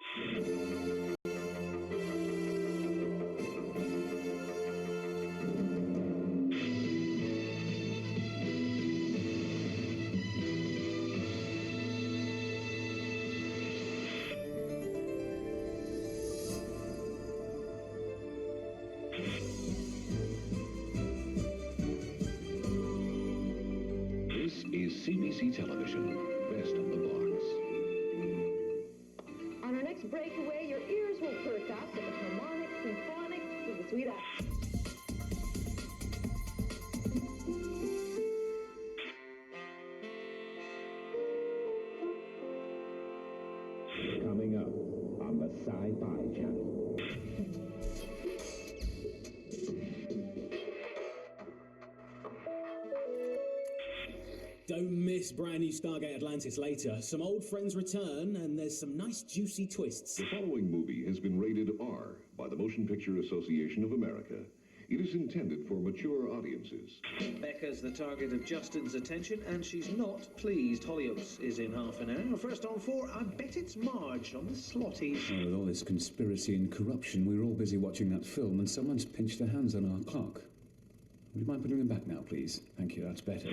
This is CBC Television, Best of the Box. On our next breakaway, your ears will perk up with the harmonic symphonics of the sweet act. Coming up on the Sci-Fi Channel. Don't miss brand new Stargate Atlantis later. Some old friends return, and there's some nice juicy twists. The following movie has been rated R by the Motion Picture Association of America. It is intended for mature audiences. Becca's the target of Justin's attention, and she's not pleased. Hollyoaks is in half an hour. First on 4, I bet it's Marge on the Slotties. Oh, with all this conspiracy and corruption, we were all busy watching that film, and someone's pinched their hands on our clock. Would you mind putting them back now, please? Thank you, that's better.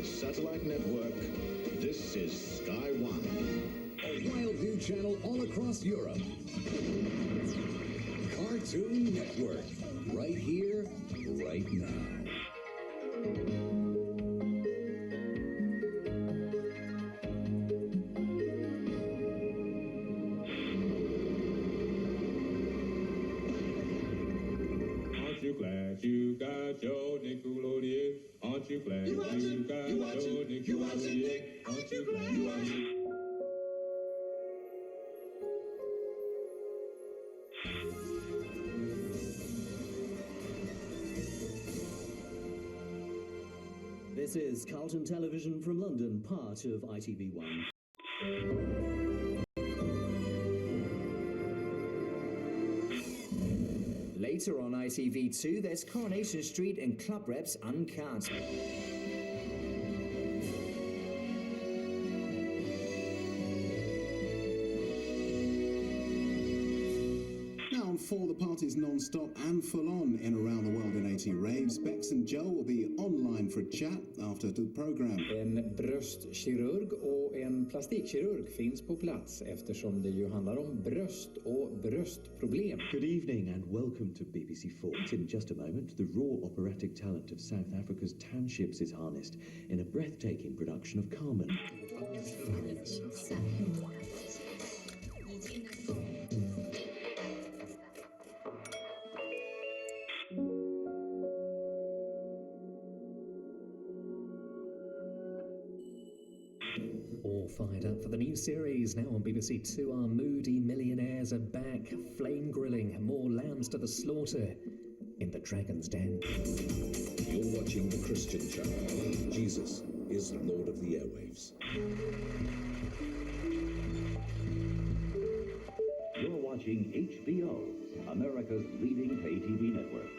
Satellite network, this is Sky One. A Wildview channel all across Europe. Cartoon Network, right here, right now. Aren't you glad you got your Nickelodeon? Aren't you glad you got your Nickelodeon? You watching Nick? Aren't you glad you watching? This is Carlton Television from London, part of ITV1. Later on ITV2, there's Coronation Street and Club Reps Uncut. Now on 4, the party's non-stop and full-on in Around the World in 80 Raves. Bex and Joe will be online for a chat after the program. En bröstkirurg och en plastikkirurg finns på plats eftersom det ju handlar om bröst och bröstproblem. Good evening and welcome to BBC4. In just a moment, the raw operatic talent of South Africa's townships is harnessed in a breathtaking production of Carmen. All fired up for the new series. Now on BBC Two, our moody millionaires are back, flame grilling more lambs to the slaughter in the Dragon's Den. You're watching the Christian Channel. Jesus is Lord of the airwaves. You're watching HBO, America's leading pay TV network.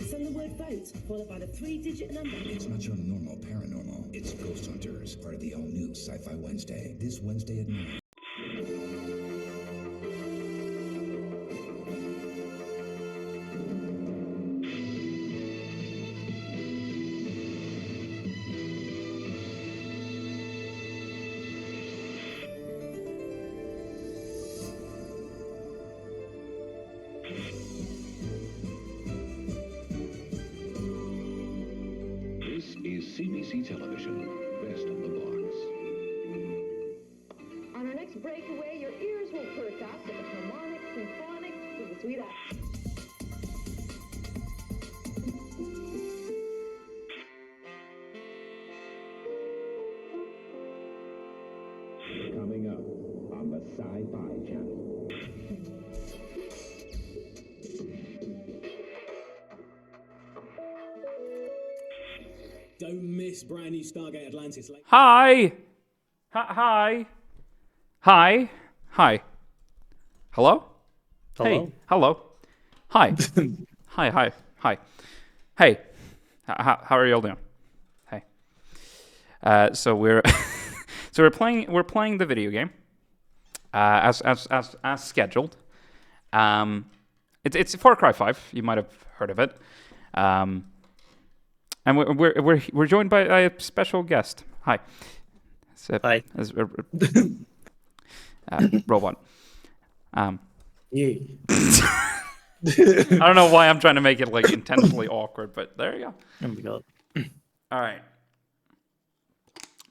Send the word vote, followed by the 3-digit number. It's not your normal paranormal. It's Ghost Hunters, part of the all-new Sci-Fi Wednesday. This Wednesday at 9. This is CBC Television, Best of the Box. On our next breakaway, your ears will perk up with the harmonic symphonics of the sweet act. Sci-Fi Channel. Don't miss brand new Stargate Atlantis. Hi. Hi. Hi. Hi. Hello? Hello? Hey. Hello. Hi. Hi. Hey. How are y'all doing? Hey. So we're we're playing the video game as scheduled. It's Far Cry 5. You might have heard of it. And we're joined by a special guest. Hi. Hi. Robot. Yeah. I don't know why I'm trying to make it like intentionally awkward, but there you go. Oh my god. All right.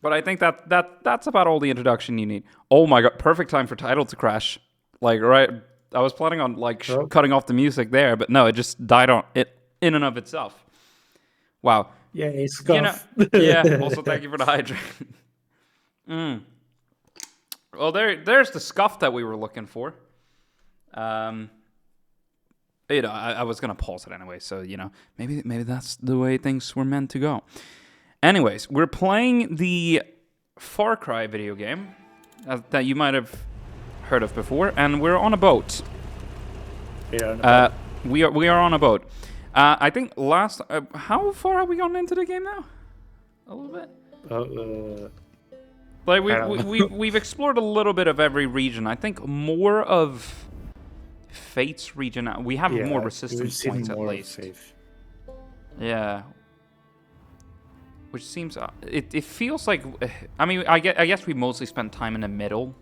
But I think that's about all the introduction you need. Oh my god, perfect time for title to crash. Like right, I was planning on like cutting off the music there, but no, it just died on it in and of itself. Wow. Yeah, it's scuff. Yeah. Also, thank you for the hydrate. Well, there's the scuff that we were looking for. I was gonna pause it anyway, so maybe that's the way things were meant to go. Anyways, we're playing the Far Cry video game that you might have heard of before, and we're on a boat. Yeah. We are on a boat. I think last. How far have we gone into the game now? A little bit. Like we've explored a little bit of every region. I think more of Fate's region. We have more resistance points at least. Yeah. Which seems it feels like. I mean, I guess we mostly spent time in the middle,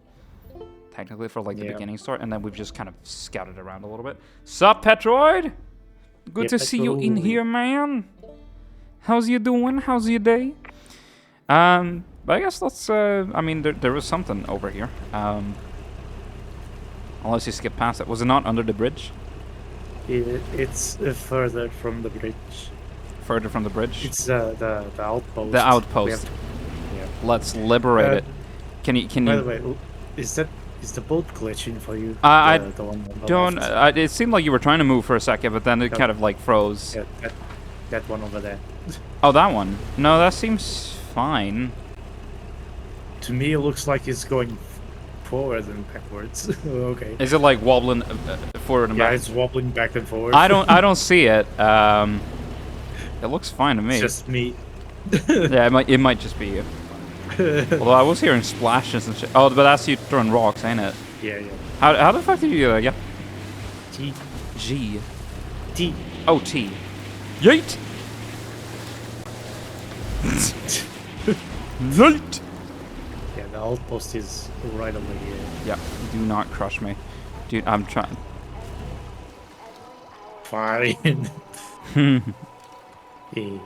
technically for like the beginning start, and then we've just kind of scouted around a little bit. Sup, Petroid? Good to see you in here, man. How's you doing? How's your day? But I guess let's. I mean, there was something over here. Unless you skip past it. Was it not under the bridge? It's further from the bridge. Further from the bridge? It's the outpost. The outpost. Let's liberate it. Can you? By the way, is the boat glitching for you? I the one on the don't. left? It seemed like you were trying to move for a second, but then it kind of like froze. Yeah, that one over there. Oh, that one. No, that seems fine. To me, it looks like it's going forward and backwards. Okay. Is it like wobbling forward and back? Yeah, it's wobbling back and forward. I don't see it. It looks fine to me. It's just me. Yeah, it might just be you. Although I was hearing splashes and shit. Oh, but that's you throwing rocks, ain't it? Yeah. How the fuck did you do that? Yeah. T. G. T. Oh, T. Yeet. Yeet. Yeah, the outpost is right over here. Yeah. Do not crush me, dude. I'm trying. Fine. Yeah.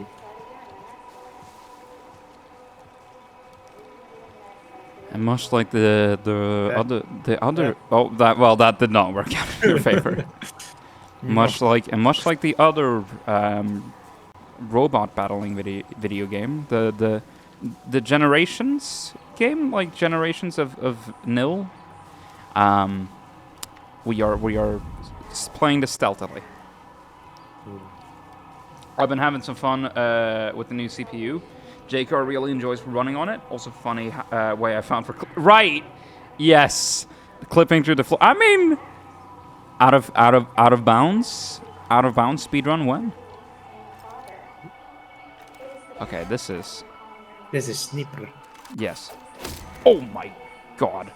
And much like the other that did not work out in your favor. Much like the other robot battling video game, the Generations game, like Generations of Nil. We are playing this stealthily. I've been having some fun with the new CPU. JCar really enjoys running on it. Also funny way I found for right. Yes, clipping through the floor. I mean, out of bounds speedrun when? Okay, this is Sniper. Yes. Oh my god.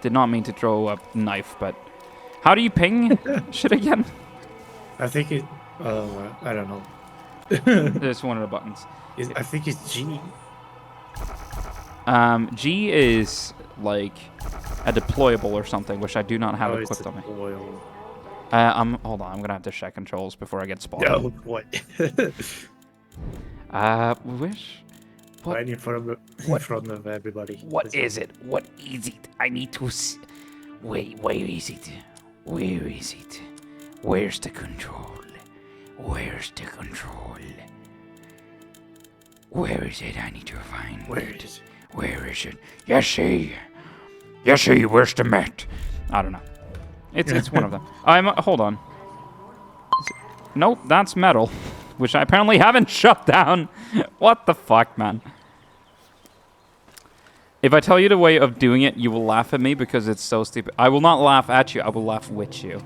Did not mean to throw a knife, but how do you ping shit again? I think it. I don't know. It's one of the buttons. I think it's G. G is like a deployable or something, which I do not have equipped on me. Hold on, I'm gonna have to check controls before I get spotted. No, what? Wish. What? Right in front of everybody. What is it? What is it? I need to see. Wait, where is it? Where is it? Where's the control? Where's the control? Where is it? I need to find Where is it? Where is it? Yes, see. Yoshi, where's the mat? I don't know. It's one of them. Hold on. Nope, that's metal, which I apparently haven't shut down. What the fuck, man? If I tell you the way of doing it, you will laugh at me because it's so stupid. I will not laugh at you. I will laugh with you.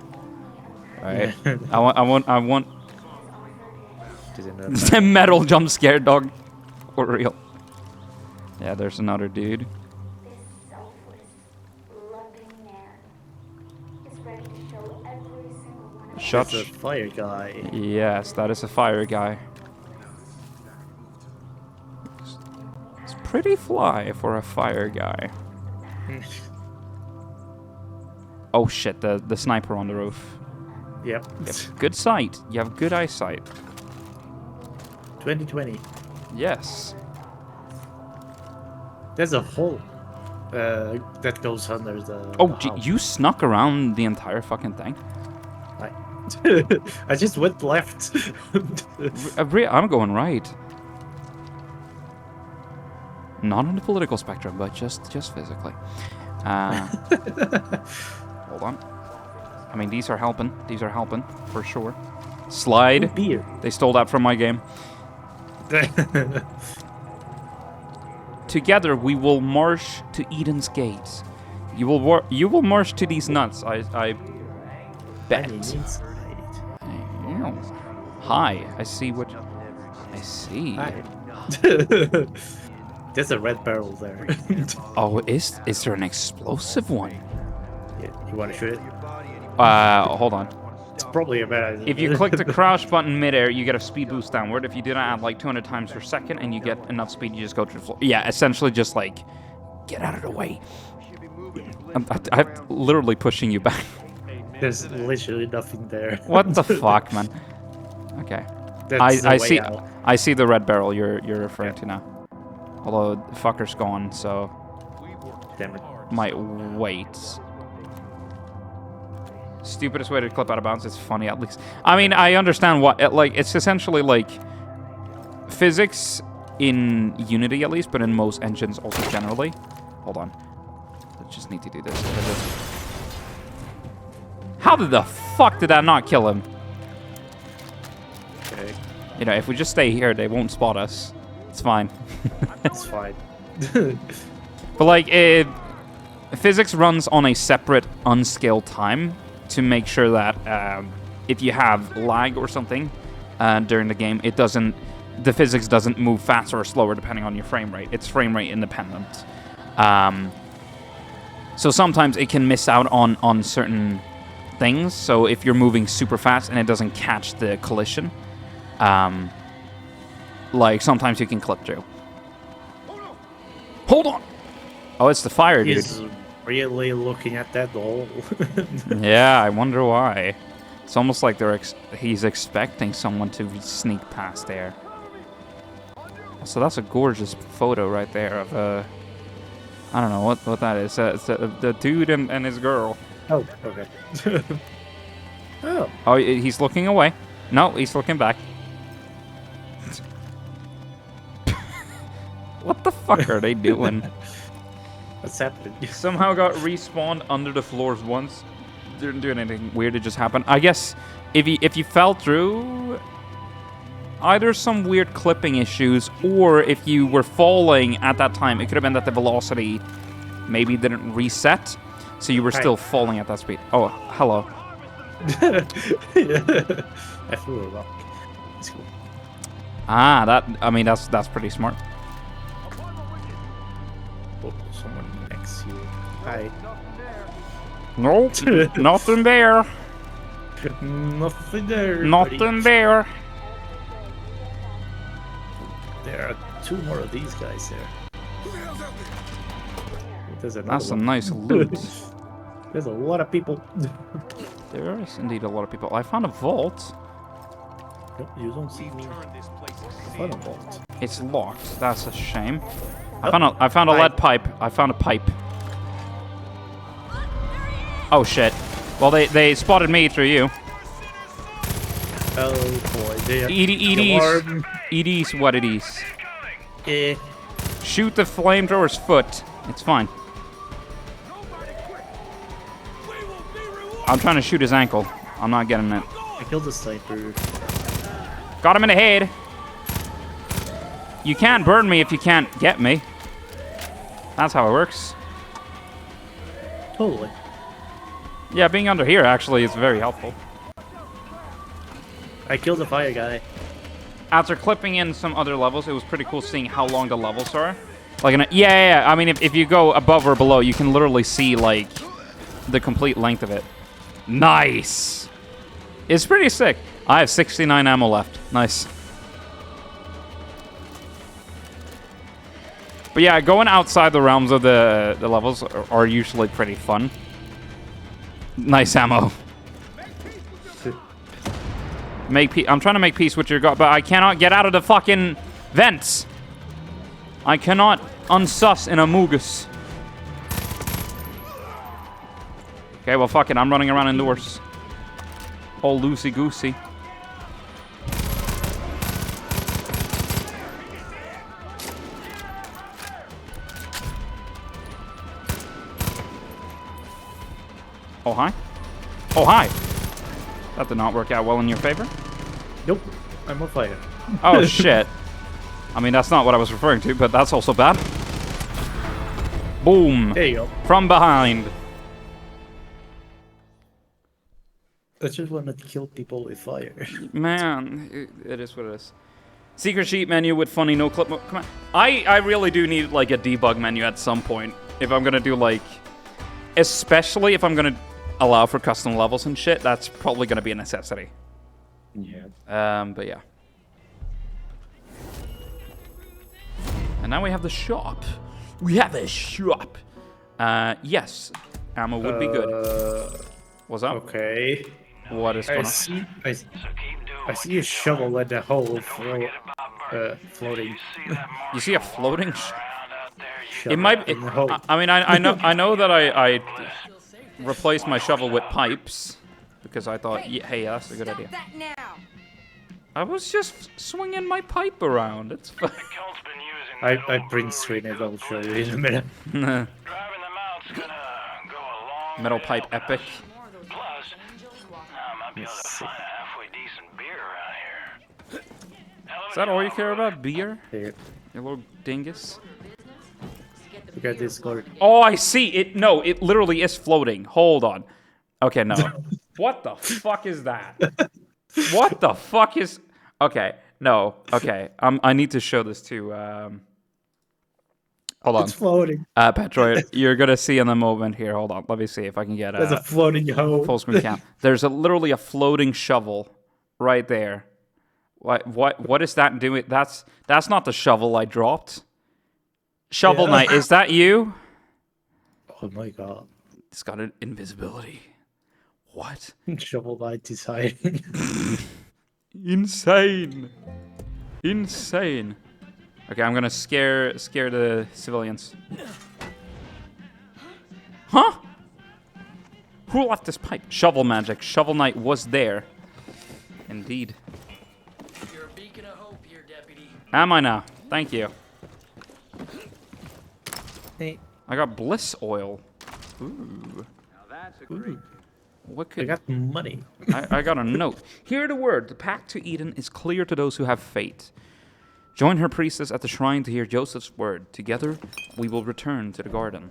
Right? I want. The metal jump scare dog. For real. Yeah, there's another dude. That's a fire guy. Yes, that is a fire guy. It's pretty fly for a fire guy. Oh shit, the sniper on the roof. Yep. Good sight. You have good eyesight. 2020. Yes. There's a hole that goes under the. Oh, house. you snuck around the entire fucking thing? I just went left. I'm going right. Not on the political spectrum, but just physically. Hold on. I mean, these are helping. These are helping for sure. Slide. Beer. They stole that from my game. Together, we will march to Eden's gates. You will march to these nuts. I bet. Hi. I see what. I see. Hi. There's a red barrel there. Oh, is there an explosive one? Yeah, you want to shoot it? Hold on. It's probably a bad idea. If you click the crouch button midair, you get a speed boost downward. If you do that at like 200 times per second and you get enough speed, you just go to the floor. Yeah, essentially just like, get out of the way. I'm literally pushing you back. There's literally nothing there. What the fuck, man? Okay. I see the red barrel you're referring to now. Although the fucker's gone, so damn it. Might wait. Stupidest way to clip out of bounds. It's funny at least. I mean, I understand what it's essentially like physics in Unity at least, but in most engines also generally. Hold on. I just need to do this. How did the fuck did that not kill him? Okay. You know, if we just stay here, they won't spot us. It's fine. It's fine. But like, physics runs on a separate unscaled time to make sure that if you have lag or something during the game, the physics doesn't move faster or slower depending on your frame rate. It's frame rate independent. So sometimes it can miss out on certain things. So if you're moving super fast and it doesn't catch the collision, like sometimes you can clip through. Hold on! Oh, it's the fire dude. He's really looking at that hole. Yeah, I wonder why. It's almost like he's expecting someone to sneak past there. So that's a gorgeous photo right there of I don't know what that is. It's the dude and his girl. Oh, okay. Oh. Oh, he's looking away. No, he's looking back. What the fuck are they doing? What's happening? Somehow got respawned under the floors once. Didn't do anything weird. It just happened. I guess if you fell through, either some weird clipping issues, or if you were falling at that time, it could have been that the velocity maybe didn't reset, so you were still falling at that speed. Oh, hello. I threw a rock. That's cool. Ah, that's pretty smart. Oh, someone next to you. Hi. Nope, nothing there. Nothing there. Nothing there. There are two more of these guys there. That's some nice loot. There's a lot of people. There is indeed a lot of people. I found a vault. Nope, you don't see me. I found a vault. It's locked. That's a shame. I found a lead pipe. I found a pipe. Oh shit. Well, they spotted me through you. Oh boy. ED's what it is. Yeah. Shoot the flamethrower's foot. It's fine. I'm trying to shoot his ankle. I'm not getting it. I killed the sniper. Got him in the head. You can't burn me if you can't get me. That's how it works. Totally. Yeah, being under here actually is very helpful. I killed the fire guy. After clipping in some other levels, it was pretty cool seeing how long the levels are. Like, yeah. I mean, if you go above or below, you can literally see, like, the complete length of it. Nice! It's pretty sick. I have 69 ammo left. Nice. But yeah, going outside the realms of the levels are usually pretty fun. Nice ammo. I'm trying to make peace with your god, but I cannot get out of the fucking vents. I cannot unsus an Amogus. Okay, well, fuck it. I'm running around indoors. All loosey-goosey. Oh, hi. Oh, hi. That did not work out well in your favor. Nope. I'm on fire. Oh, shit. I mean, that's not what I was referring to, but that's also bad. Boom. There you go. From behind. I just want to kill people with fire. Man, it is what it is. Secret sheet menu with funny no clip. Come on. I really do need, like, a debug menu at some point. If I'm going to do, like... Especially if I'm going to allow for custom levels and shit, that's probably going to be a necessity. Yeah. But yeah. And now we have the shop. We have a shop. Yes. Ammo would be good. What's up? Okay. What is going on? I see a shovel at the hole floating. You see a floating it might... I mean, I know that I replaced my shovel with pipes. Because I thought, yeah, hey, that's a good idea. I was just swinging my pipe around. It's fine. I bring screen it. I'll show you in a minute. Metal pipe epic. Yes. Is that all you care about? Beer? Here. You little dingus. You got Discord. Oh, I see. No, it literally is floating. Hold on. Okay, no. What the fuck is that? What the fuck is... Okay, no. Okay, I need to show this to... Hold on. It's floating. Petroid, you're going to see in the moment here. Hold on. Let me see if I can get There's a floating hole. Full screen cam. There's literally a floating shovel right there. What is that doing? That's not the shovel I dropped. Shovel Knight, is that you? Oh my god. It's got an invisibility. What? Shovel Knight deciding. Insane. Insane. Okay, I'm gonna scare the civilians. Huh? Who left this pipe? Shovel magic. Shovel Knight was there. Indeed. You're a beacon of hope here, Deputy. Am I now? Thank you. Hey. I got bliss oil. Ooh. Now that's a great. What could... I got money. I got a note. Hear the word. The path to Eden is clear to those who have faith. Join her priestess at the shrine to hear Joseph's word. Together, we will return to the garden.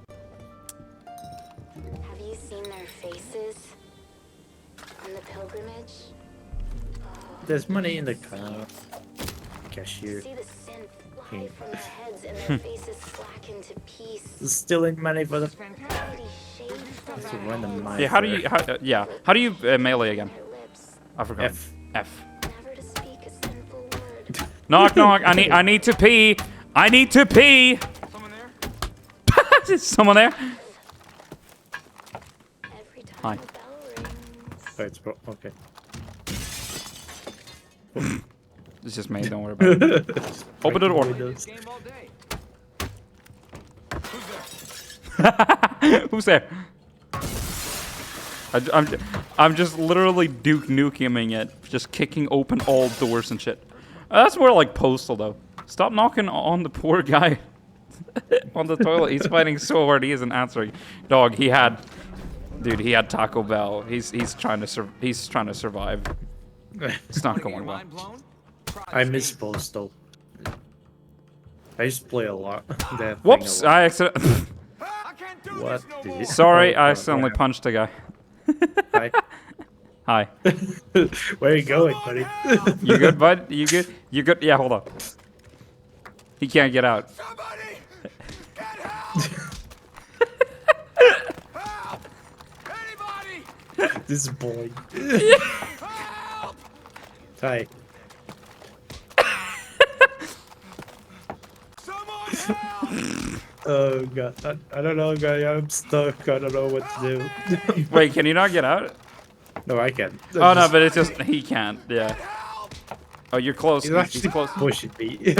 Have you seen their faces on the pilgrimage? There's money in the car. Cashier. See the synth fly from their heads and their faces slacken to peace. Stealing money for the... That's a random Yeah, how do you melee again? I forgot. F. F. Knock knock. I need to pee. I need to pee. Someone there? Is someone there? Hi. Oh, it's okay. It's just me. Don't worry about it. Open the door. Who's there? I'm just literally Duke Nukeming it, just kicking open all doors and shit. That's more like Postal though. Stop knocking on the poor guy on the toilet. He's fighting so hard he isn't answering. Dog, he had Dude, he had Taco Bell. He's trying to survive. It's not going well. I miss Postal. I used to play a lot. That Whoops! thing I accidentally. What? Did you? Sorry, Oh, I accidentally punched a guy. Hi. Hi. Where are you going, buddy? You good, bud? You good? You good? Yeah, hold on. He can't get out. This boy. Hi. Oh god, I don't know, guy. I'm stuck. I don't know what to do. Wait, can you not get out? No, I can. Oh no, but it's just he can't. Yeah. Oh, you're close. He's actually close. pushing me.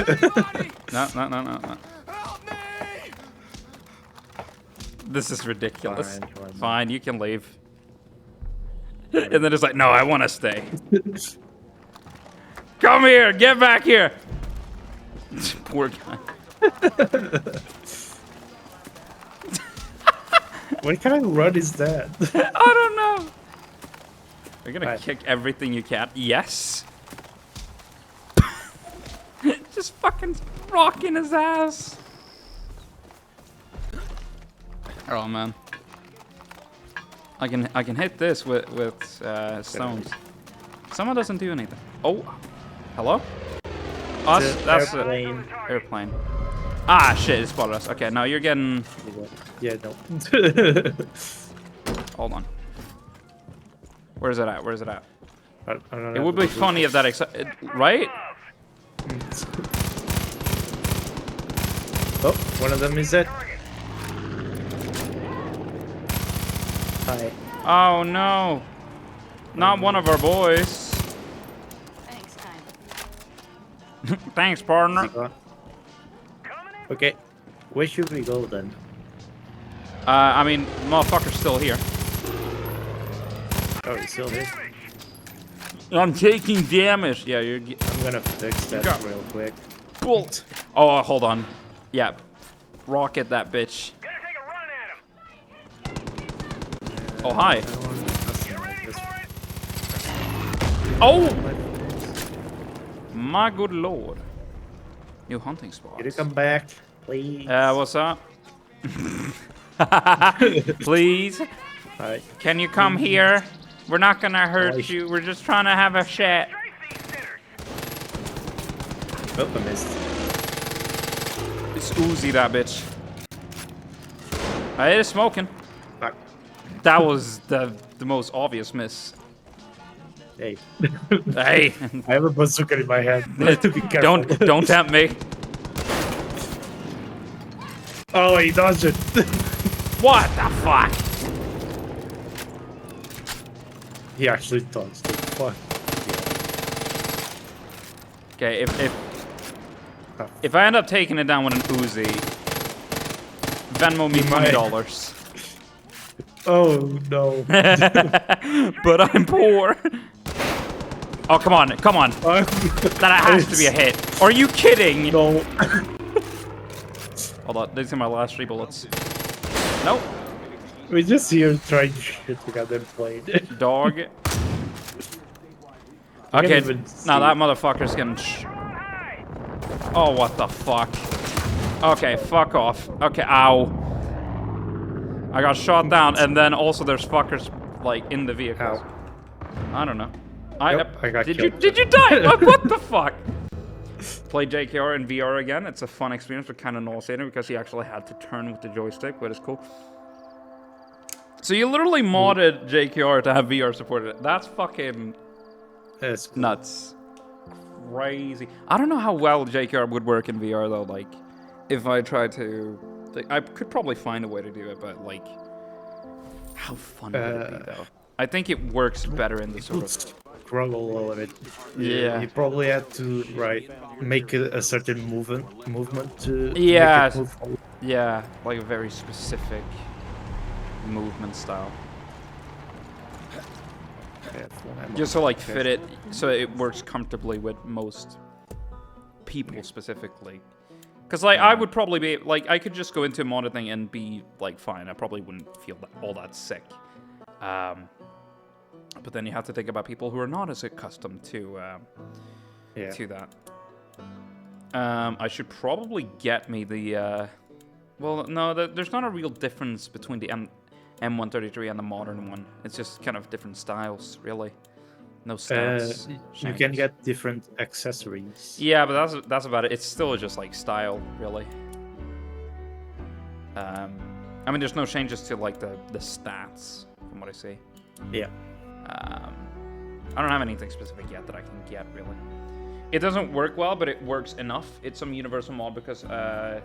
No. This is ridiculous. Fine, you can leave. And then it's like, no, I want to stay. Come here, get back here. Poor guy. What kind of run is that? I don't know. You're gonna kick everything you can. Yes. Just fucking rocking his ass. Oh man. I can hit this with stones. Someone doesn't do anything. Oh, hello? Us? That's airplane. Airplane. Ah shit! It spotted us. Okay, now you're getting. Yeah, no. Hold on. Where's it at? Where's it at? I don't It know. would be funny if that right? Oh, one of them is dead. Hi. Oh no! Not one of our boys. Thanks, partner. Okay, where should we go then? I mean, motherfucker's still here. Oh, he's still here. I'm taking damage. Yeah, you're. I'm gonna fix that real quick. Bolt. Oh, hold on. Yeah, rocket that bitch. Oh hi. Oh! My good lord. New hunting spot. Can you come back, please? What's up? Please? Hi. Can you come here? We're not gonna hurt you. We're just trying to have a chat. Oh, I missed. It's Uzi, that bitch. It is smoking. Fuck. That was the most obvious miss. Hey. Hey. I have a bazooka in my hand. I have to be careful. Don't tempt me. Oh, he dodged it. What the fuck? He actually dodged it. Fuck. Okay, if I end up taking it down with an Uzi, Venmo me $20. Oh no. But I'm poor. Oh come on, come on. That has to be a hit. Are you kidding? No. Hold on, these are my last 3 bullets. Nope. We just here trying to shoot together played. Dog. Okay, now that motherfucker's getting. Oh, what the fuck? Okay, fuck off. Okay, ow. I got shot down, and then also there's fuckers like in the vehicle. I don't know. I got killed. Did you die? What the fuck? Play JKR in VR again. It's a fun experience, but kind of nauseating because he actually had to turn with the joystick, but it's cool. So you literally modded JKR to have VR supported. That's fucking nuts. Crazy. I don't know how well JKR would work in VR though. Like, if I tried to, like, I could probably find a way to do it, but like, how fun would it be though? I think it works better in the sort of struggle a little bit. Yeah. You probably had to make a certain movement to yeah, make it move forward. Yeah, like a very specific movement style. Just to like fit it so it works comfortably with most people specifically. Because like I would probably be like I could just go into a modded thing and be like fine. I probably wouldn't feel all that sick. But then you have to think about people who are not as accustomed to that. I should probably get me the. Well, no, there's not a real difference between the M133 and the modern one. It's just kind of different styles, really. No stats. You can get different accessories. Yeah, but that's about it. It's still just like style, really. I mean, there's no changes to like the stats from what I see. Yeah. I don't have anything specific yet that I can get, really. It doesn't work well, but it works enough. It's some universal mod because I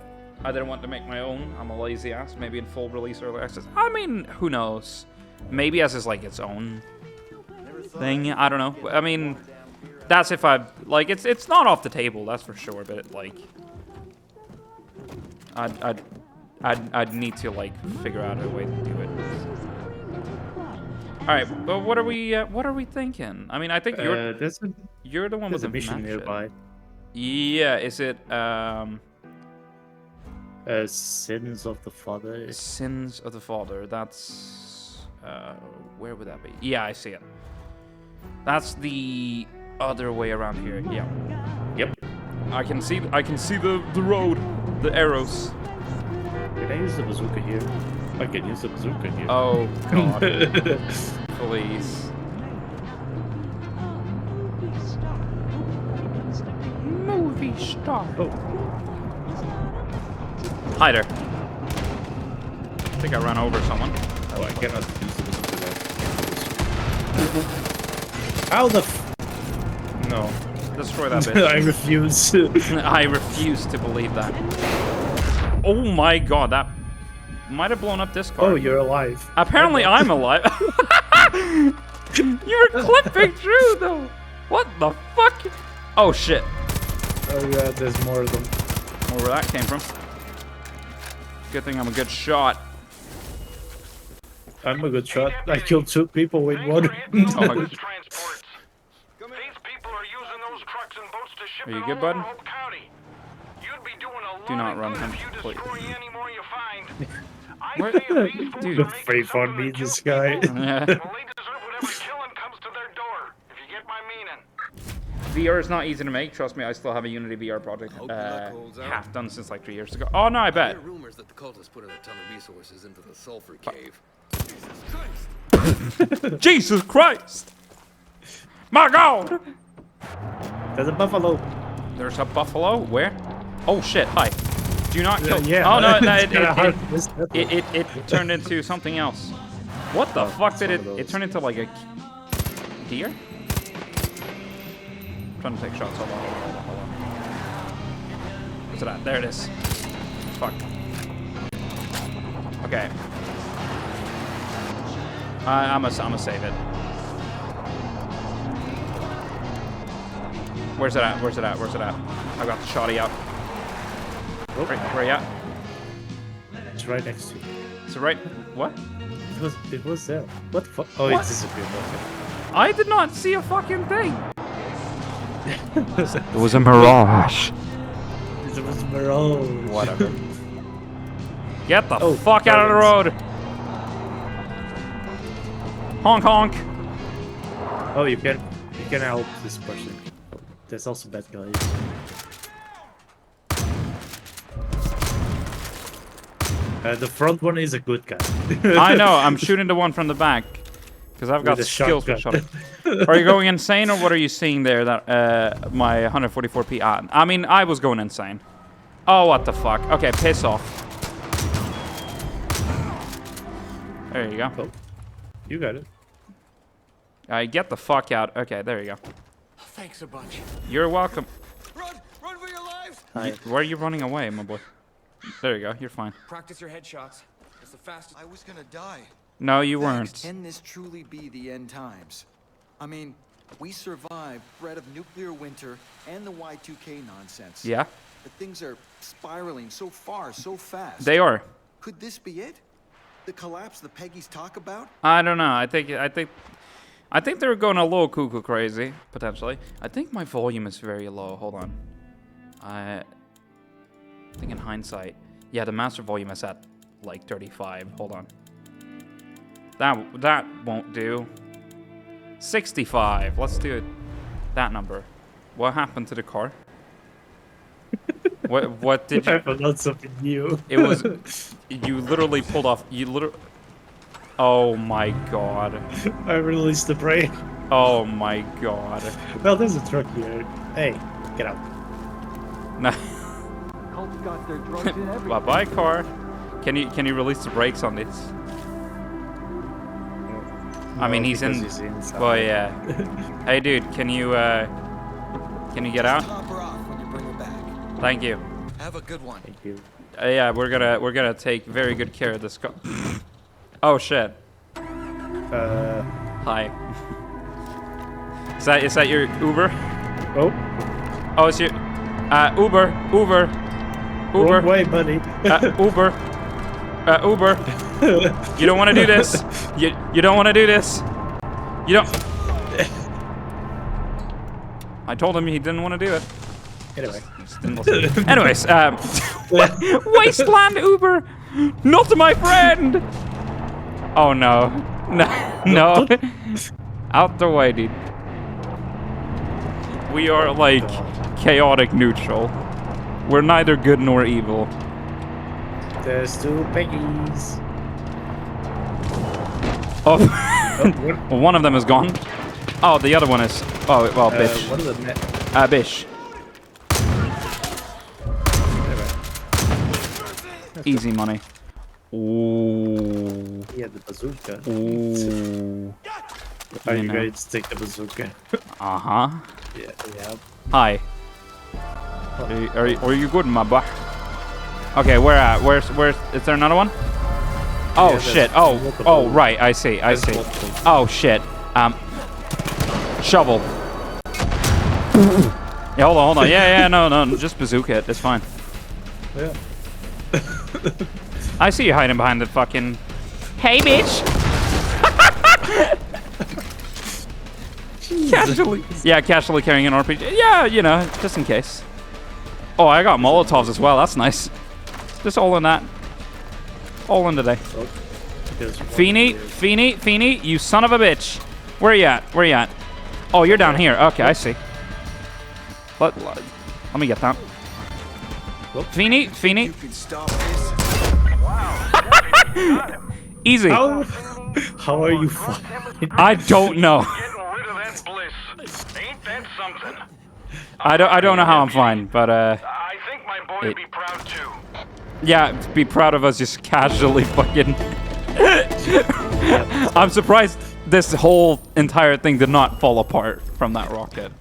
didn't want to make my own. I'm a lazy ass. Maybe in full release early access. I mean, who knows? Maybe as is like its own thing. I don't know. I mean, that's if I like. It's not off the table. That's for sure. But like, I'd need to like figure out a way to do it. All right, but what are we thinking? I mean, I think you're the one with the mission nearby. Yeah, is it Sins of the Father? Sins of the Father. That's where would that be? Yeah, I see it. That's the other way around here. Yeah. Yep. I can see the road, the arrows. Can I use the bazooka here? I can use the bazooka here. Oh god. Please. Movie star. Oh. Hi there. I think I ran over someone. Oh, I cannot use the bazooka. How the No. Destroy that bitch. I refuse. I refuse to believe that. Oh my god, that might have blown up this car. Oh, you're alive. Apparently I'm alive. You were clipping through though. What the fuck? Oh shit. Oh yeah, there's more of them. Where that came from. Good thing I'm a good shot. I'm a good shot. I killed 2 people with one. Oh, are you good, bud? Do not run him, please. Where? Dude. The faith on me, this guy. Yeah. VR is not easy to make. Trust me, I still have a Unity VR project half done since like 3 years ago. Oh no, I bet. Rumors that the cultists put in a ton of resources into the sulfur cave. Jesus Christ! My God! There's a buffalo. There's a buffalo? Where? Oh shit! Hi. Do not kill. Yeah. Oh no! It turned into something else. What the fuck did it turn into? Like a deer? I'm trying to take shots. Hold on. What's it at? There it is. Fuck. Okay. I'ma save it. Where's it at? Where's it at? Where's it at? I got the shotty out. Where you at? It's right next to you. Is it right? What? It was there. What the fuck? Oh, What? it disappeared. Okay. I did not see a fucking thing. It was a mirage. It was mirage. Whatever. Get the fuck out of the road. Honk honk. Oh, you can help this person. There's also bad guys. The front one is a good guy. I know. I'm shooting the one from the back because I've got With a skills for shotgun. shotting. Are you going insane, or what are you seeing there? That my 144p. I mean, I was going insane. Oh, what the fuck? Okay, piss off. There you go. Oh, you got it. Get the fuck out. Okay, there you go. Thanks a bunch. You're welcome. Run for your lives! Why are you running away, my boy? There you go. You're fine. Practice your headshots. It's the fastest. I was gonna die. No, you weren't. Can this truly be the end times? I mean, we survived threat of nuclear winter and the Y2K nonsense. Yeah. But things are spiraling so far, so fast. They are. Could this be it? The collapse the Peggies talk about? I don't know. I think they're going a little cuckoo crazy, potentially. I think my volume is very low. Hold on. I think in hindsight, yeah, the master volume is at like 35. Hold on. That won't do. 65. Let's do it. That number. What happened to the car? What did you? I forgot something new. It was. You literally pulled off. You literally. Oh my god. I released the brake. Oh my god. Well, there's a truck here. Hey, get out. No. Bye bye, car. Can you release the brakes on this? I mean, he's in. Well, yeah. Hey, dude, can you get out? Top her off when you bring her back. Thank you. Have a good one. Thank you. Yeah, we're gonna take very good care of this car. Oh shit. Hi. Is that your Uber? Oh. Oh, it's your Uber. Wrong way, buddy. Uber. Uber. You don't want to do this. You don't want to do this. You don't. I told him he didn't want to do it. Anyway. Just didn't listen. Anyways, Wasteland Uber, not my friend. Oh no, no. Out the way, dude. We are like chaotic neutral. We're neither good nor evil. There's two piggies. Oh, well, one of them is gone. Oh, the other one is. Oh, well, bitch. What is it? Bish. Easy money. Ooh. Yeah, the bazooka. Ooh. Are you ready to take the bazooka? Uh-huh. Yeah. Hi. Are you good, my boy? Okay, where at? Where's is there another one? Oh yeah, shit. Oh right, I see. Oh shit. Shovel. Yeah, hold on. Yeah, no, just bazooka it. It's fine. Yeah. I see you hiding behind the fucking. Hey, bitch. Casually carrying an RPG. Yeah, you know, just in case. Oh, I got Molotovs as well. That's nice. Just all in that. All in today. Oh, Feeny, you son of a bitch. Where you at? Oh, you're down here. Okay, I see. Let me get that. Feeny. You can stop this. Easy. How are you fine? I don't know. I don't know how I'm fine, but I think my boy would be proud too. Yeah, be proud of us just casually fucking. I'm surprised this whole entire thing did not fall apart from that rocket.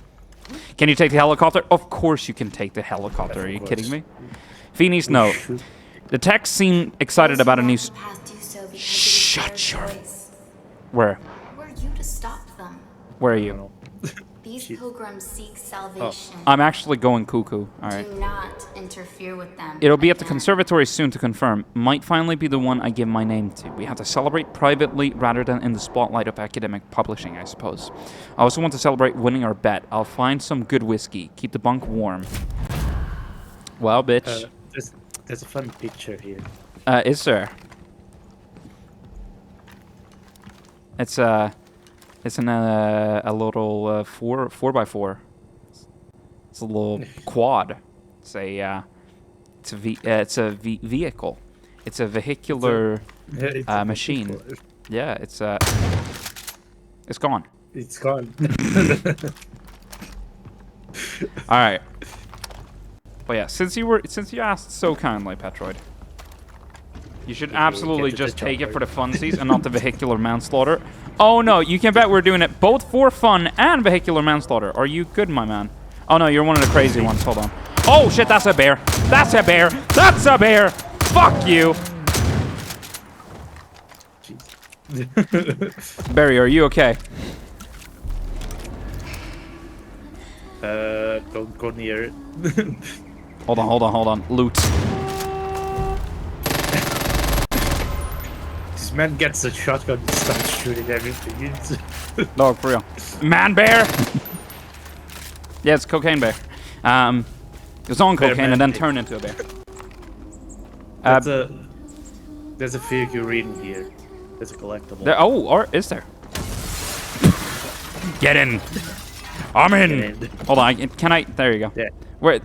Can you take the helicopter? Of course you can take the helicopter. Are you kidding me? Feeny's note. The techs seem excited about a new. Shut your. Where? Who are you to stop them? Where are you? These pilgrims seek salvation. I'm actually going cuckoo. All right. Do not interfere with them. It'll be at the conservatory soon to confirm. Might finally be the one I give my name to. We have to celebrate privately rather than in the spotlight of academic publishing, I suppose. I also want to celebrate winning our bet. I'll find some good whiskey. Keep the bunk warm. Well, bitch. There's a fun picture here. Is there? It's a little 4x4. It's a little quad. It's a vehicle. It's a vehicular machine. Yeah, it's gone. It's gone. All right. But yeah, since you asked so kindly, Petroid, you should absolutely just take it for the funsies and not the vehicular manslaughter. Oh no, you can bet we're doing it both for fun and vehicular manslaughter. Are you good, my man? Oh no, you're one of the crazy ones. Hold on. Oh shit, that's a bear. That's a bear. That's a bear. Fuck you. Barry, are you okay? Don't go near it. Hold on. Loot. This man gets a shotgun and starts shooting everything. Dog, for real. Man bear! Yeah, it's cocaine bear. It was on cocaine and then turned into a bear. There's a figurine here. It's a collectible. There, oh, or is there? Get in. I'm in. Hold on. Can I? There you go. Yeah. Where?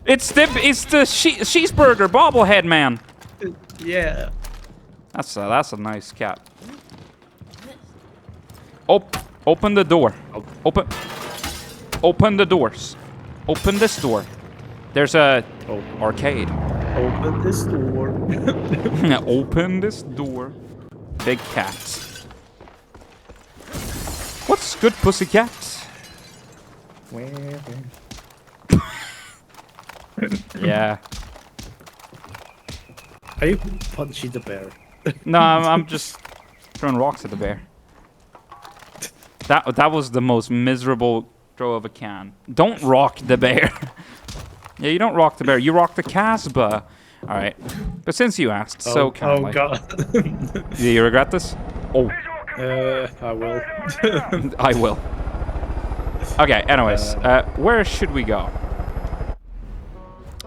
It's the cheeseburger bobblehead man. Yeah. That's a nice cat. Open the door. Open the doors. Open this door. There's a arcade. Open this door. Open this door. Big cat. What's good, pussycat? Yeah. Are you punching the bear? No, I'm just throwing rocks at the bear. That was the most miserable throw of a can. Don't rock the bear. Yeah, you don't rock the bear. You rock the Casbah. All right. But since you asked so kindly. Oh God. Do you regret this? Oh. I will. I will. Okay. Anyways, where should we go?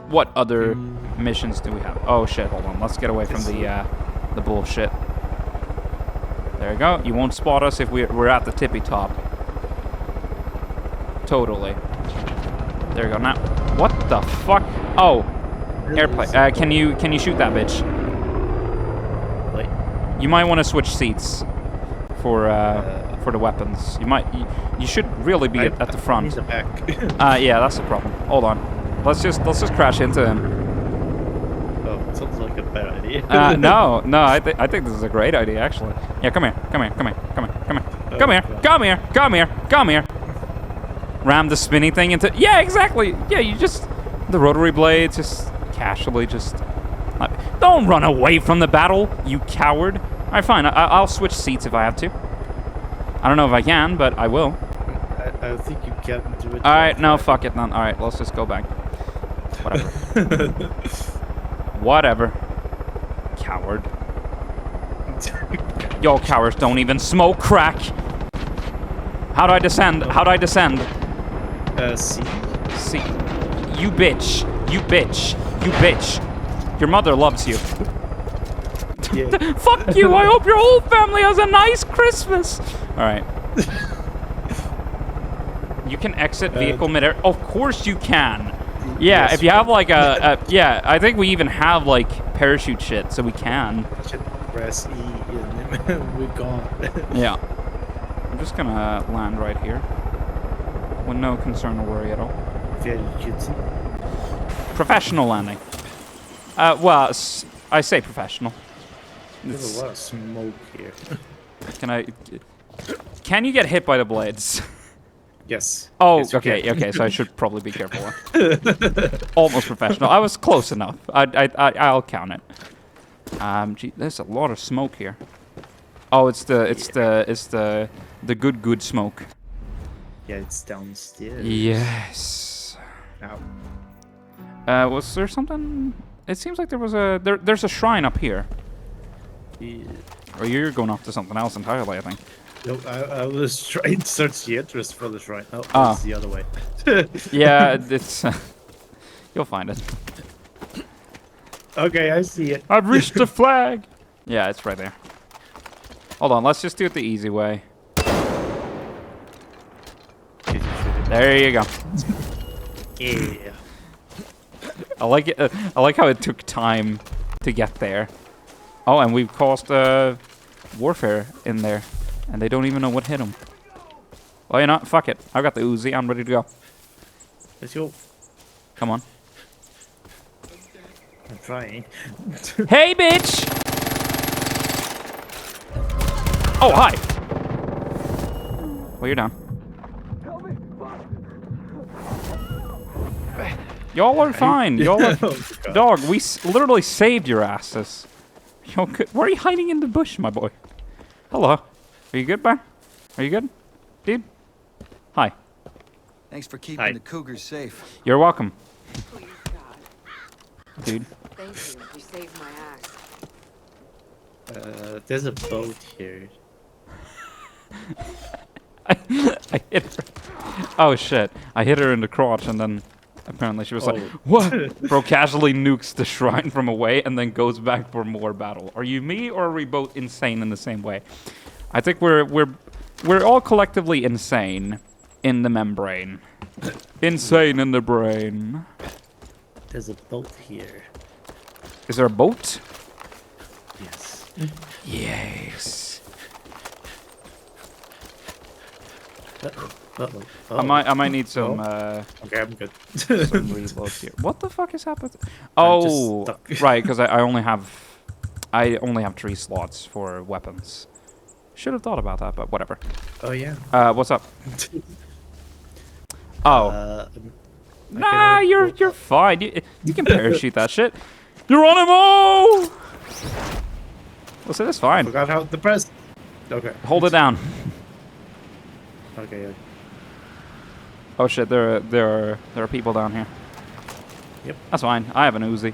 What other missions do we have? Oh shit! Hold on. Let's get away from the bullshit. There you go. You won't spot us if we're at the tippy top. Totally. There you go. Now, what the fuck? Oh, airplane. Can you shoot that bitch? Wait. You might want to switch seats for the weapons. You should really be at the front. He's the back. Yeah, that's the problem. Hold on. Let's just crash into him. Oh, sounds like a bad idea. No, I think this is a great idea actually. Yeah, come here. Come here. Ram the spinny thing into. Yeah, exactly. Yeah, you just the rotary blades just casually just. Don't run away from the battle, you coward. All right, fine. I'll switch seats if I have to. I don't know if I can, but I will. I think you can do it. All right, no, fuck it, none. All right, let's just go back. Whatever. Whatever. Coward. Yo, cowards don't even smoke crack. How do I descend? C. C. You bitch. Your mother loves you. Yeah. Fuck you. I hope your whole family has a nice Christmas. All right. You can exit vehicle midair. Of course you can. Yeah, yes, if you have like yeah, I think we even have like parachute shit, so we can. Press E and we're gone. Yeah. I'm just gonna land right here. With no concern or worry at all. Very cutesy. Professional landing. Well, I say professional. There's a lot of smoke here. Can you get hit by the blades? Yes. Oh, yes, okay, so I should probably be careful. Almost professional. I was close enough. I'll count it. Gee, there's a lot of smoke here. Oh, it's the good smoke. Yeah, it's downstairs. Yes. Ow. Was there something? It seems like there was there's a shrine up here. Yeah. Or you're going off to something else entirely, I think. No, I was trying to search the entrance for the shrine. Oh, it's the other way. Yeah, it's... you'll find it. Okay, I see it. I've reached the flag! Yeah, it's right there. Hold on, let's just do it the easy way. There you go. Yeah. I like it. I like how it took time to get there. Oh, and we've caused warfare in there. And they don't even know what hit them. Well, you know, fuck it. I've got the Uzi. I'm ready to go. Let's go. Come on. I'm trying. Hey, bitch! Oh, hi. Well, you're down. Y'all are fine. Y'all are... Dog, we literally saved your asses. Yo, why are you hiding in the bush, my boy? Hello. Are you good, man? Are you good? Dude? Hi. Thanks for keeping the cougars safe. You're welcome. Please, God. Dude. Thank you. You saved my ass. There's a boat here. I hit her. Oh, shit. I hit her in the crotch and then Apparently she was like, what? Bro casually nukes the shrine from away and then goes back for more battle. Are you me or are we both insane in the same way? I think we're all collectively insane in the membrane. Insane in the brain. There's a boat here. Is there a boat? Yes. Yes. Uh-oh. I might need some. Okay, I'm good. Some reloads here. What the fuck is happening? Oh, right, because I only have 3 slots for weapons. Should have thought about that, but whatever. Oh yeah. What's up? Oh. Nah, you're fine. You can parachute that shit. Geronimo! Listen, that's fine. Forgot how to press. Okay. Hold it down. Okay. Oh shit, there are people down here. Yep. That's fine. I have an Uzi.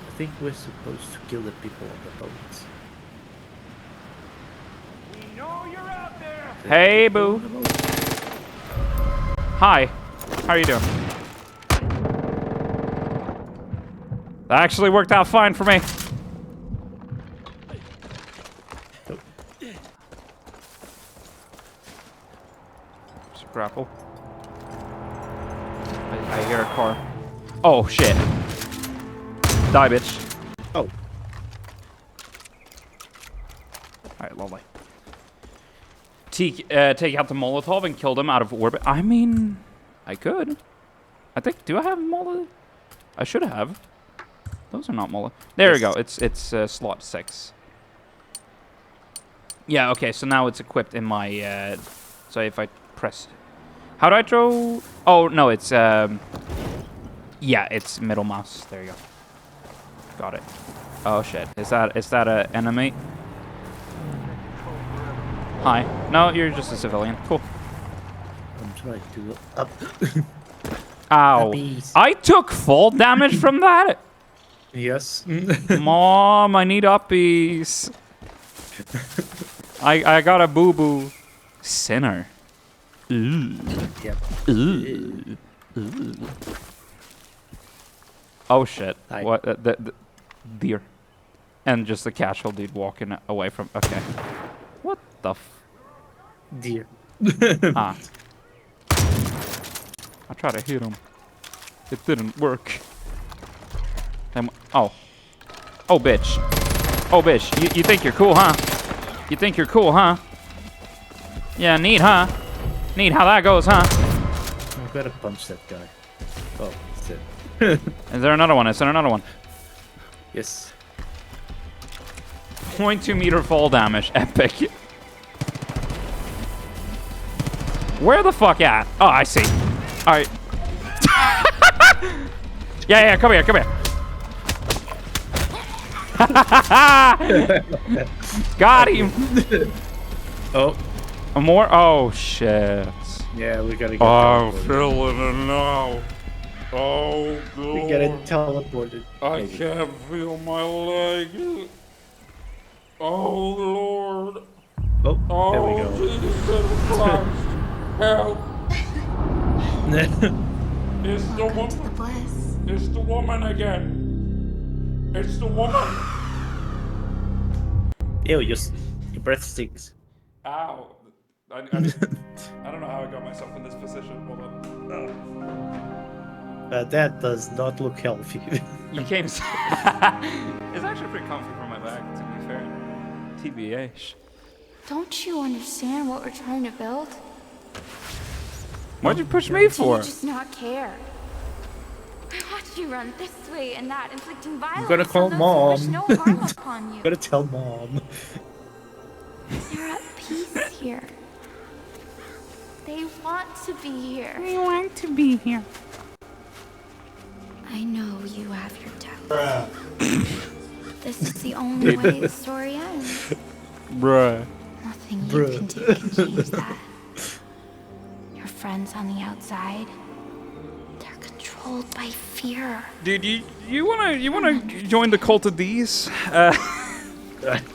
I think we're supposed to kill the people on the boats. We know you're out there. Hey, boo. Hi. How are you doing? That actually worked out fine for me. Grapple. I hear a car. Oh shit. Die, bitch. Oh. Alright, lovely. Take out the Molotov and kill them out of orbit. I mean, I could. I think. Do I have Molotov? I should have. Those are not Molotov. There we go. It's slot 6. Yeah. Okay. So now it's equipped in my. So if I press. How do I throw? Oh no, it's yeah, it's middle mouse. There you go. Got it. Oh shit, is that a enemy? Hi. No, you're just a civilian. Cool. I'm trying to up. Ow! I took fall damage from that. Yes. Mom, I need uppies. I got a boo boo. Sinner. Ooh. Yep. Ooh. Ooh. Oh shit! Hi. What? The deer, and just the casual dude walking away from. Okay. What the? Deer. Ah. I tried to hit him. It didn't work. Oh. Oh bitch. Oh bitch. You think you're cool, huh? You think you're cool, huh? Yeah, neat, huh? Neat how that goes, huh? I gotta punch that guy. Oh, that's it. Is there another one? Is there another one? Yes. 0.2 meter fall damage. Epic. Where the fuck at? Oh, I see. Alright. yeah, come here, come here. Got him. Oh. More? Oh, shit. Yeah, we gotta get I'm teleported. feeling it now. Oh, God. We gotta teleported. I can't feel my leg. Oh, Lord. Oh, there we go. Jesus Christ. Help. It's the woman. It's the woman again. It's the woman. Ew, your breath stinks. Ow. I don't know how I got myself in this position. Hold on. That does not look healthy. You came. It's actually pretty comfy for my back, to be fair. TBH. Don't you understand what we're trying to build? What'd you push me for? Do you just not care? I watched you run this way and that, inflicting violence. You gotta call on those mom. who wish no harm upon you. Gotta tell mom. They're at peace here. They want to be here. We want to be here. I know you have your doubts. This is the only way the story ends. Bruh. Nothing you can do can change that. Your friends on the outside, they're controlled by fear. Dude, you wanna join the cult of these? Thank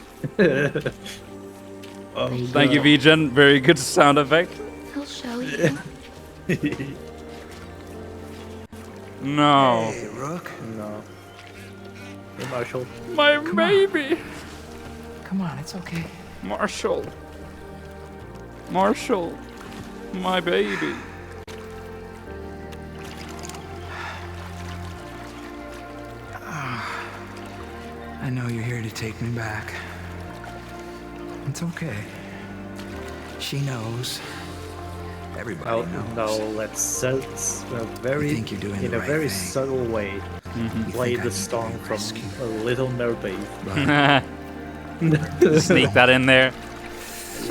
you, VGen. Very good sound effect. He'll show you. No. Hey, Rook. No. Hey, Marshall. My baby. Come on, it's okay. Marshall. Marshall. My baby. I know you're here to take me back. It's okay. She knows. Everybody knows. No, let's a very, You think you're doing in the a right very thing. subtle way, play the song from A Little Mermaid. Sneak that in there.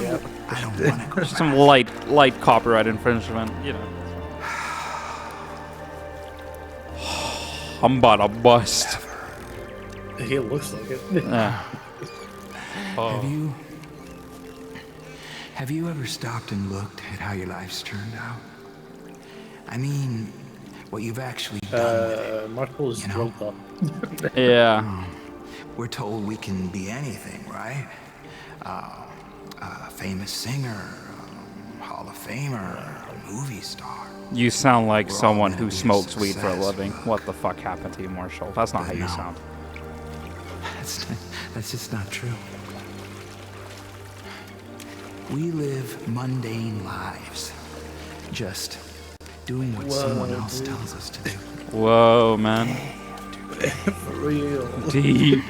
Yeah. I don't want to go Just some light copyright infringement, you know. I'm about to bust. He looks like it. Yeah. Oh. Have you ever stopped and looked at how your life's turned out? I mean, what you've actually done with it. Marco's drunk up. Yeah. We're told we can be anything, right? A famous singer, Hall of Famer, a movie star. You sound like someone who smokes weed for a living. What the fuck happened to you, Marshall? That's not how you sound. That's just not true. We live mundane lives, just doing what someone else tells us to do. Whoa, man. For real. Deep.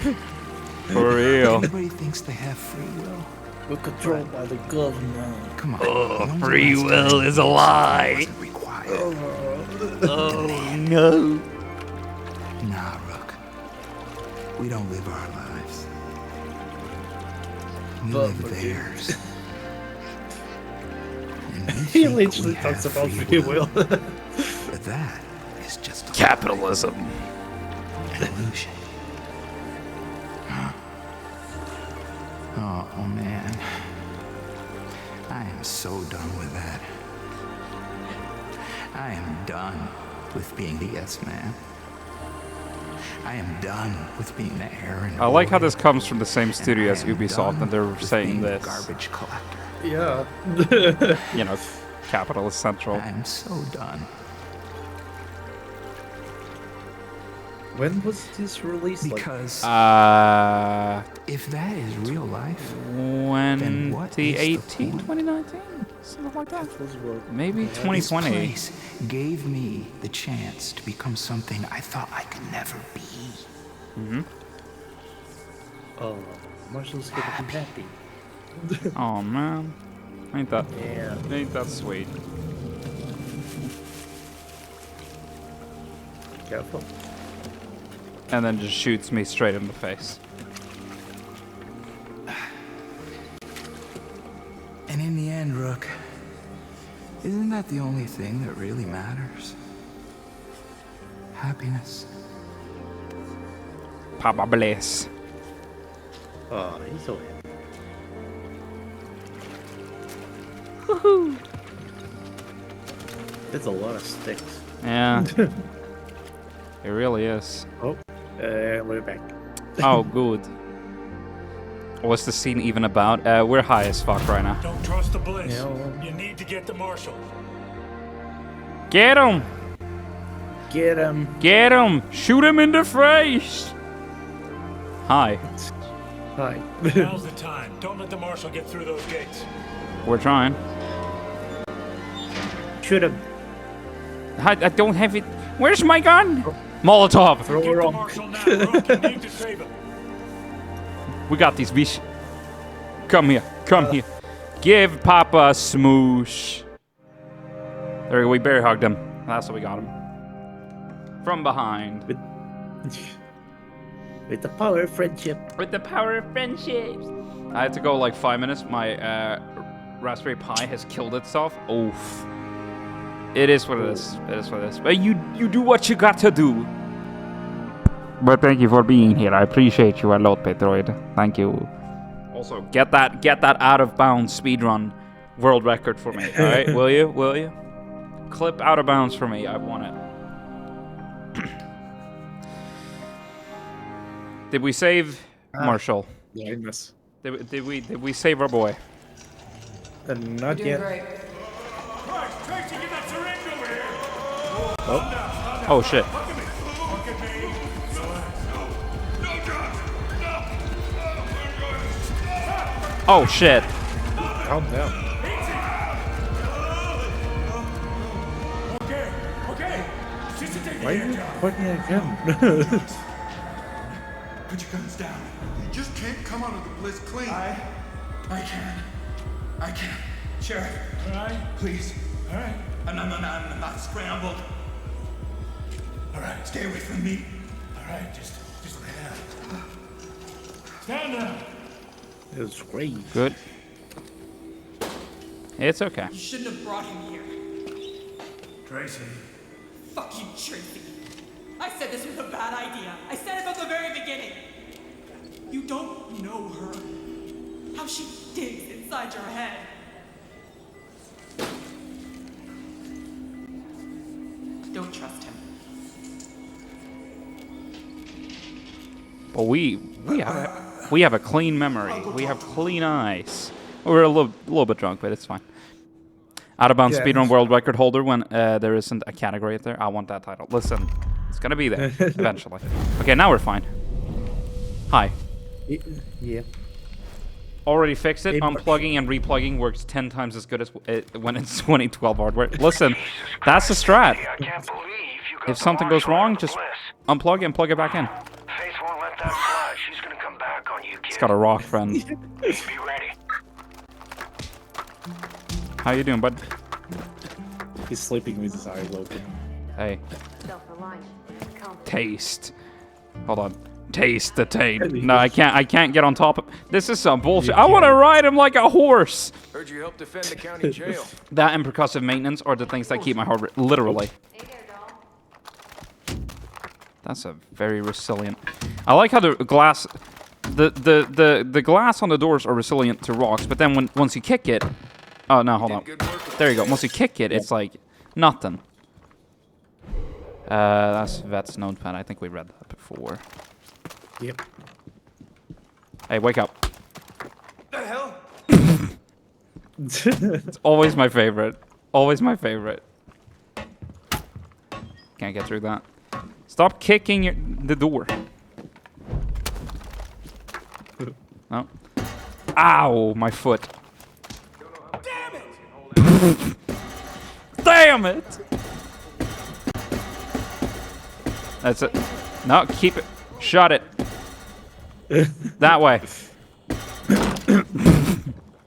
For real. Everybody thinks they have free will. We're controlled by the government. Come on. Oh, free will is a lie. Oh, no. Nah, Rook. We don't live our lives. We live theirs. He literally talks about free will. But that is just capitalism. An illusion. Oh man. I am so done with that. I am done with being the yes man. I am done with being the errand I like how boy. this comes from the same studio as Ubisoft, and they're saying this. Garbage collector. Yeah. You know, Capitalist Central. I'm so done. When was this released? Because if that is real life, 2018, 2019, something like that. Maybe 2020. This place gave me the chance to become something I thought I could never be. Oh, Marshall's gonna be happy. Oh man, ain't that sweet? Careful. And then just shoots me straight in the face. And in the end, Rook, isn't that the only thing that really matters? Happiness. Papa bless. Oh, he's so happy. Woohoo! There's a lot of sticks. Yeah. It really is. Oh, we're back. Oh, good. What's the scene even about? We're high as fuck right now. Don't trust the Bliss. Yeah. You need to get the Marshal. Get him! Get him! Get him! Shoot him in the face! Hi. Hi. Now's the time. Don't let the Marshal get through those gates. We're trying. Shoot him. I don't have it. Where's my gun? Molotov. Get the Marshal now, Rook. You need to save him. We got these, bish. Come here. Come here. Give Papa a smoosh. There we go. We bear hugged him. That's what we got him. From behind. With the power of friendship. With the power of friendship. I had to go like 5 minutes. My Raspberry Pi has killed itself. Oof. It is what it is. It is what it is. But you do what you got to do. But thank you for being here. I appreciate you a lot, Petroid. Thank you. Also, get that out of bounds speedrun world record for me. All right, will you? Will you? Clip out of bounds for me. I want it. Did we save Marshall? Yeah, yes. Did we save our boy? Not yet. Tracy, get that syringe over here. Oh. Oh shit. Oh shit. Calm down. Why are you pointing again? Put your guns down. You just can't come out of the place clean. I can. Sheriff. All right. Please. All right. I'm not scrambled. All right. Stay away from me. All right. Just lay down. Stand down. It was great. Good. It's okay. You shouldn't have brought him here. Tracy. Fuck you, Tracy. I said this was a bad idea. I said it from the very beginning. You don't know her. How she digs inside your head. Don't trust him. Well, we have a clean memory. We have clean eyes. We're a little bit drunk, but it's fine. Out of Bounds speedrun world record holder when there isn't a category there. I want that title. Listen, it's gonna be there eventually. Okay, now we're fine. Hi. Yeah. Already fixed it. Unplugging and replugging works 10 times as good as when it's 2012 hardware. Listen, that's the strat. If something goes wrong, just unplug and plug it back in. Faith won't let that fly. She's gonna come back on you, kid. It's got a rock friend. Be ready. How you doing, bud? He's sleeping with his eyes open. Hey. Taste. Hold on. Taste the taint. No, I can't get on top of. This is some bullshit. I want to ride him like a horse. Heard you helped defend the county jail. That and percussive maintenance are the things that keep my heart rate. Literally. That's a very resilient. I like how the glass, the glass on the doors are resilient to rocks, but then once you kick it, oh no, hold on. There you go. Once you kick it, it's like nothing. That's Vet's notepad. I think we read that before. Yep. Hey, wake up. The hell? It's always my favorite. Always my favorite. Can't get through that. Stop kicking the door. No. Ow, my foot. Damn it! Damn it! That's it. No, keep it. Shut it. That way.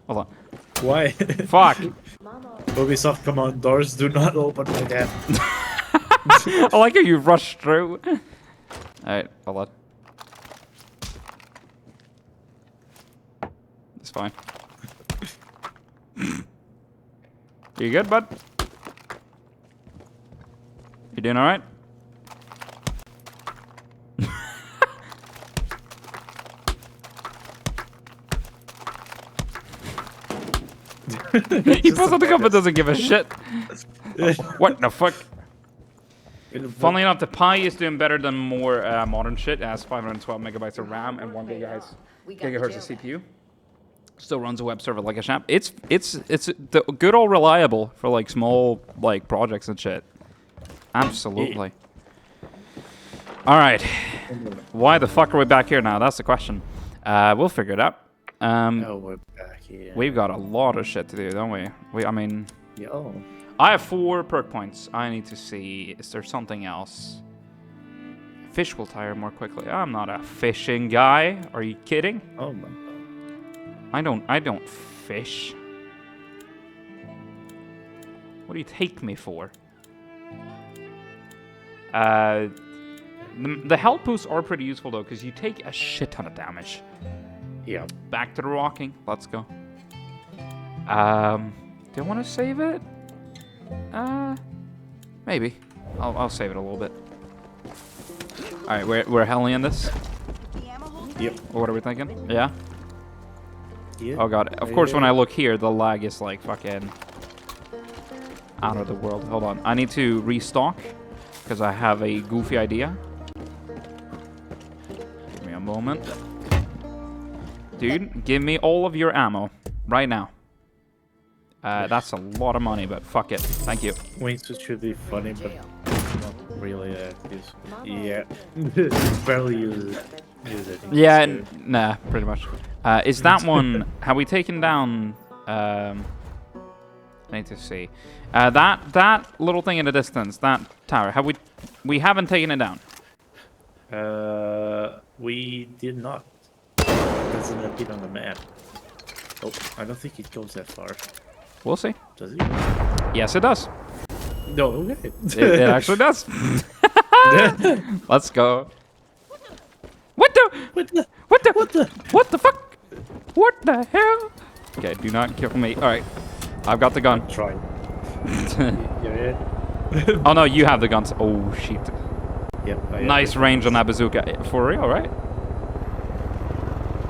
Hold on. Why? Fuck. Ubisoft command doors do not open like that. I like how you rushed through. Alright, hold on. It's fine. You good, bud? You doing alright? He pulls out the gun but doesn't give a shit. What the fuck? Funnily enough, the Pi is doing better than more modern shit. It has 512 megabytes of RAM and 1 gigahertz of CPU. Still runs a web server like a champ. It's the good old reliable for like small like projects and shit. Absolutely. All right. Why the fuck are we back here now? That's the question. We'll figure it out. Oh, we're back here. We've got a lot of shit to do, don't we? I mean. Yo. I have 4 perk points. I need to see, is there something else? Fish will tire more quickly. I'm not a fishing guy. Are you kidding? Oh my god. I don't fish. What do you take me for? The health boosts are pretty useful though, because you take a shit ton of damage. Yeah. Back to the rocking. Let's go. Do I want to save it? Maybe. I'll save it a little bit. All right, we're helling this. Yep. What are we thinking? Yeah. Yeah. Oh god. Of course, when I look here, the lag is like fucking out of the world. Hold on. I need to restock because I have a goofy idea. Give me a moment. Dude, give me all of your ammo right now. That's a lot of money, but fuck it. Thank you. Wings should be funny, but Not really useful. Yeah. Barely use it. Yeah, nah, pretty much. Is that one... Have we taken down... I need to see. That little thing in the distance, that tower, have we... We haven't taken it down. We did not. It doesn't appear on the map. Oh, I don't think it goes that far. We'll see. Does it? Yes, it does. No, okay. It actually does. Let's go. What the fuck? What the hell? Okay, do not kill me. All right, I've got the gun. Try. Oh no, you have the guns. Oh shit. Yep. Nice range on that bazooka. For real, right?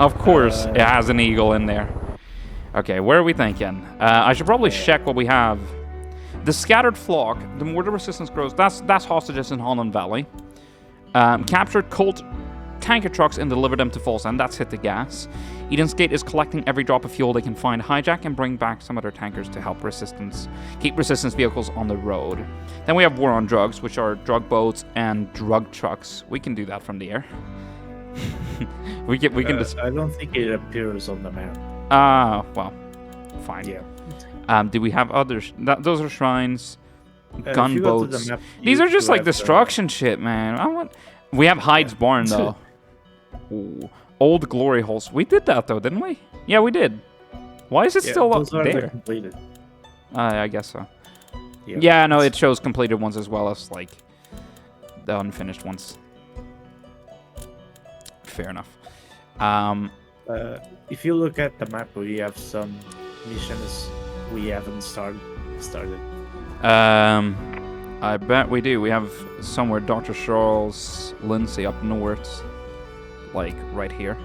Of course, it has an eagle in there. Okay, where are we thinking? I should probably check what we have. The scattered flock. The more the resistance grows. That's hostages in Holland Valley. Captured cult tanker trucks and deliver them to Falls End. That's hit the gas. Eden's Gate is collecting every drop of fuel they can find, hijack and bring back some other tankers to help keep resistance vehicles on the road. Then we have War on Drugs, which are drug boats and drug trucks. We can do that from the air. we can just... I don't think it appears on the map. Well, fine. Yeah. Do we have others? Those are shrines, gunboats. These are just like destruction shit, man. We have Hyde's Barn though. Ooh. Old Glory Holes. We did that though, didn't we? Yeah, we did. Why is it still up there? Completed. I guess so. Yeah, no, it shows completed ones as well as like the unfinished ones. Fair enough. If you look at the map, we have some missions we haven't started. I bet we do. We have somewhere Dr. Charles Lindsay up north. Like, right here.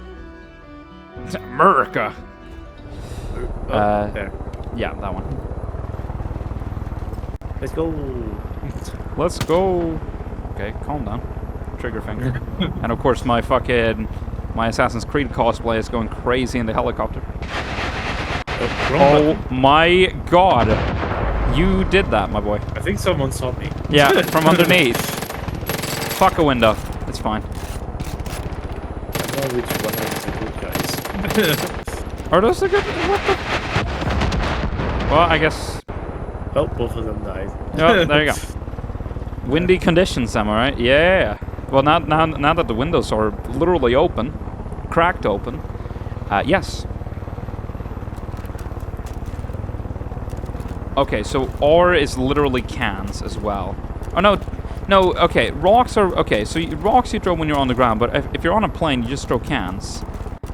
It's America! There. Yeah, that one. Let's go! Let's go! Okay, calm down. Trigger finger. And of course my Assassin's Creed cosplay is going crazy in the helicopter. Oh my god! You did that, my boy. I think someone saw me. Yeah, from underneath. Fuck a window. It's fine. I know which one is the good guys. Are those the good? What the? Well, I guess. Oh, both of them died. Oh, there you go. Windy conditions, am I right? Yeah. Well, now that the windows are literally open, cracked open, yes. Okay, so R is literally cans as well. Oh no, okay, rocks are, okay, so rocks you throw when you're on the ground, but if you're on a plane, you just throw cans.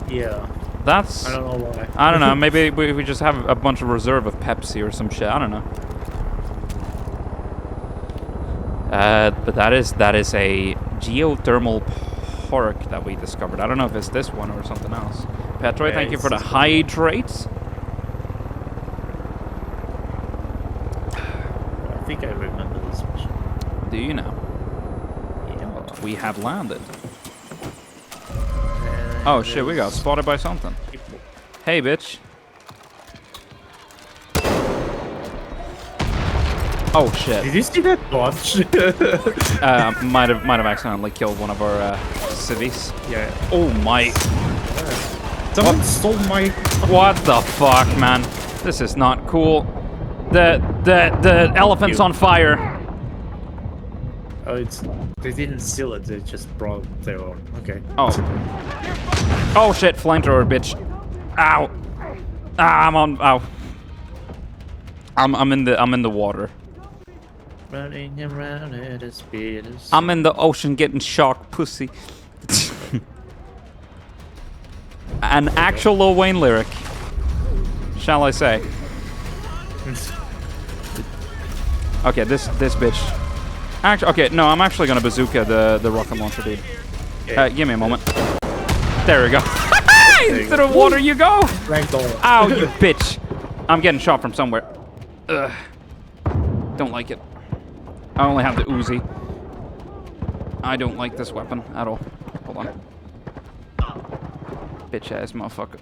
Yeah. That's... I don't know why. I don't know, maybe we just have a bunch of reserve of Pepsi or some shit, I don't know. But that is a geothermal park that we discovered. I don't know if it's this one or something else. Petroy, thank you for the hydrates. I think I remember this mission. Do you know? Yeah. We have landed. Oh shit, we got spotted by something. Hey, bitch. Oh shit. Did you see that bunch? might have accidentally killed one of our civies. Yeah. Oh my. Someone stole my. What the fuck, man? This is not cool. The elephant's on fire. Oh, they didn't steal it. They just brought their own. Okay. Oh. Oh shit! Flamethrower, bitch. Ow. Ah, I'm on. Ow. I'm in the water. Running around at a speed. I'm in the ocean getting shark pussy. An actual Lil Wayne lyric, shall I say? Okay, this bitch. Actually, okay, no, I'm actually gonna bazooka the rocket launcher, dude. Give me a moment. There we go. Into the water you go. Ow, you bitch! I'm getting shot from somewhere. Ugh. Don't like it. I only have the Uzi. I don't like this weapon at all. Hold on. Bitch ass motherfucker.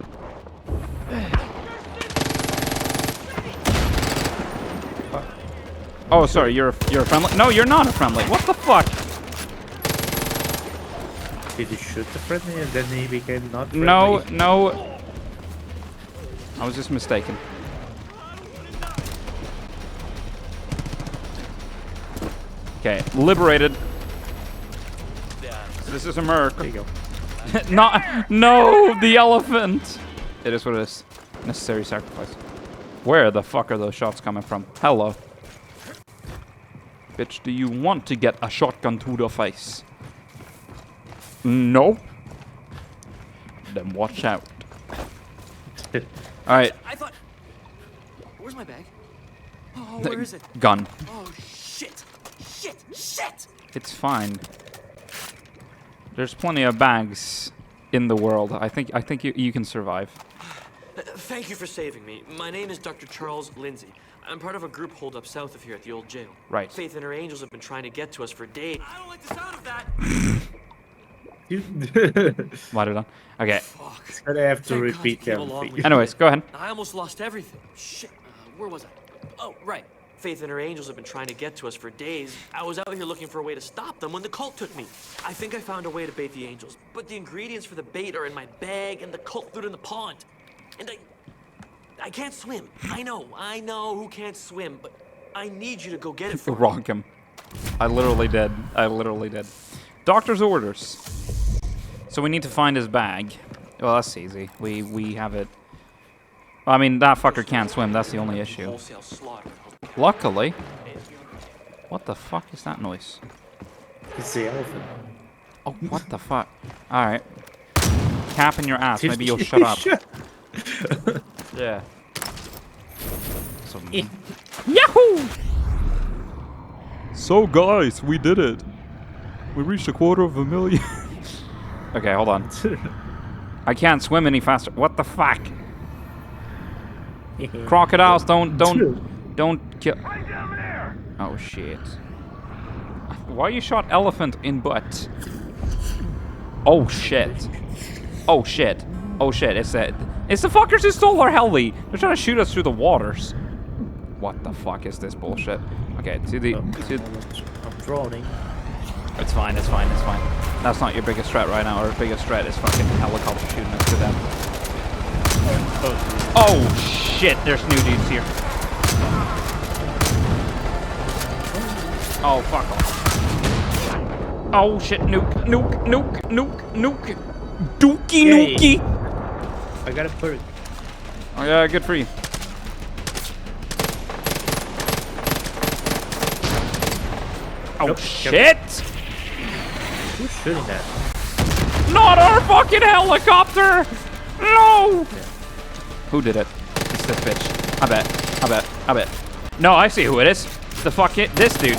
Oh, sorry, you're a friendly. No, you're not a friendly. What the fuck? Did you shoot the friendly and then he became not friendly? No. I was just mistaken. Okay, liberated. This is America. There you go. No, the elephant. It is what it is. Necessary sacrifice. Where the fuck are those shots coming from? Hello. Bitch, do you want to get a shotgun to the face? No. Then watch out. Alright. I thought. Where's my bag? Oh, where is it? Gun. Oh, shit. Shit. It's fine. There's plenty of bags in the world. I think you can survive. Thank you for saving me. My name is Dr. Charles Lindsay. I'm part of a group holed up south of here at the old jail. Right. Faith and her angels have been trying to get to us for days. I don't like the sound of that. Why did I? Okay. It's gonna have to repeat everything. Anyways, go ahead. I almost lost everything. Shit. Where was I? Oh, right. Faith and her angels have been trying to get to us for days. I was out here looking for a way to stop them when the cult took me. I think I found a way to bait the angels, but the ingredients for the bait are in my bag and the cult threw it in the pond. And I can't swim. I know who can't swim, but I need you to go get it for me. Wrong him. I literally did. Doctor's orders. So we need to find his bag. Well, that's easy. We have it. I mean, that fucker can't swim. That's the only issue. Wholesale slaughter. Luckily. What the fuck is that noise? It's the elephant. Oh, what the fuck? Alright. Cap in your ass. Maybe you'll shut up. Yeah. So Yahoo! So guys, we did it. We reached 250,000. Okay, hold on. I can't swim any faster. What the fuck? Crocodiles don't kill. Oh shit. Why you shot elephant in butt? Oh shit. Oh shit. Oh shit. It's the fuckers who stole our heli. They're trying to shoot us through the waters. What the fuck is this bullshit? Okay, I'm drowning. It's fine. That's not your biggest threat right now. Our biggest threat is fucking helicopter shooting us to them. Oh shit, there's new dudes here. Oh, fuck off. Oh shit, nuke. Dookie nookie. I got a perk. Oh yeah, good for you. Oh shit! Who's shooting that? Not our fucking helicopter! No! Yeah. Who did it? It's this bitch. I bet. No, I see who it is. This dude.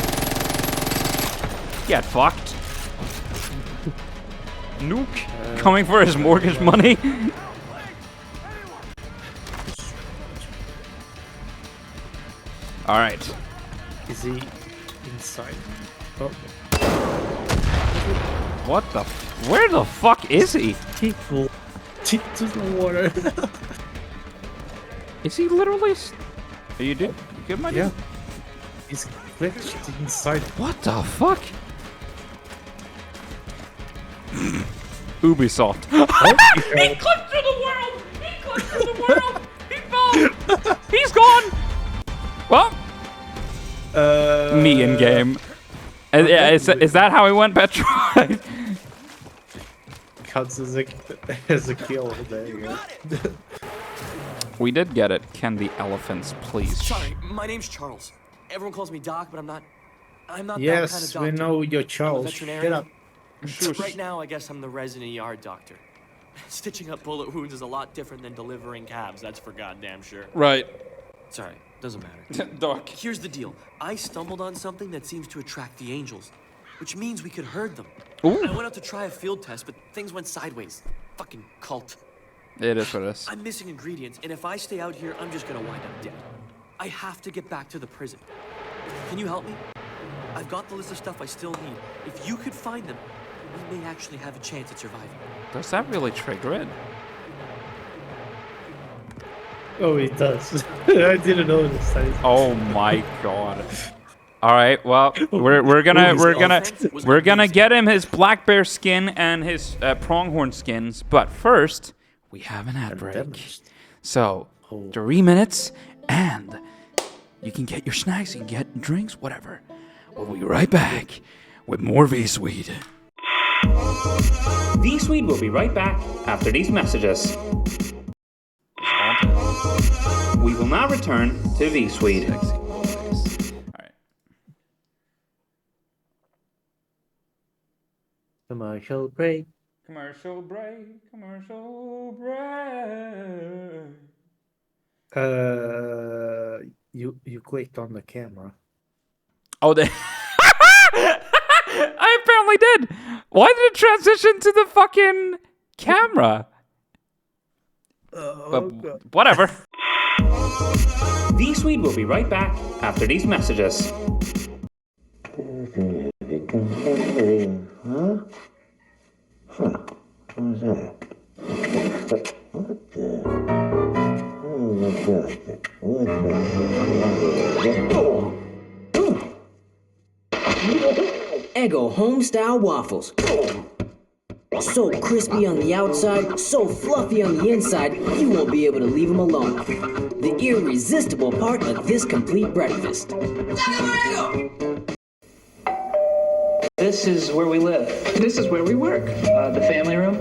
Get fucked. Nuke. Coming for his mortgage money. Alright. Is he inside? Oh. What the where the fuck is he? He flew into the water. Is he literally? Are you good, my dude? Yeah. He's glitched inside. What the fuck? Ubisoft. Oh, he clipped through the world! He fell! He's gone! Well, me in game. Is that how he went, Petra? Counts as a kill. There you go. We did get it. Can the elephants please? Sorry, my name's Charles. Everyone calls me Doc, but I'm not yes, that kind of doctor. we know you're Charles. Get up. Right now, I guess I'm the resident ER doctor. Stitching up bullet wounds is a lot different than delivering cabs, that's for goddamn sure. Right. Sorry, doesn't matter. Doc. Here's the deal. I stumbled on something that seems to attract the angels, which means we could herd them. Ooh. I went out to try a field test, but things went sideways. Fucking cult. It is what it is. I'm missing ingredients, and if I stay out here, I'm just gonna wind up dead. I have to get back to the prison. Can you help me? I've got the list of stuff I still need. If you could find them, we may actually have a chance at surviving. Does that really trigger it? Oh, it does. I didn't notice. Oh my god. All right. Well, we're gonna get him his black bear skin and his pronghorn skins, but first we have an ad break. So 3 minutes, and you can get your snacks, you can get drinks, whatever. We'll be right back with more V-Suite. V-Suite will be right back after these messages. We will now return to V-Suite. Commercial break. Commercial break. Commercial break. You clicked on the camera. Oh, I apparently did. Why did it transition to the fucking camera? Whatever. V-Suite will be right back after these messages. Huh? Huh. What was that? What the? Oh my God. What the? Eggo home-style waffles. So crispy on the outside, so fluffy on the inside, you won't be able to leave them alone. The irresistible part of this complete breakfast. This is where we live. This is where we work. The family room.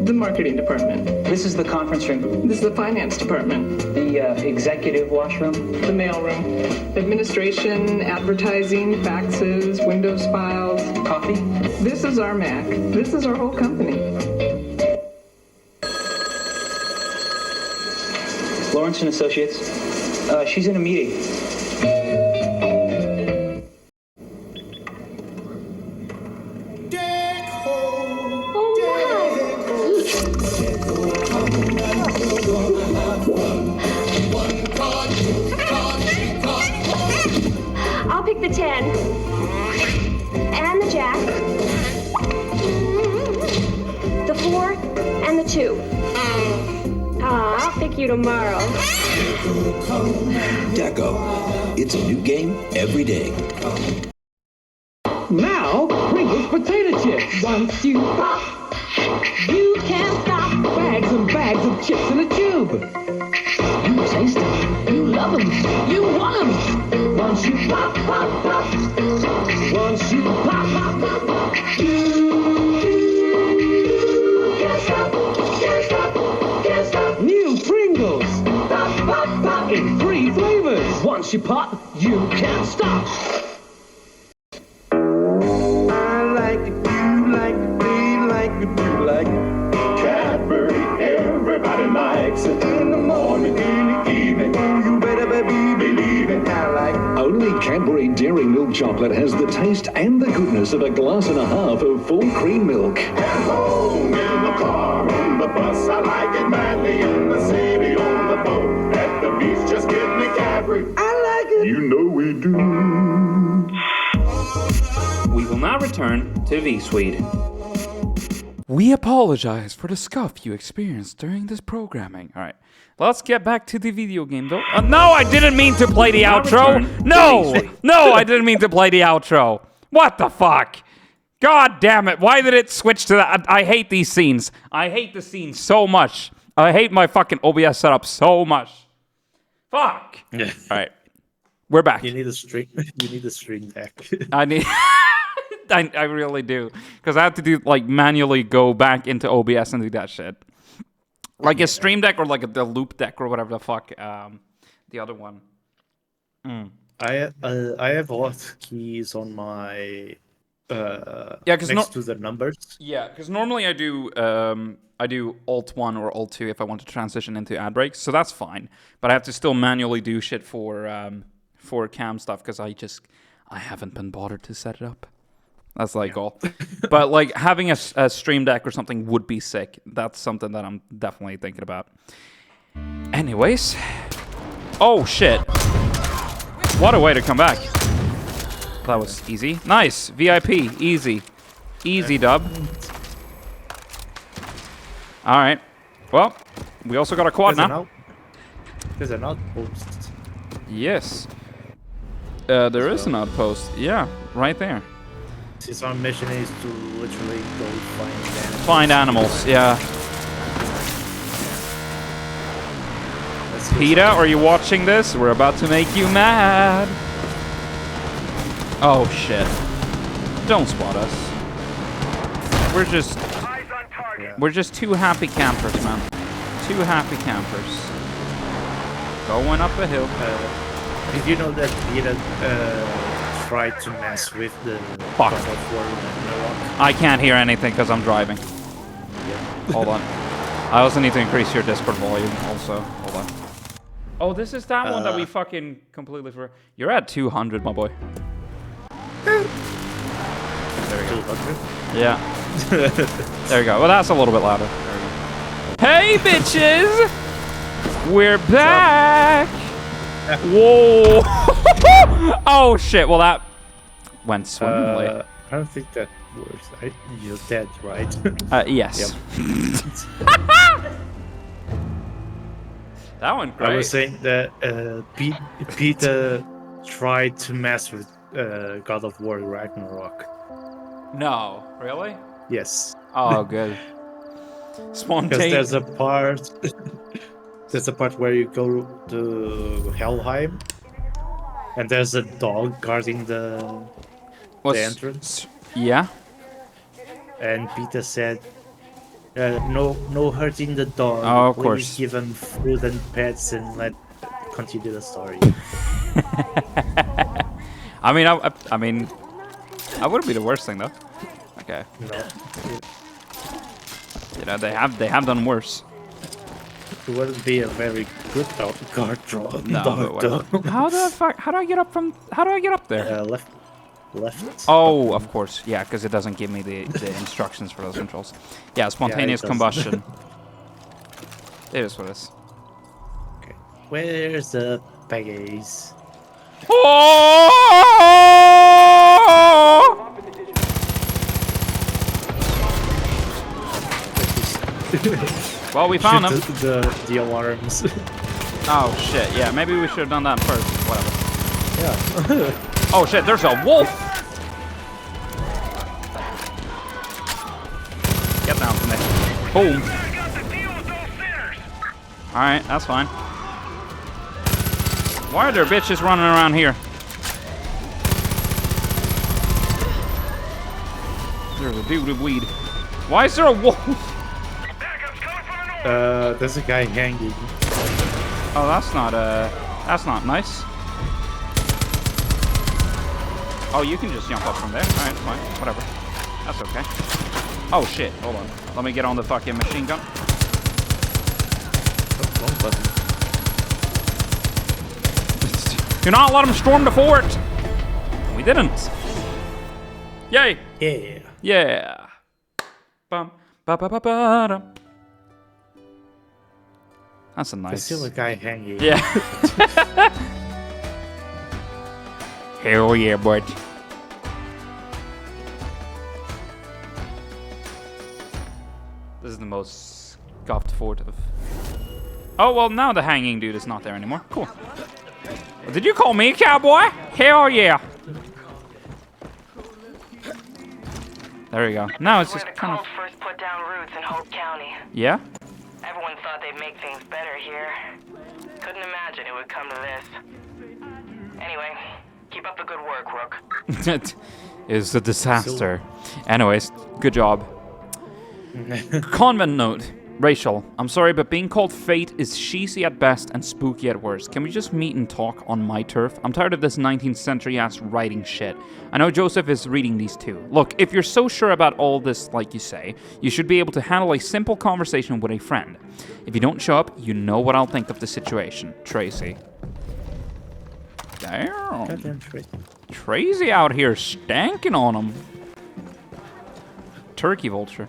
The marketing department. This is the conference room. This is the finance department. The executive washroom. The mail room. Administration, advertising, faxes, Windows files. Coffee. This is our Mac. This is our whole company. Lawrence and Associates. She's in a meeting. I'll pick the 10. And the jack. The 4 and the 2. I'll pick you tomorrow. Deco. It's a new game every day. Now, Pringles potato chips. Once you pop, you can't stop. Bags and bags of chips in a tube. You taste them, you love them, you want them. Once you pop, pop, pop. Once you pop, pop, pop, pop. You can't stop, can't stop, can't stop. New Pringles. Pop, pop, pop. In 3 flavors. Once you pop, you can't stop. Cadbury, everybody likes it. In the morning, in the evening, you better believe it. I like it. Only Cadbury Dairy Milk Chocolate has the taste and the goodness of a glass and a half of full cream milk. At home, in the car, on the bus, I like it madly. In the city, on the boat, at the beach, just get me Cadbury. I like it. You know we do. We will now return to V-Suite. We apologize for the scuff you experienced during this programming. All right, let's get back to the video game, though. No, I didn't mean to play the outro. No, I didn't mean to play the outro. What the fuck? God damn it. Why did it switch to that? I hate these scenes. I hate the scenes so much. I hate my fucking OBS setup so much. Fuck. Yeah. All right, we're back. You need a string. You need a string deck. I need... I really do, because I have to do manually go back into OBS and do that shit, like a Stream Deck or the Loop Deck or whatever the fuck. The other one. I have hotkeys on my because next to the numbers. Yeah, because normally I do Alt 1 or Alt 2 if I want to transition into ad breaks, so that's fine. But I have to still manually do shit for cam stuff because I haven't been bothered to set it up. That's all. But having a Stream Deck or something would be sick. That's something that I'm definitely thinking about. Anyways. Oh, shit. What a way to come back. That was easy. Nice. VIP. Easy. Easy dub. Alright. Well, we also got a quad now. There's an outpost. Yes. There is an outpost. Yeah, right there. Since our mission is to literally go find animals. Find animals, yeah. PETA, are you watching this? We're about to make you mad. Oh shit. Don't spot us. We're just two happy campers, man. Two happy campers. Going up a hill. Did you know that PETA tried to mess with the Fuck. God of War Ragnarok? I can't hear anything because I'm driving. Hold on. I also need to increase your Discord volume also. Hold on. Oh, this is that one that we fucking completely forgot. You're at 200, my boy. There we go. 200? Yeah. There you go. Well, that's a little bit louder. Hey, bitches! We're back! Whoa! Oh, shit. Well, that went swimmingly. I don't think that works. You're dead, right? Yes. That one great. I was saying that PETA tried to mess with God of War Ragnarok. No, really? Yes. Oh, good. Because there's a part where you go to Helheim, and there's a dog guarding the entrance. Yeah. And PETA said, no hurting the dog. Oh, of Please course. give him food and pets and let continue the story. I mean, I mean, that wouldn't be the worst thing though. Okay. No. You know, they have done worse. It wouldn't be a very good guard draw. No, dog, though. How do I get up there? Left. Oh, of course. Yeah, because it doesn't give me the instructions for those controls. Yeah, spontaneous combustion. It is what it is. Okay. Where's the baggies? Oh! Well, we found them. The alarms. Oh shit! Yeah, maybe we should have done that first. Whatever. Yeah. Oh shit! There's a wolf. Get down from there. Boom. All right, that's fine. Why are there bitches running around here? There's a dude with weed. Why is there a wolf? There's a guy hanging. Oh, that's not nice. Oh, you can just jump up from there. All right, fine, whatever. That's okay. Oh shit! Hold on. Let me get on the fucking machine gun. Wrong button. Do not let him storm the fort. We didn't. Yay! Yeah. Yeah. Bum ba ba ba ba dum. That's a nice. There's still a guy hanging. Yeah. Hell yeah, bud. This is the most scuffed fort of. Oh well, now the hanging dude is not there anymore. Cool. Well, did you call me a cowboy? Hell yeah. There you go. Now it's just kind of. First put down roots in Hope County. Yeah. Everyone thought they'd make things better here. Couldn't imagine it would come to this. Anyway, keep up the good work, Rook. It is a disaster. Anyways, good job. Convent note. Rachel, I'm sorry, but being called Fate is cheesy at best and spooky at worst. Can we just meet and talk on my turf? I'm tired of this 19th century ass writing shit. I know Joseph is reading these too. Look, if you're so sure about all this like you say, you should be able to handle a simple conversation with a friend. If you don't show up, you know what I'll think of the situation. Tracy. Damn. Goddamn Tracy. Tracy out here stanking on him. Turkey vulture.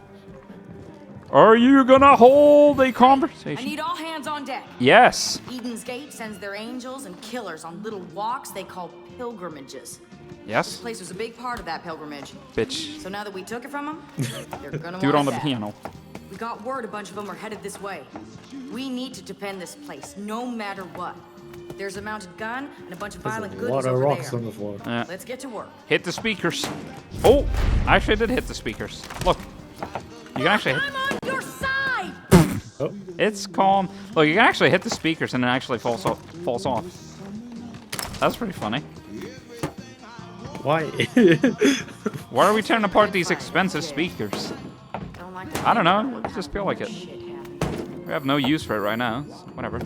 Are you gonna hold a conversation? I need all hands on deck. Yes. Eden's Gate sends their angels and killers on little walks they call pilgrimages. Yes. This place was a big part of that pilgrimage. Bitch. So now that we took it from them, they're gonna Do it want on the back. piano. We got word a bunch of them are headed this way. We need to defend this place, no matter what. There's a mounted gun and a bunch of There's violent a goodies lot of over rocks there. on the floor. Yeah. Let's get to work. Hit the speakers. Oh, I actually did hit the speakers. Look, you can actually hit. I'm on your side. Oh. It's calm. Look, you can actually hit the speakers and it actually falls off. That's pretty funny. Why? Why are we tearing apart these expensive speakers? I don't know. I just feel like it. We have no use for it right now. So whatever.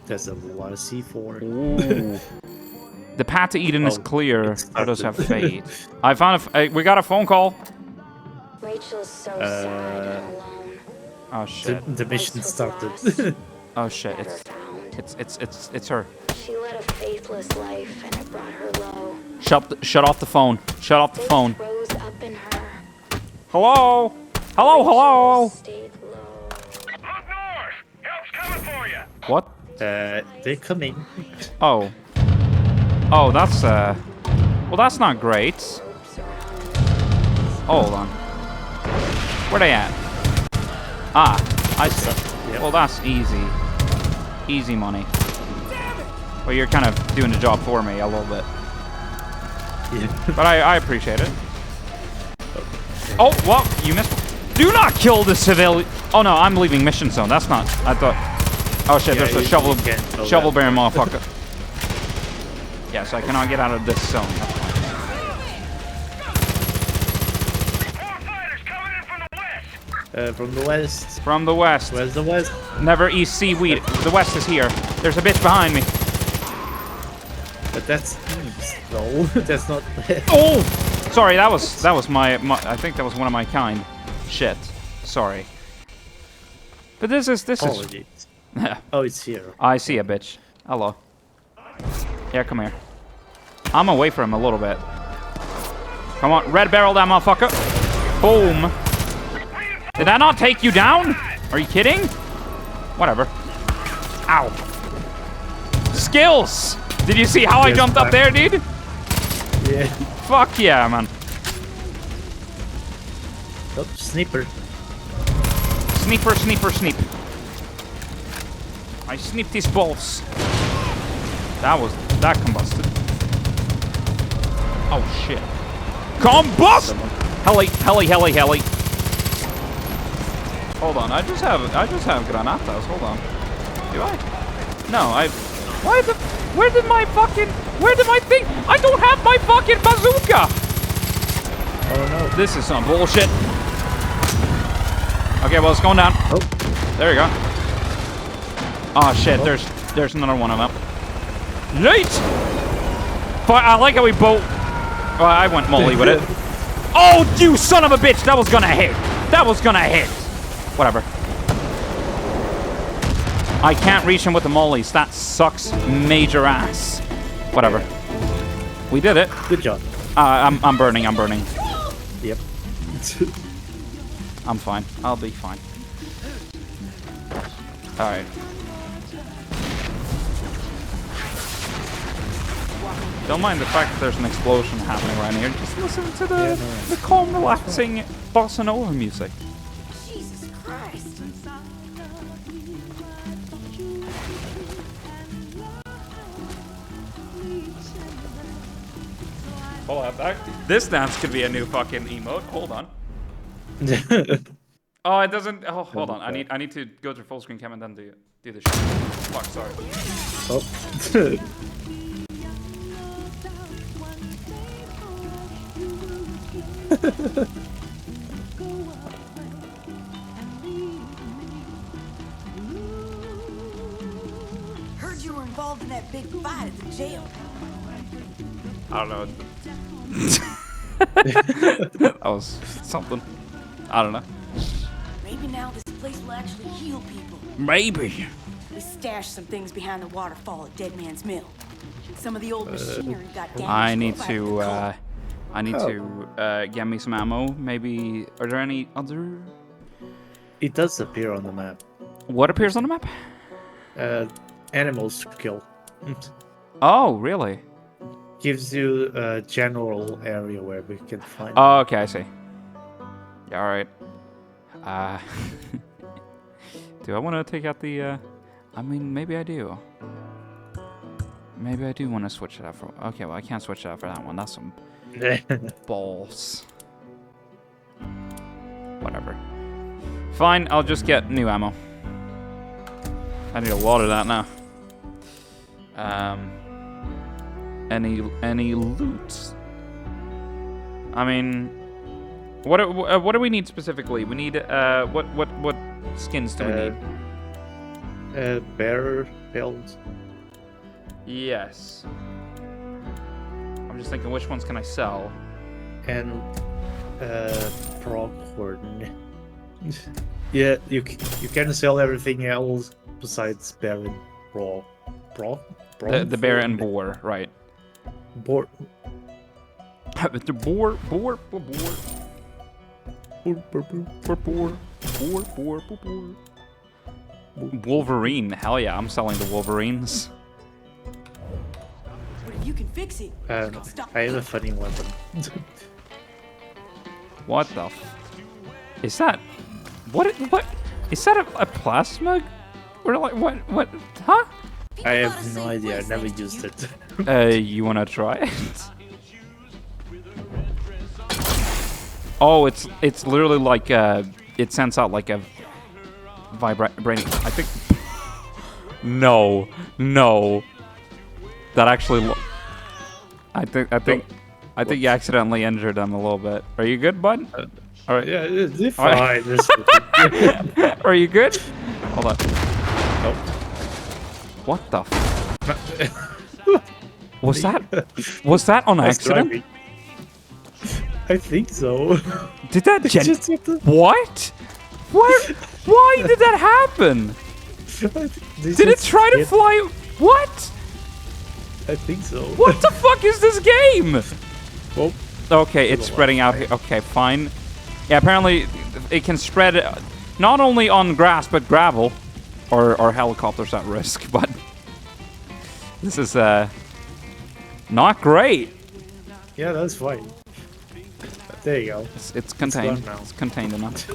There's a lot of C4. Ooh. The path to Eden is clear. Others have fade. I found we got a phone call. Rachel's so sad and alone. Oh shit. The mission started. Oh shit. It's her. She led a faithless life and it brought her low. Shut off the phone. Shut off the phone. Rose up in her. Hello? Hello? What? They're coming. Oh. Oh, that's well, that's not great. Hold on. Where they at? Ah, I see. Yep. Well, that's easy. Easy money. Well, you're kind of doing the job for me a little bit. Yeah. But I appreciate it. Oh, well, you missed. Do not kill the civilian. Oh no, I'm leaving mission zone. That's not. I thought. Oh shit, Yeah, there's a shovel bearing motherfucker. Yes, I cannot get out of this zone. That's fine. From the west. From the west. Where's the west? Never east seaweed. The west is here. There's a bitch behind me. But that's no, that's not. Oh, sorry. That was my. I think that was one of my kind. Shit. Sorry. But this is. Oh, it's here. I see a bitch. Hello. Yeah, come here. I'm away from him a little bit. Come on, red barrel that motherfucker. Boom. Did that not take you down? Are you kidding? Whatever. Ow. Skills! Did you see how I jumped up there, dude? Yeah. Fuck yeah, man. Oh, sniper. Sniper, sniper, snipe. I snipped his balls. That combusted. Oh shit. Combust! Heli. Hold on, I just have granatas. Hold on. Do I? No, where did my thing? I don't have my fucking bazooka! Oh no. This is some bullshit. Okay, well, it's going down. Oh. There you go. Oh shit, there's another one of them. Late! But I like how we both... Well, I went molly with it. Oh, you son of a bitch! That was gonna hit. Whatever. I can't reach him with the mollies. That sucks major ass. Whatever. We did it. Good job. I'm burning. Yep. I'm fine. I'll be fine. Alright. Don't mind the fact that there's an explosion happening right here. Just listen to the calm, relaxing bossa nova music. Jesus Christ. Hold on, this dance could be a new fucking emote. Hold on. Oh, it doesn't. Oh, hold on. I need to go to full screen cam and then do the shit. Fuck, sorry. Oh. Heard you were involved in that big fight at the jail. I don't know. That was something. I don't know. Maybe now this place will actually heal people. Maybe. We stashed some things behind the waterfall at Dead Man's Mill. Some of the old machinery got damaged. I need to get me some ammo. Maybe. Are there any other? It does appear on the map. What appears on the map? Animals to kill. Oh, really? Gives you a general area where we can find. Oh, okay, I see. Yeah, all right. Do I want to take out the? I mean, maybe I do. Maybe I do want to switch it out for... Okay, well, I can't switch it out for that one. That's some balls. Whatever. Fine, I'll just get new ammo. I need to water that now. Any loot? I mean, what do we need specifically? We need what skins do we need? Bear pelts. Yes. I'm just thinking, which ones can I sell? And pronghorn. Yeah, you can sell everything else besides bear and brawl. The bear and boar, right? Boar. The boar. Wolverine. Hell yeah, I'm selling the Wolverines. You can fix it. I have a funny weapon. What the is that? What is that a plasma? Or like what? Huh? I have no idea. I never used it. You wanna try it? Oh, it's literally like it sends out like a vibrating. I think. No. That actually. I think you accidentally injured him a little bit. Are you good, bud? All right. Yeah, it's fine. Are you good? Hold on. Nope. What the? Was that on accident? I think so. Did that What? What? Why did that happen? Did it try to fly? What? I think so. What the fuck is this game? Well, okay, it's spreading out here. Okay, fine. Yeah, apparently it can spread not only on grass but gravel, or helicopters at risk. But this is not great. Yeah, that's fine. There you go. It's contained. It's contained enough.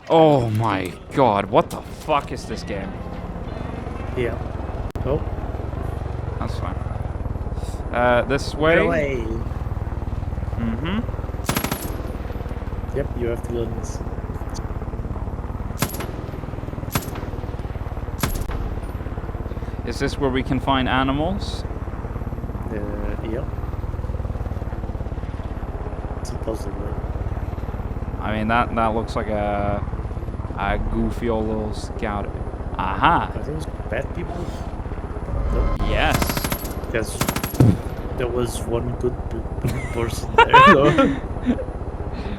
Oh my god, what the fuck is this game? Yeah. Oh. That's fine. This way. Get away. Mm-hmm. Yep, you have to learn this. Is this where we can find animals? Yep. Supposedly. I mean, that looks like a goofy old little scout. Aha! Are those bad people? Yes. There was one good person there.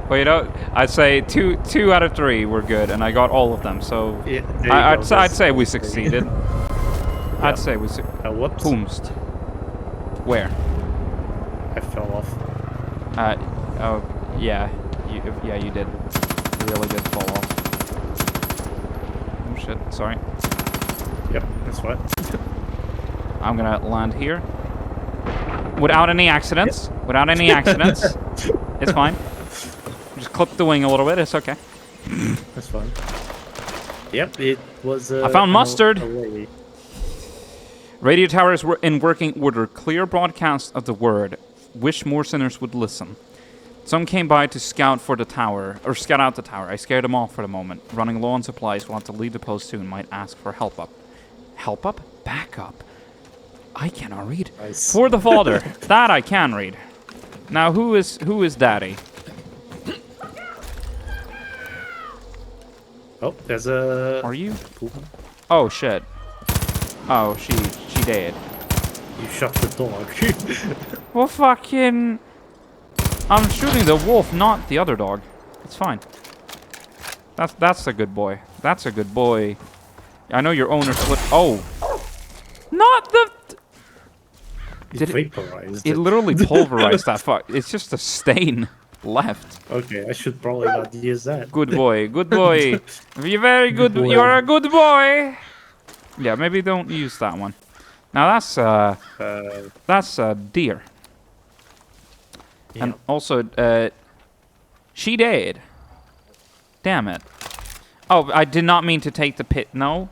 Well, you know, I'd say two out of 3 were good, and I got all of them. So yeah, I'd say we succeeded. Yeah. I'd say we succeeded. What? Whomst? Where? I fell off. Oh, yeah. You did. You really did fall off. Oh shit, sorry. Yep, that's right. I'm gonna land here. Without any accidents. Yep. Without any accidents. It's fine. Just clip the wing a little bit, it's okay. That's fine. Yep, it was I found mustard! Radio towers were in working order. Clear broadcast of the word. Wish more sinners would listen. Some came by to scout out the tower. I scared them off for the moment. Running low on supplies, we'll have to leave the post soon. Might ask for help up. Help up? Back up. I cannot read. Nice. For the father. That I can read. Now who is daddy? Oh, there's a... Are you? Oh shit. Oh, she dead. You shot the dog. Well, fucking... I'm shooting the wolf, not the other dog. It's fine. That's a good boy. That's a good boy. I know your owner split... Oh! Not the... It vaporized. It literally pulverized that fuck. It's just a stain left. Okay, I should probably not use that. Good boy, good boy. You're very good. You're a good boy. Yeah, maybe don't use that one. Now that's deer. Yeah. And also, she dead. Damn it. Oh, I did not mean to take the pit. No.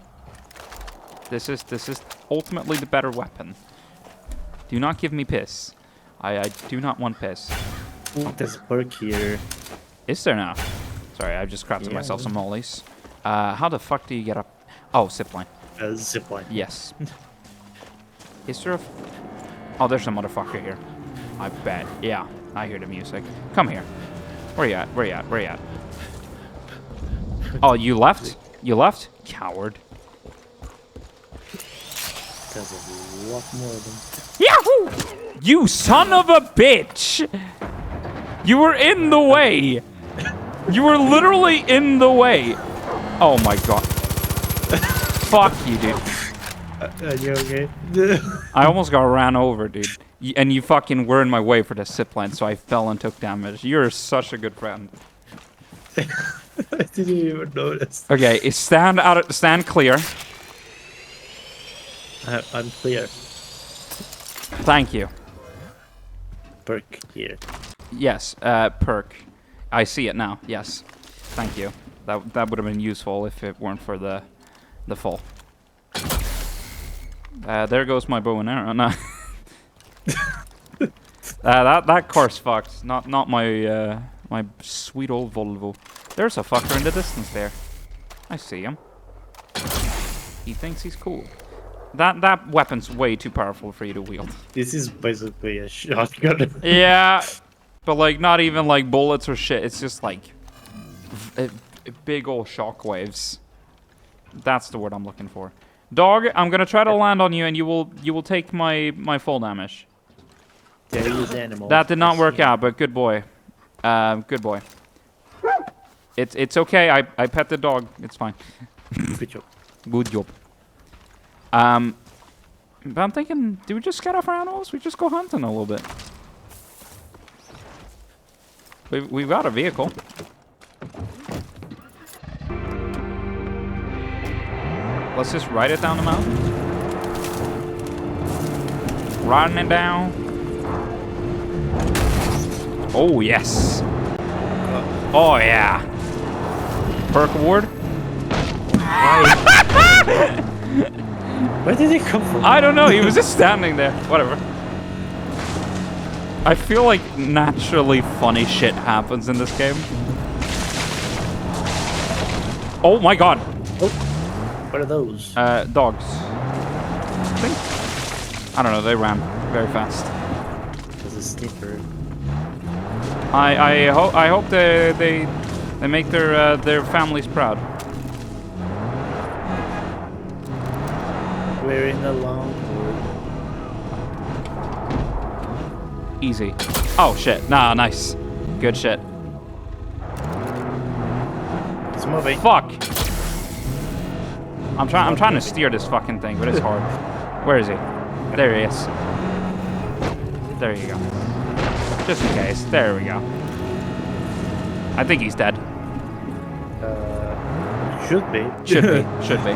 This is ultimately the better weapon. Do not give me piss. I do not want piss. There's a perk here. Is there now? Sorry, I just crafted myself some mollies. How the fuck do you get up? Oh, zipline. Zipline. Yes. Is there a... Oh, there's a motherfucker here. I bet. Yeah, I hear the music. Come here. Where you at? Where you at? Where you at? Oh, you left? You left? Coward. There's a lot more of them. Yahoo! You son of a bitch! You were in the way! You were literally in the way! Oh my god. Fuck you, dude. Are you okay? I almost got ran over, dude. And you fucking were in my way for the zipline, so I fell and took damage. You're such a good friend. I didn't even notice. Okay, stand clear. I'm clear. Thank you. Perk here. Yes, perk. I see it now. Yes. Thank you. That would have been useful if it weren't for the fall. There goes my bow and arrow. No. That car's fucked. Not my my sweet old Volvo. There's a fucker in the distance there. I see him. He thinks he's cool. That weapon's way too powerful for you to wield. This is basically a shotgun. Yeah, but like not even like bullets or shit. It's just like big old shockwaves. That's the word I'm looking for. Dog, I'm gonna try to land on you, and you will take my full damage. There is animal. That did not work out, but good boy. Good boy. It's okay. I pet the dog. It's fine. Good job. Good job. But I'm thinking, do we just scout off our animals? We just go hunting a little bit. We've got a vehicle. Let's just ride it down the mountain. Riding it down. Oh, yes. Oh, yeah. Perk award. Where did he come from? I don't know. He was just standing there. Whatever. I feel like naturally funny shit happens in this game. Oh, my God. Oh. What are those? Dogs. I think. I don't know. They ran very fast. There's a sniper. I hope they make their families proud. We're in the long road. Easy. Oh shit. Nah, nice. Good shit. It's moving. Fuck. I'm trying to steer this fucking thing, but it's hard. Where is he? There he is. There you go. Just in case. There we go. I think he's dead. Should be. Should be. Should be.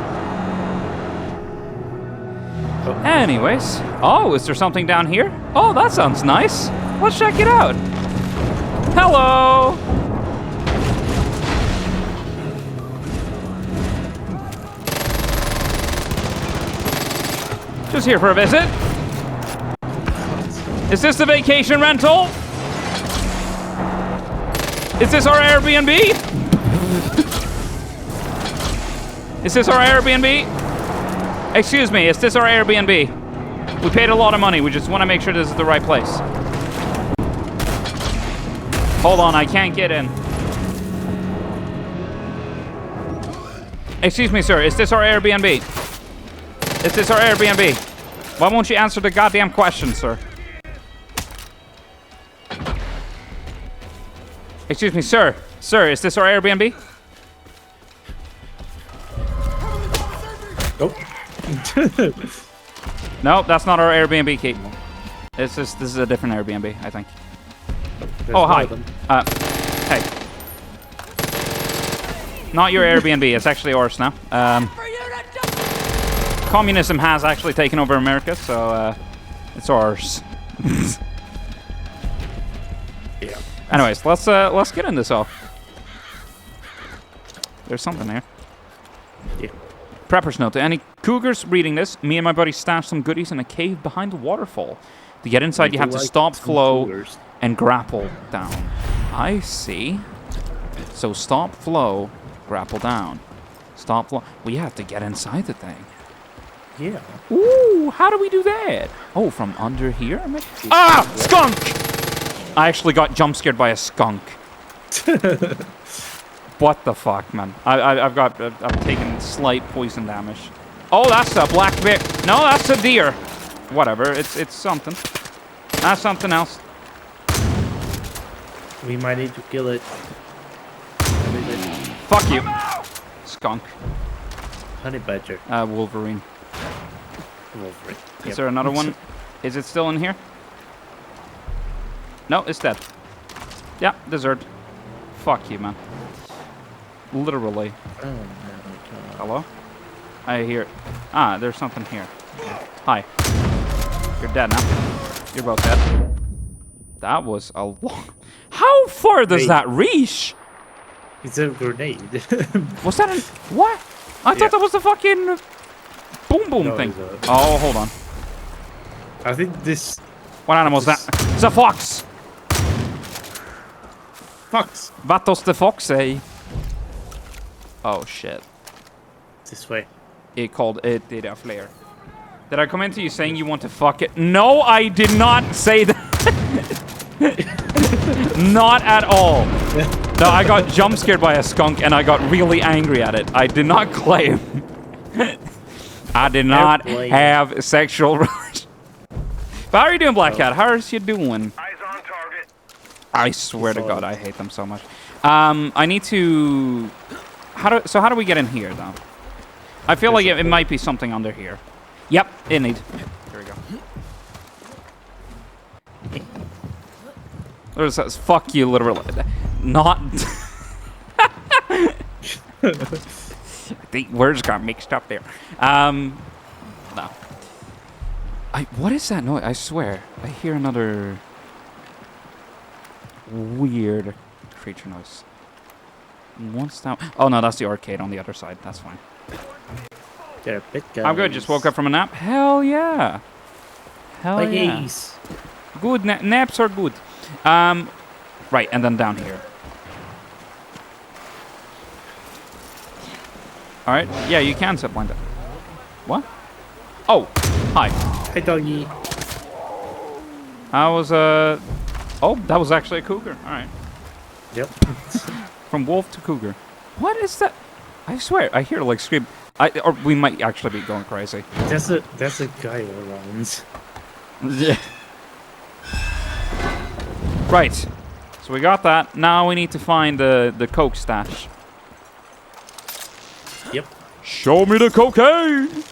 Oh. Anyways. Oh, is there something down here? Oh, that sounds nice. Let's check it out. Hello. Just here for a visit. Is this the vacation rental? Is this our Airbnb? Is this our Airbnb? Excuse me, is this our Airbnb? We paid a lot of money. We just want to make sure this is the right place. Hold on, I can't get in. Excuse me, sir. Is this our Airbnb? Is this our Airbnb? Why won't you answer the goddamn question, sir? Excuse me, sir. Sir, is this our Airbnb? Nope. No, that's not our Airbnb, Kate. This is a different Airbnb, I think. There's oh, hi. Hey. Not your Airbnb. It's actually ours now. Communism has actually taken over America, so it's ours. Yeah. Anyways, let's get in this off. There's something here. Yeah. Prepper's note. To any Cougar's reading this. Me and my buddy stashed some goodies in a cave behind the waterfall. To get inside, you have to stop flow and grapple down. I see. So stop flow, grapple down. Stop flow. We have to get inside the thing. Yeah. Ooh, how do we do that? Oh, from under here? Ah! Skunk! I actually got jump scared by a skunk. What the fuck, man? I'm taking slight poison damage. Oh, that's a black bear. No, that's a deer. Whatever, it's something. That's something else. We might need to kill it. Fuck you. Skunk. Honey badger. Wolverine. Wolverine. Is there another one? Is it still in here? No, it's dead. Yeah, dessert. Fuck you, man. Literally. Oh, my God. Hello? I hear... Ah, there's something here. Hi. You're dead now. You're both dead. That was a long... How far does that reach? It's a grenade. Was that a... What? I thought that was the fucking... Boom boom thing. Oh, hold on. I think this... What animal is that? It's a fox! Fox! What does the fox say? Oh, shit. This way. It did a flare. Did I come into you saying you want to fuck it? No, I did not say that. Not at all. No, I got jump scared by a skunk and I got really angry at it. I did not claim. I did not have sexual relations. But how are you doing, Black Cat? How is you doing? Eyes on target. I swear to God, I hate them so much. I need to... How do we get in here, though? I feel like it might be something under here. Yep, indeed. Here we go. There's that. Fuck you, literally. Not. The words got mixed up there. No. What is that noise? I swear, I hear another weird creature noise. Once down. Oh no, that's the arcade on the other side. That's fine. They're big guys. I'm good. Just woke up from a nap. Hell yeah. Hell yeah. Good. Naps are good. Right, and then down here. All right. Yeah, you can zip line that. What? Oh, hi. Hi, doggy. I was Oh, that was actually a cougar. All right. Yep. From wolf to cougar. What is that? I swear, I hear like scream. Or we might actually be going crazy. That's a guy around. Yeah. Right. So we got that. Now we need to find the coke stash. Yep. Show me the cocaine.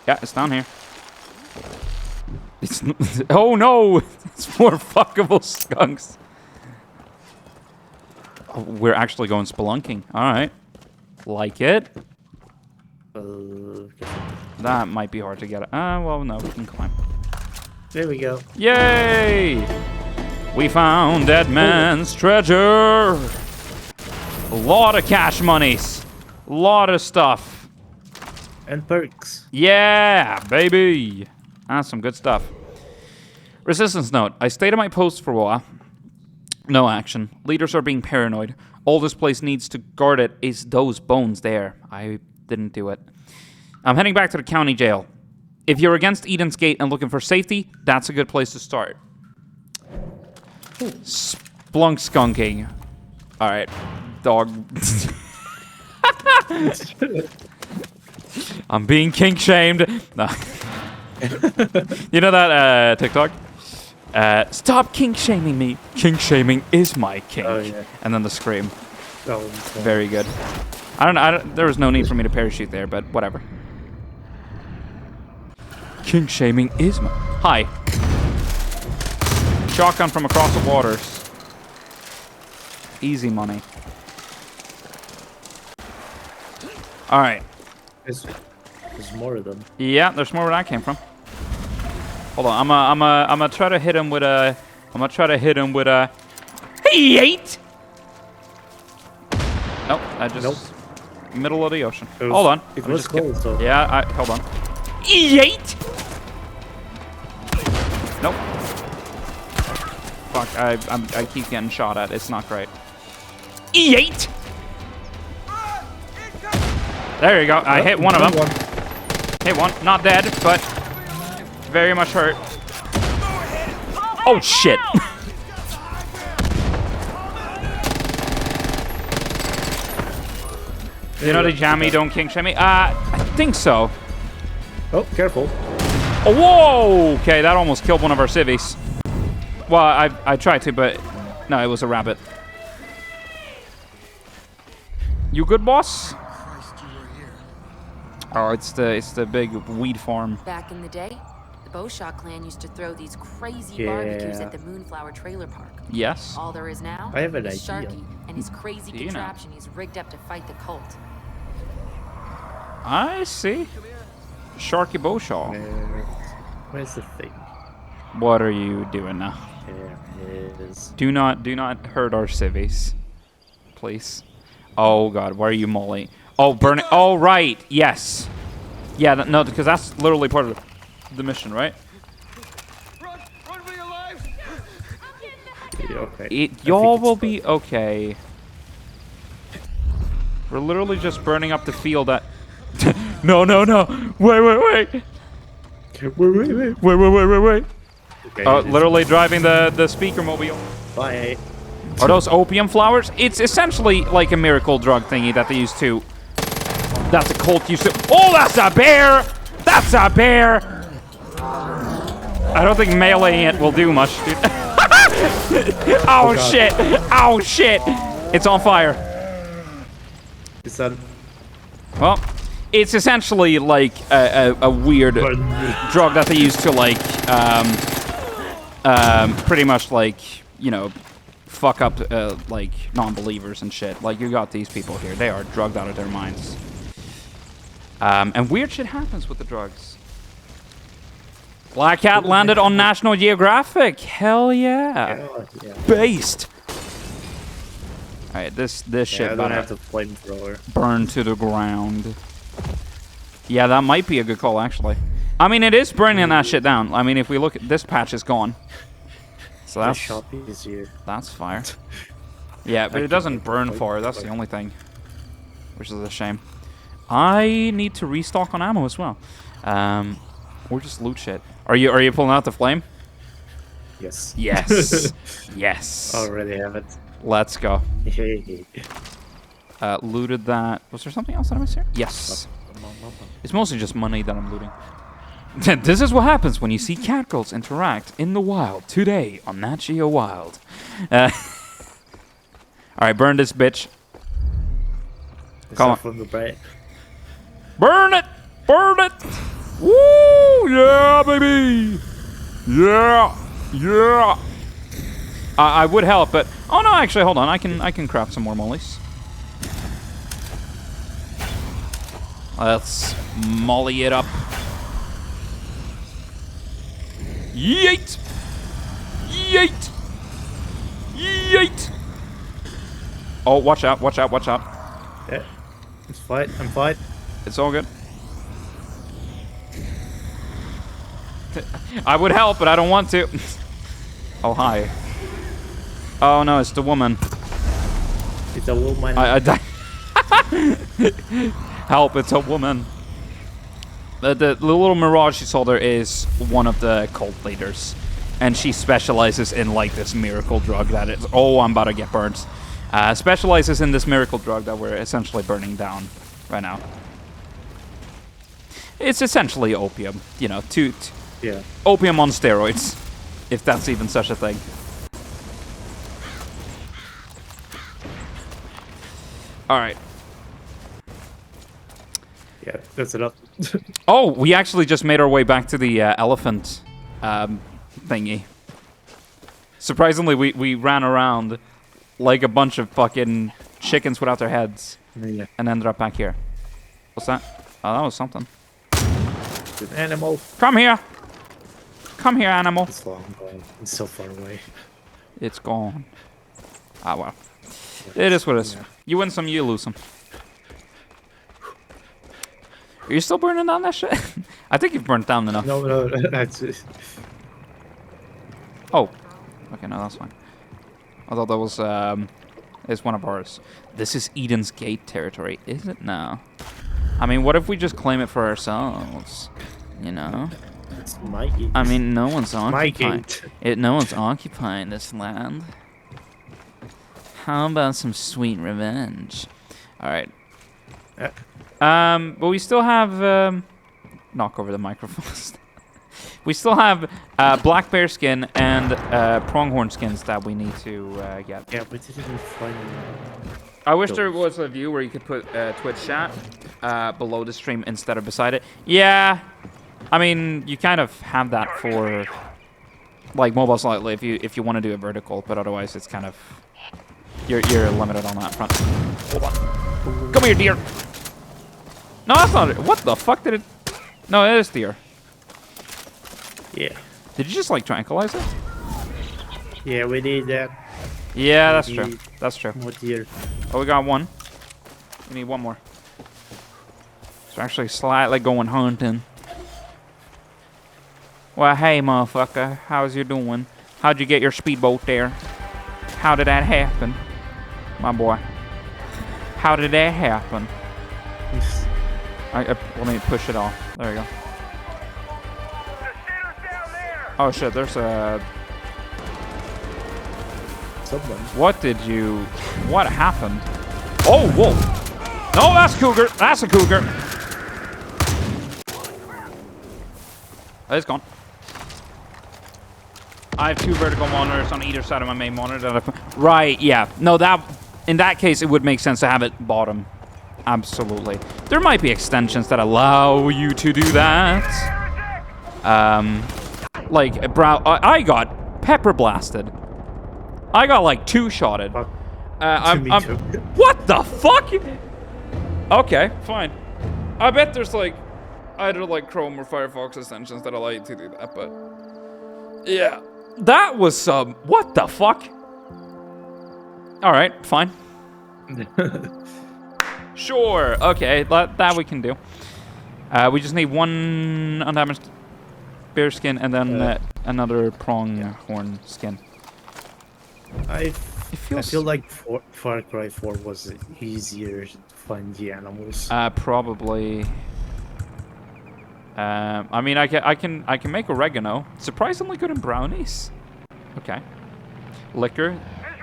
Yeah, it's down here. It's oh no! It's more fuckable skunks. Oh, we're actually going spelunking. All right, like it. That might be hard to get. Well, no, we can climb. There we go. Yay! We found that man's treasure. A lot of cash monies. A lot of stuff. And perks. Yeah, baby. That's some good stuff. Resistance note. I stayed at my post for a while. No action. Leaders are being paranoid. All this place needs to guard it is those bones there. I didn't do it. I'm heading back to the county jail. If you're against Eden's Gate and looking for safety, that's a good place to start. Splunk skunking. Alright. Dog. I'm being kink shamed. No. You know that TikTok? Stop kink shaming me. Kink shaming is my kink. Oh, yeah. And then the scream. Oh, very good. I don't know. There was no need for me to parachute there, but whatever. Kink shaming is my... Hi. Shotgun from across the waters. Easy money. All right. There's more of them. Yeah, there's more where that came from. Hold on, I'm gonna try to hit him with a. Hey, 8. Nope, I just. Nope. middle of the ocean. was- Hold on. it I'm was just kidding. cold, so- Yeah, hold on. Yeet! Nope. Fuck, I keep getting shot at. It's not great. Yeet! There you go. I hit one of them. Hit one. Not dead, but very much hurt. Oh, shit. You know the jammy don't king shimmy? I think so. Oh, careful. Oh, whoa! Okay, that almost killed one of our civvies. Well, I tried to, but no, it was a rabbit. You good, boss? Oh, it's the big weed farm. Back in the day, the Beauchamp clan used to throw these crazy Yeah. barbecues at the Moonflower Trailer Park. Yes. All there is now I have an is idea. Sharky and his crazy Do you know? contraption he's rigged up to fight the cult. I see. Sharky Beauchamp. Where's the thing? What are you doing now? There it is. Do not hurt our civvies, please. Oh God, why are you Molly? Oh, burn it. Oh, right. Yes. Yeah. No, because that's literally part of the mission, right? Okay. Y'all will be okay. We're literally just burning up the field at. No. Wait. Wait. Okay, Oh, literally driving the speaker mobile. Bye. Are those opium flowers? It's essentially like a miracle drug thingy that they used to. That's a cult used to. Oh, that's a bear! That's a bear! I don't think meleeing it will do much, dude. Oh, God. shit! Oh, shit! It's on fire. It's done. Well, it's essentially like a weird drug that they used to like, pretty much like, you know, fuck up like non-believers and shit. Like you got these people here; they are drugged out of their minds. And weird shit happens with the drugs. Black Cat landed on National Geographic. Hell yeah! Based. All right, this shit I don't better have the flamethrower. burn to the ground. Yeah, that might be a good call, actually. I mean, it is burning that shit down. I mean, if we look at this patch is gone. So that's easier. That's fire. Yeah, but it doesn't burn far. That's the only thing, which is a shame. I need to restock on ammo as well, or just loot shit. Are you pulling out the flame? Yes. Yes. Yes. Already have it. Let's go. Looted that. Was there something else that I missed here? Yes. It's mostly just money that I'm looting. This is what happens when you see catgirls interact in the wild today on Nat Geo Wild. Alright, burn this bitch. Come on. From the bright. Burn it! Burn it! Woo! Yeah, baby! Yeah! Yeah! I would help, but... Oh, no, actually, hold on. I can craft some more mollies. Let's molly it up. Yeet! Yeet! Yeet! Oh, watch out, watch out, watch out. Yeah. I'm fine. It's all good. I would help, but I don't want to. Oh, hi. Oh, no, it's the woman. It's a woman. Help, it's a woman. The little mirage you saw there is one of the cult leaders. And she specializes in, like, this miracle drug that is... Oh, I'm about to get burned. Specializes in this miracle drug that we're essentially burning down right now. It's essentially opium. You know, yeah. Opium on steroids. If that's even such a thing. Alright. Yeah, that's enough. Oh, we actually just made our way back to the elephant thingy. Surprisingly, we ran around like a bunch of fucking chickens without their heads. Yeah. And ended up back here. What's that? Oh, that was something. It's an animal. Come here! Come here, animal. It's long gone. It's so far away. It's gone. Ah, well. It is what it is. You win some, you lose some. Are you still burning down that shit? I think you've burnt down enough. No, that's it. Oh. Okay, no, that's fine. I thought that was, is one of ours. This is Eden's Gate territory, is it now? I mean, what if we just claim it for ourselves? You know? It's my gate. I mean, no one's My occupying gate. no one's occupying this land. How about some sweet revenge? All right. But we still have knock over the microphones. We still have black bear skin and pronghorn skins that we need to get. Yeah, but didn't find. I wish there was a view where you could put Twitch chat below the stream instead of beside it. Yeah, I mean you kind of have that for like mobile slightly if you want to do it vertical, but otherwise it's kind of you're limited on that front. Hold on. Come here, deer. No, that's not it. What the fuck did it? No, it is deer. Yeah. Did you just like tranquilize it? Yeah, we need that. Yeah, that's true. That's true. What deer? Oh, we got one. We need one more. So actually slightly going hunting. Well, hey, motherfucker. How's you doing? How'd you get your speedboat there? How did that happen? My boy. How did that happen? Let me push it off. There we go. Oh shit, there's a... Someone. What happened? Oh, whoa! No, that's a cougar! That's a cougar! It's gone. I have 2 vertical monitors on either side of my main monitor. Right, yeah. No, in that case, it would make sense to have it bottom. Absolutely. There might be extensions that allow you to do that. Like, I got pepper blasted. I got like 2-shotted. What the fuck? Okay, fine. I bet there's like either like Chrome or Firefox extensions that allow you to do that, but yeah, that was some. What the fuck? All right, fine. Sure. Okay, that we can do. We just need 1 undamaged bear skin and then another pronghorn skin. I feel like Far Cry 4 was easier to find the animals. Probably. I mean, I can make oregano. Surprisingly good in brownies. Okay. Liquor,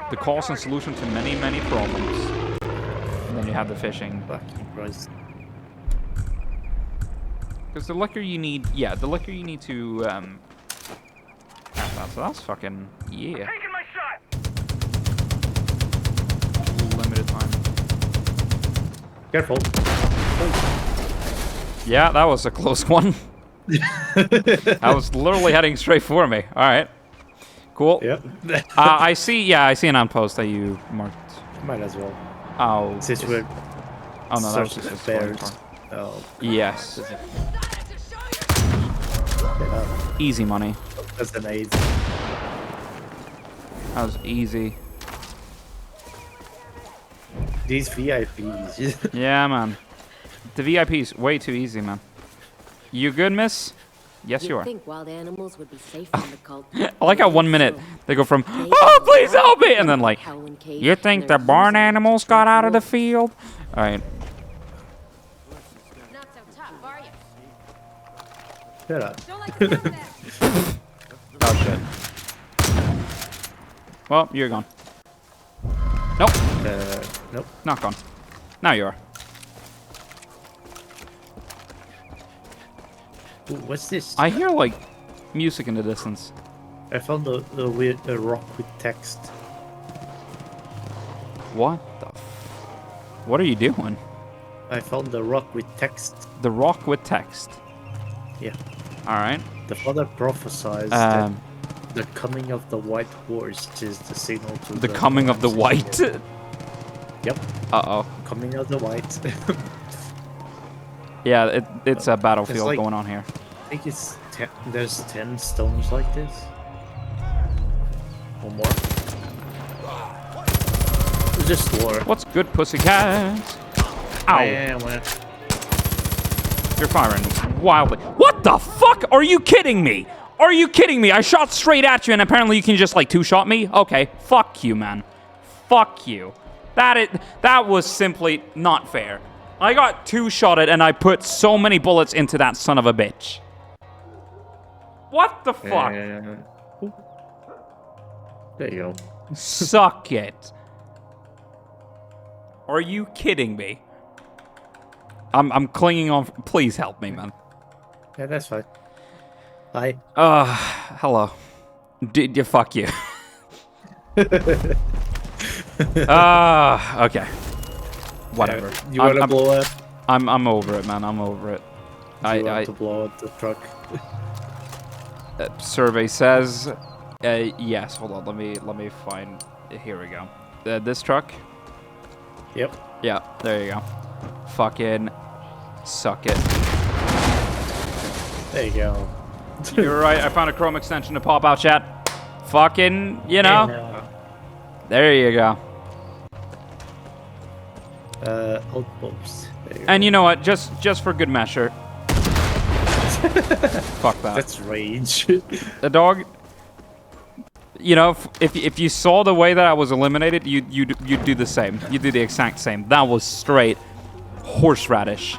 the cause and solution to many problems. And then you have the fishing. Because the liquor you need, the liquor you need to have that. So that's fucking yeah. Limited time. Careful. Oh. Yeah, that was a close one. I was literally heading straight for me. All right. Cool. Yep. I see an outpost that you marked. Might as well. Oh. Since we're oh no, that was just a bears. Oh. Yes. Easy money. That's an aid. That was easy. These VIPs. Yeah, man. The VIPs way too easy, man. You good, miss? Yes, you are. Think wild animals would be safe from the cult. I like how 1 minute they go from, oh, please help me, and then like, you think the barn animals got out of the field? All right. Not so tough, are you? Shut up. Oh shit. Well, you're gone. Nope. Nope. Not gone. Now you are. Ooh, what's this? I hear like music in the distance. I found a weird rock with text. What the? What are you doing? I found the rock with text. The rock with text. Yeah. All right. The father prophesies that the coming of the white horse is the signal to the coming of the white. Yep. Uh-oh. Coming of the white. Yeah, it's a battlefield like, going on here. I think it's there's 10 stones like this. Or more. Just war. What's good, pussycat? Ow. Yeah, well. You're firing wildly. What the fuck? Are you kidding me? Are you kidding me? I shot straight at you and apparently you can just like two-shot me? Okay, fuck you, man. Fuck you. That was simply not fair. I got two-shotted and I put so many bullets into that son of a bitch. What the fuck? There you go. Suck it. Are you kidding me? I'm clinging on. Please help me, man. Yeah, that's fine. Hi. Hello. Fuck you. Okay. Whatever. You wanna blow up? I'm over it, man. I'm over it. You want to blow up the truck? Survey says, yes. Hold on. Let me find. Here we go. This truck. Yep. Yeah. There you go. Fucking suck it. There you go. You're right. I found a Chrome extension to pop out, chat. Fucking, you know. There you go. Outposts. And you know what? Just for good measure. Fuck that. That's rage. The dog. You know, if you saw the way that I was eliminated, you'd do the same. You do the exact same. That was straight horseradish.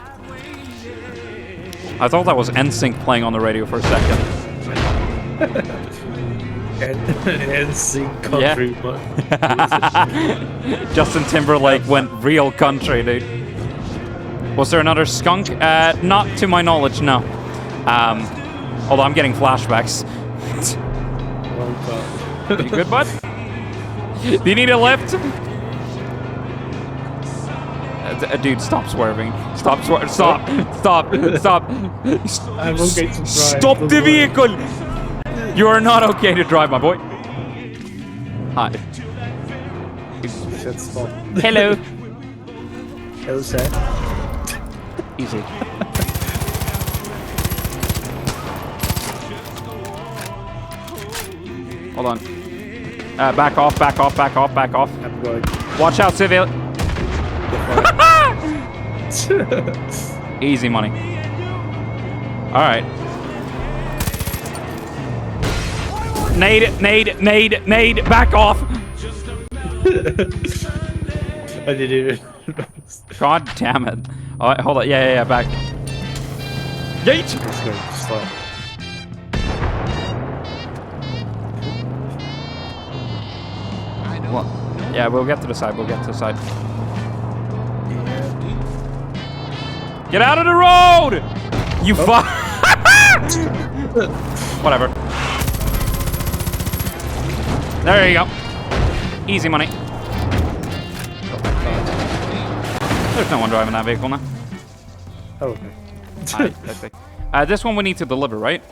I thought that was NSYNC playing on the radio for a second. NSYNC country, yeah. Justin Timberlake went real country, dude. Was there another skunk? Not to my knowledge, no. Although I'm getting flashbacks. You good, bud? Do you need a lift? Dude, stop swerving. Stop swerving. Stop. Stop. Stop. I'm okay to drive. Stop the vehicle! You are not okay to drive, my boy. Hi. Stop. Hello. Hello, sir. Easy. Hold on. Back off, back off, back off, back off. I'm going. Watch out, civil. Easy money. Alright. Nade, back off. I didn't even. God damn it. Alright, hold on. Yeah, back. Yeet! Let's go. Stop. What? Yeah, we'll get to the side. Get out of the road! You fuck. Whatever. There you go. Easy money. There's no one driving that vehicle now. Oh, okay. This one we need to deliver, right?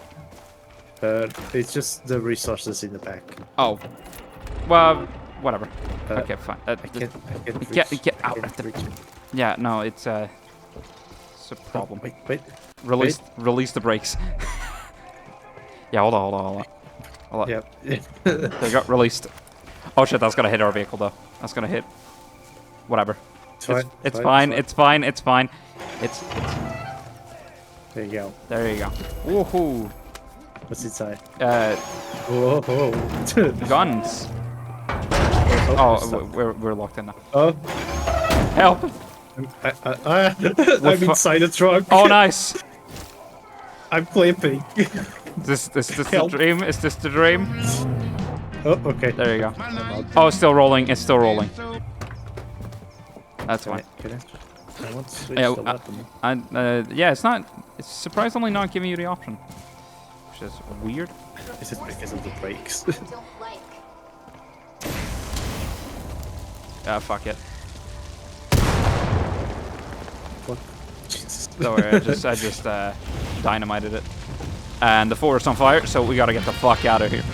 It's just the resources in the back. Oh. Well, whatever. Okay, fine. I can't Get out. Yeah, no, it's a problem. Wait. Release the brakes. Yeah, hold on. Yep. They got released. Oh shit, that's gonna hit our vehicle though. That's gonna hit. Whatever. It's fine. It's. There you go. There you go. Woohoo. What's inside? Whoa. Guns. Oh, we're locked in now. Oh. Help. I'm inside the truck. Oh, nice. I'm clamping. Is this the dream? Is this the dream? Oh, okay. There you go. Oh, it's still rolling. It's still rolling. That's fine. I want to switch the weapon. Yeah, it's surprisingly not giving you the option. Which is weird. Is it because of the brakes? Fuck it. What? Jesus. Don't worry, I just dynamited it. And the forest on fire, so we gotta get the fuck out of here.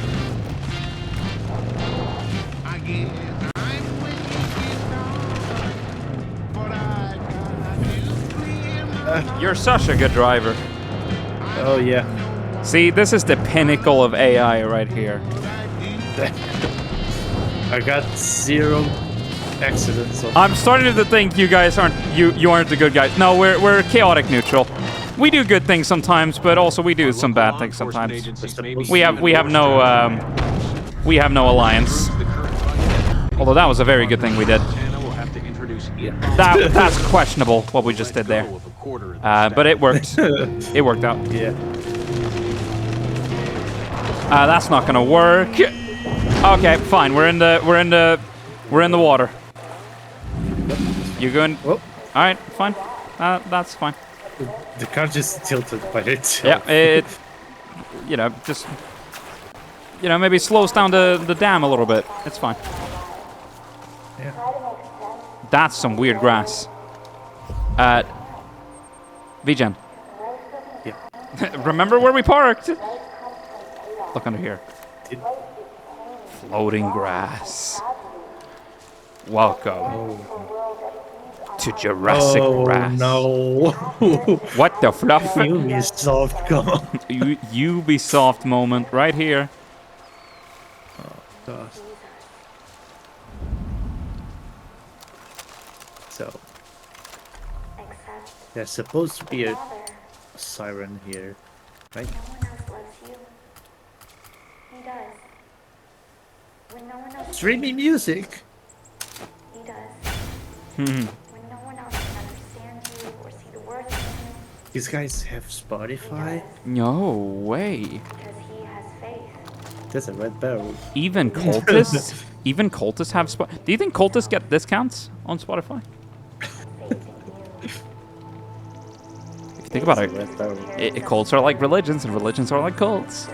You're such a good driver. Oh, yeah. See, this is the pinnacle of AI right here. I got 0 accidents. I'm starting to think you guys aren't you aren't the good guys. No, we're chaotic neutral. we do good things sometimes, but also we do some bad things sometimes. We have no alliance. Although that was a very good thing we did. That's questionable what we just did there. But it worked. It worked out. Yeah. That's not gonna work. Okay, fine. We're in the water. You going? Oh. All right, fine. That's fine. The car just tilted by itself. Yeah, it. Just. Maybe slows down the dam a little bit. It's fine. Yeah. That's some weird grass. VGen. Yeah. Remember where we parked? Look under here. Floating grass. Welcome to Jurassic Grass. No. What the fluff? Ubisoft, come on. Ubisoft moment right here. Oh, gosh. So, there's supposed to be a siren here, right? Streaming music. These guys have Spotify? No way. There's a red barrel. Even cultists? Even cultists have Spotify? Do you think cultists get discounts on Spotify? If you think about it, cults are like religions, and religions are like cults.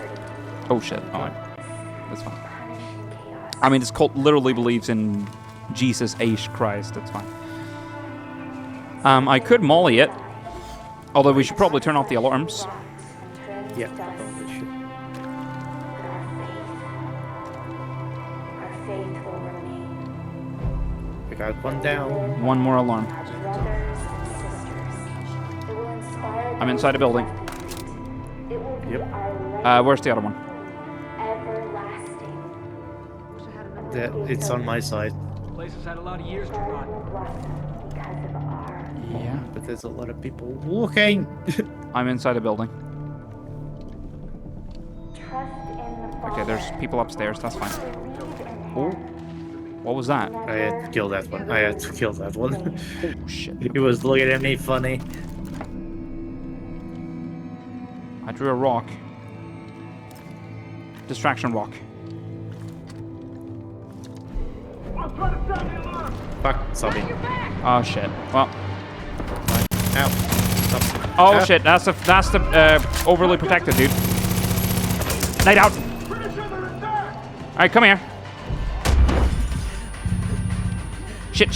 Oh shit! Alright, that's fine. I mean, this cult literally believes in Jesus H Christ. That's fine. I could molly it, although we should probably turn off the alarms. Yeah, probably should. We got one down. One more alarm. I'm inside a building. Yep. Where's the other one? It's on my side. Place has had a lot of years to run. Yeah. But there's a lot of people looking. I'm inside a building. Okay, there's people upstairs. That's fine. Oh, what was that? I had to kill that one. Oh shit! He was looking at me funny. I drew a rock. Distraction rock. Fuck, zombie. Oh shit. Well. Ow. Stop. Oh Ow. shit, that's the overly protected dude. Night out. Alright, come here. Shit.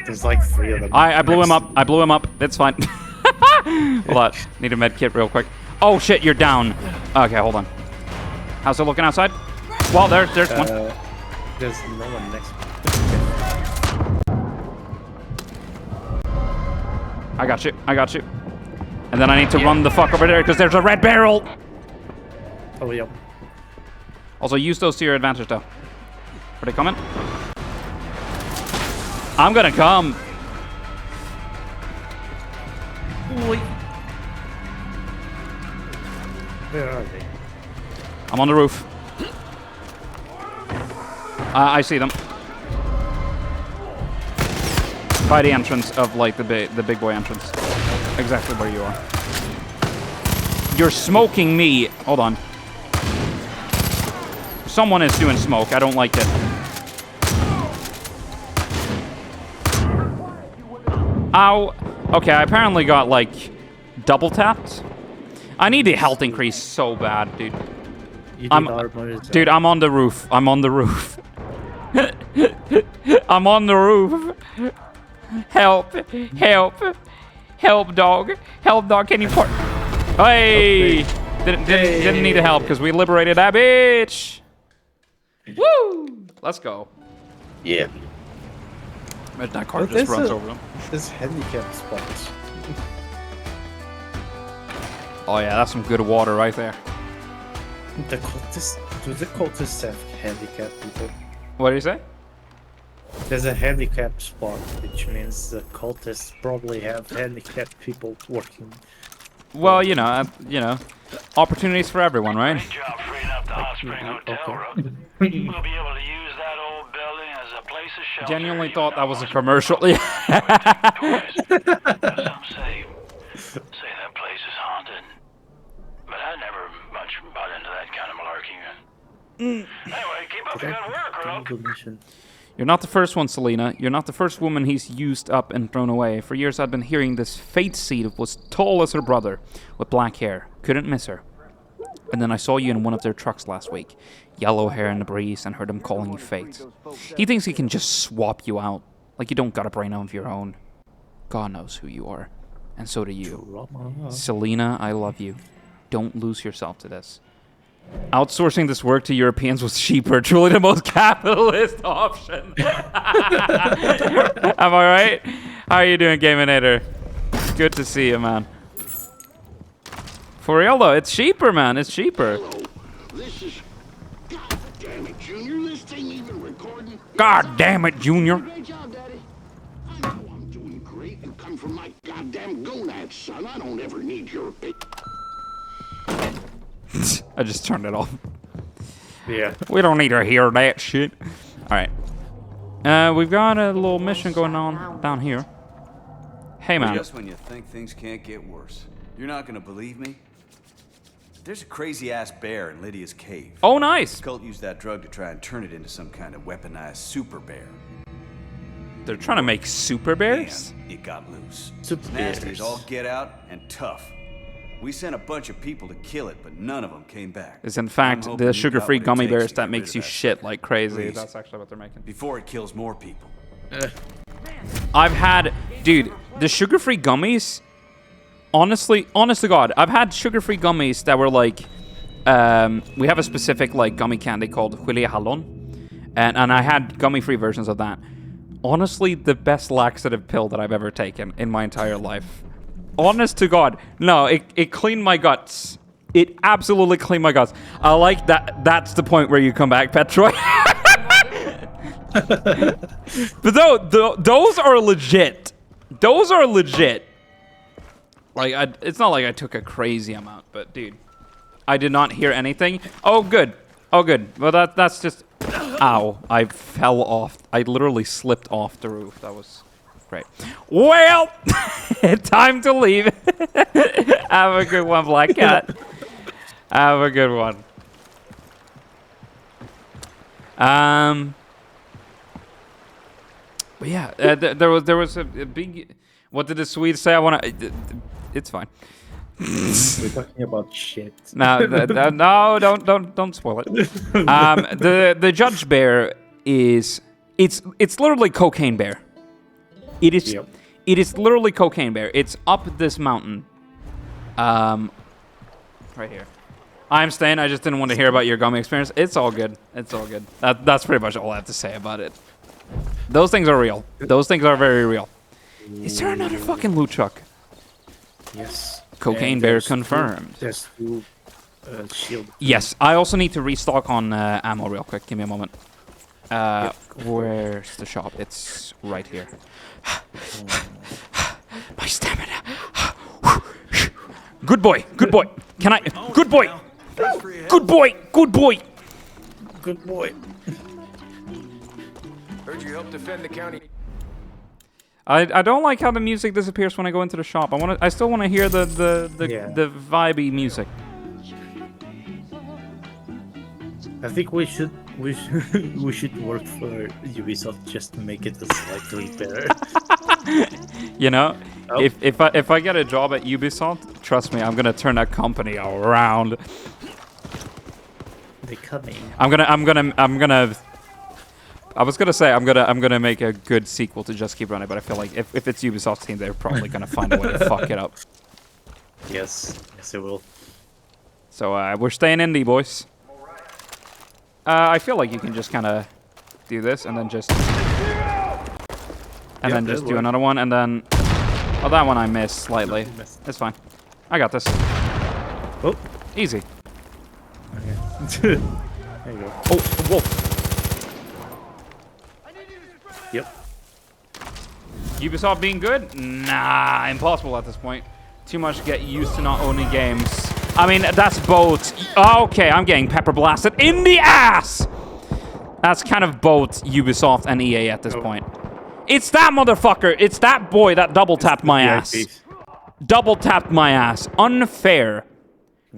There's like 3 of them. I blew him up. It's fine. Hold on. Need a med kit real quick. Oh shit, you're down. Okay, hold on. How's it looking outside? Well, there's one. There's no one next. I got you. And then I need to run the fuck over there because there's a red barrel. Oh, yep. Also, use those to your advantage, though. Are they coming? I'm gonna come. Where are they? I'm on the roof. I see them. By the entrance of, like, the big boy entrance. Exactly where you are. You're smoking me. Hold on. Someone is doing smoke. I don't like it. Ow. Okay, I apparently got, like, double tapped. I need a health increase so bad, dude. Dude, I'm on the roof. I'm on the roof. I'm on the roof. Help. Help. Help, dog. Help, dog. Can you part? Hey! Didn't need the help because we liberated that bitch. Woo! Let's go. Yeah. Imagine that car just runs over them. This handicap spots. Oh yeah, that's some good water right there. Do the cultists have handicapped people? What do you say? There's a handicapped spot, which means the cultists probably have handicapped people working. Well, you know, opportunities for everyone, right? Great job freeing up the Hot Spring Hotel, Rook. We'll be able to use that old building as a place of shelter. Genuinely thought that was a commercial. Some say that place is haunted, but I never much bought into that kind of malarkey. Anyway, keep up the good work, Rook. You're not the first one, Selena. You're not the first woman he's used up and thrown away. For years I'd been hearing this fate seed was tall as her brother, with black hair. Couldn't miss her. And then I saw you in one of their trucks last week. Yellow hair in the breeze, and heard him calling you Fate. He thinks he can just swap you out. Like you don't got a brain of your own. God knows who you are. And so do you. Selena, I love you. Don't lose yourself to this. Outsourcing this work to Europeans was cheaper. Truly the most capitalist option. Am I right? How are you doing, Gaminator? Good to see you, man. For real though, it's cheaper, man. It's cheaper. This is... God damn it, Junior. This thing even recording? God damn it, Junior. Great job, Daddy. I know I'm doing great. You come from my goddamn gonads, son. I don't ever need your opinion. I just turned it off. Yeah. We don't need to hear that shit. Alright. We've got a little mission going on down here. Hey, man. Just when you think things can't get worse. You're not gonna believe me? There's a crazy-ass bear in Lydia's cave. Oh, nice! The cult used that drug to try and turn it into some kind of weaponized super bear. They're trying to make super bears? And it got loose. Super It's nasty bears. as all get out and tough. We sent a bunch of people to kill it, but none of them came back. It's in fact I'm hoping the you got sugar-free what it gummy takes bears to that get makes rid you of that shit like crazy. Please. That's actually what they're making. Before it kills more people. I've had, dude, the sugar-free gummies. Honestly, honest to God, I've had sugar-free gummies that were like, we have a specific like gummy candy called Chile Jalon, and I had gummy-free versions of that. Honestly, the best laxative pill that I've ever taken in my entire life. Honest to God, no, it cleaned my guts. It absolutely cleaned my guts. I like that. That's the point where you come back, Petroy. But those are legit. Those are legit. Like, it's not like I took a crazy amount, but dude, I did not hear anything. Oh, good. Oh, good. Well, that's just... Ow. I fell off. I literally slipped off the roof. That was great. Well, time to leave. Have a good one, Black Cat. Have a good one. But yeah, there was a big... What did the Swedes say? I want to... It's fine. We're talking about shit. No, no, don't spoil it. The Judge Bear is... It's literally Cocaine Bear. It is... Yep. It is literally Cocaine Bear. It's up this mountain. Right here. I'm staying. I just didn't want to hear about your gummy experience. It's all good. It's all good. That's pretty much all I have to say about it. Those things are real. Those things are very real. Is there another fucking loot truck? Yes. Cocaine Bear confirmed. There's two shield. Yes. I also need to restock on ammo real quick. Give me a moment. Where's the shop? It's right here. My stamina. Good boy. Good boy. Can I? Good boy. Good boy. Good boy. Good boy. Heard you helped defend the county. I don't like how the music disappears when I go into the shop. I still want to hear the vibey music. I think we should work for Ubisoft just to make it slightly better. You know, if I get a job at Ubisoft, trust me, I'm gonna turn that company around. They're coming. I was gonna say I'm gonna make a good sequel to Just Keep Running, but I feel like if it's Ubisoft's team, they're probably gonna find a way to fuck it up. Yes, it will. So we're staying indie, boys. I feel like you can just kind of do this and then just do another one, and then that one I missed slightly. It's fine. I got this. Oh, easy. Okay. There you go. Oh, whoa. Ubisoft being good? Nah, impossible at this point. Too much to get used to not owning games. I mean, that's both. Okay, I'm getting pepper blasted in the ass! That's kind of both Ubisoft and EA at this point. It's that motherfucker! It's that boy that double tapped my ass. Double tapped my ass. Unfair.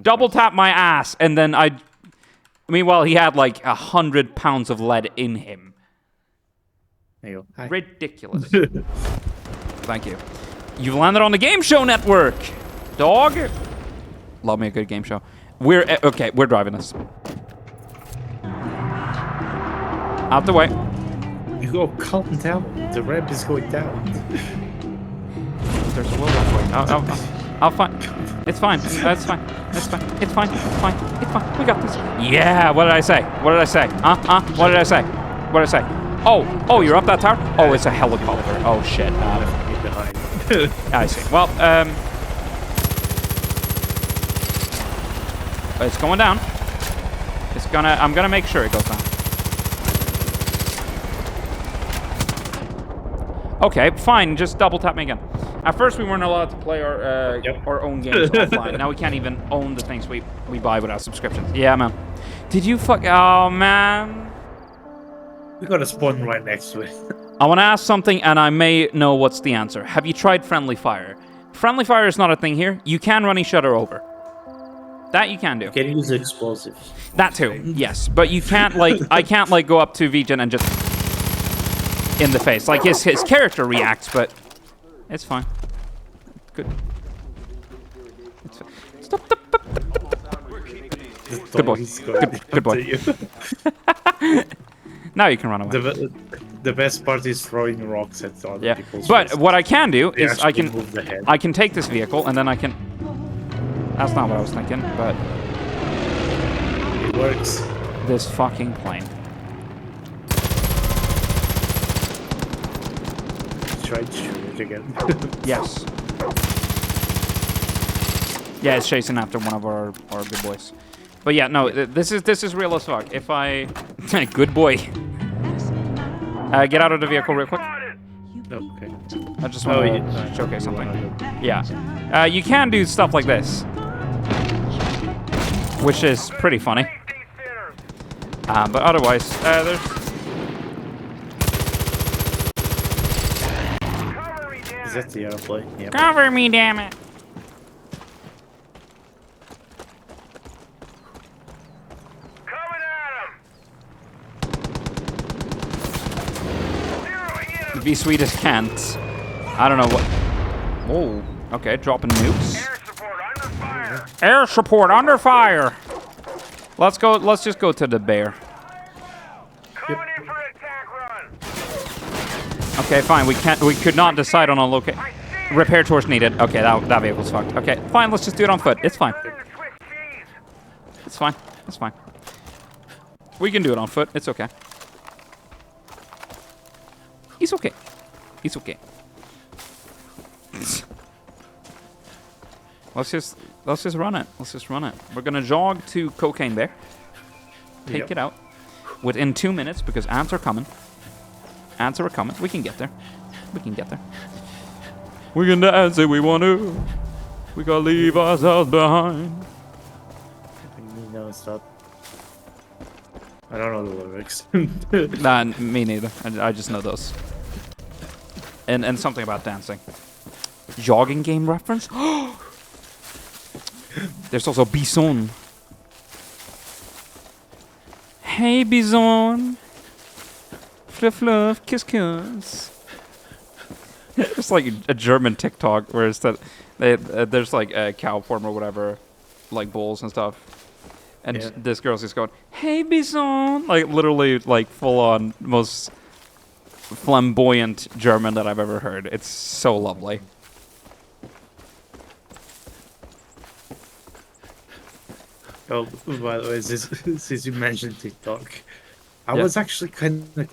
Double tapped my ass, and then meanwhile, he had like 100 pounds of lead in him. There you go. Ridiculous. Thank you. You've landed on the Game Show Network, dog. Love me a good game show. We're driving this. Out the way. You go calm down. The ramp is going down. There's a little way. I'll find. It's fine. That's fine. That's fine. It's fine. It's fine. It's fine. We got this. Yeah. What did I say? What did I say? What did I say? What did I say? Oh, you're up that tower? Oh, it's a helicopter. Oh shit. Behind. I see. Well, it's going down. I'm gonna make sure it goes down. Okay, fine. Just double tap me again. At first, we weren't allowed to play our own games offline. Now we can't even own the things we buy without subscriptions. Yeah, man. Did you fuck? Oh, man. We got a spawn right next to it. I want to ask something, and I may know what's the answer. Have you tried friendly fire? Friendly fire is not a thing here. You can run each other over. That you can do. You can use explosives. That too, yes. But you can't, like, I can't, like, go up to Vigen and just in the face. Like, his character reacts, but it's fine. Good. It's fine. Stop the... Good boy. Good boy. Now you can run away. The best part is throwing rocks at other people's But faces. what I can do They is I actually can take this vehicle and then I can... That's not what I was thinking, but... It works. This fucking plane. Try to shoot it again. Yes. Yeah, it's chasing after one of our good boys. But yeah, no, this is real as fuck. If I... Good boy. Get out of the vehicle real quick. Okay. I just want to showcase something. Yeah. You can do stuff like this. Which is pretty funny. But otherwise, there's... Is that the airplane? Yep. Cover me, damn it! The V-Swedish can't. I don't know what... Oh, okay, dropping nukes. Air support under fire! Let's go, let's just go to the bear. Yep. Okay, fine, we could not decide on a location. Repair torch needed. Okay, that vehicle's fucked. Okay, fine, let's just do it on foot. It's fine. It's fine, it's fine. We can do it on foot, it's okay. It's okay. It's okay. Let's just run it. Let's just run it. We're gonna jog to Cocaine Bear. Take it out. Within 2 minutes, because ants are coming. Ants are coming. We can get there. We can get there. We can dance if we want to. We gotta leave ourselves behind. No, stop. I don't know the lyrics. Nah, me neither. I just know those. And something about dancing. Jogging game reference? There's also Bison. Hey Bison. Fluff fluff, kiss kiss. It's like a German TikTok where it's that there's like a cow farm or whatever, like bulls and stuff. And this girl's just going, hey Bison, like literally like full on most flamboyant German that I've ever heard. It's so lovely. Oh, by the way, since you mentioned TikTok, I was actually kind of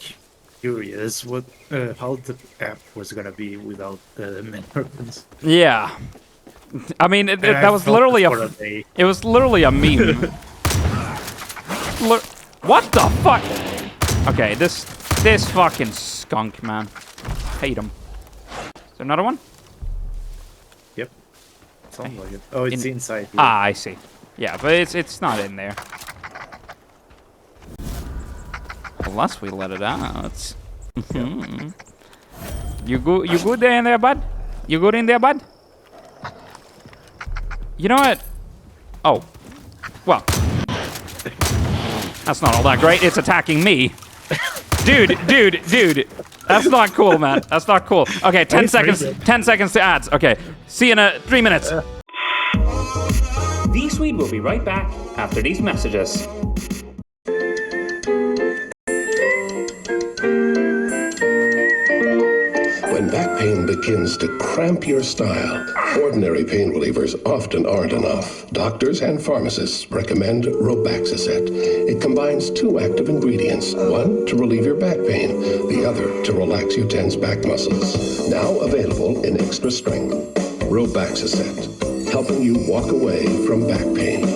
curious how the app was gonna be without the main weapons. Yeah, I mean that was literally it was literally a meme. What the fuck? Okay, this fucking skunk, man. Hate him. there another one? Yep. Sounds like it. Oh, it's inside here. Ah, I see. Yeah, but it's not in there. Unless we let it out. You good there in there, bud? You good in there, bud? You know what? Oh. Well. That's not all that great. It's attacking me. Dude. That's not cool, man. That's not cool. Okay, 10 seconds. 10 seconds to ads. Okay. See you in 3 minutes. V-Suite will be right back after these messages. When back pain begins to cramp your style, ordinary pain relievers often aren't enough. Doctors and pharmacists recommend Robaxacet. It combines 2 active ingredients, one to relieve your back pain, the other to relax your tense back muscles. Now available in extra strength. Robaxacet, helping you walk away from back pain.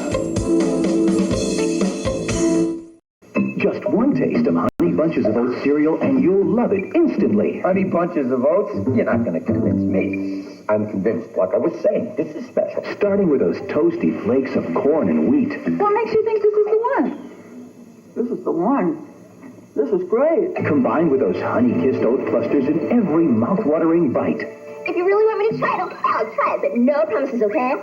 Just one taste of Honey Bunches of Oats cereal and you'll love it instantly. Honey Bunches of Oats? You're not going to convince me. I'm convinced. Like I was saying, this is special. Starting with those toasty flakes of corn and wheat. What makes you think this is the one? This is the one. This is great. Combined with those honey-kissed oat clusters in every mouth-watering bite. If you really want me to try it, okay, I'll try it, but no promises, okay?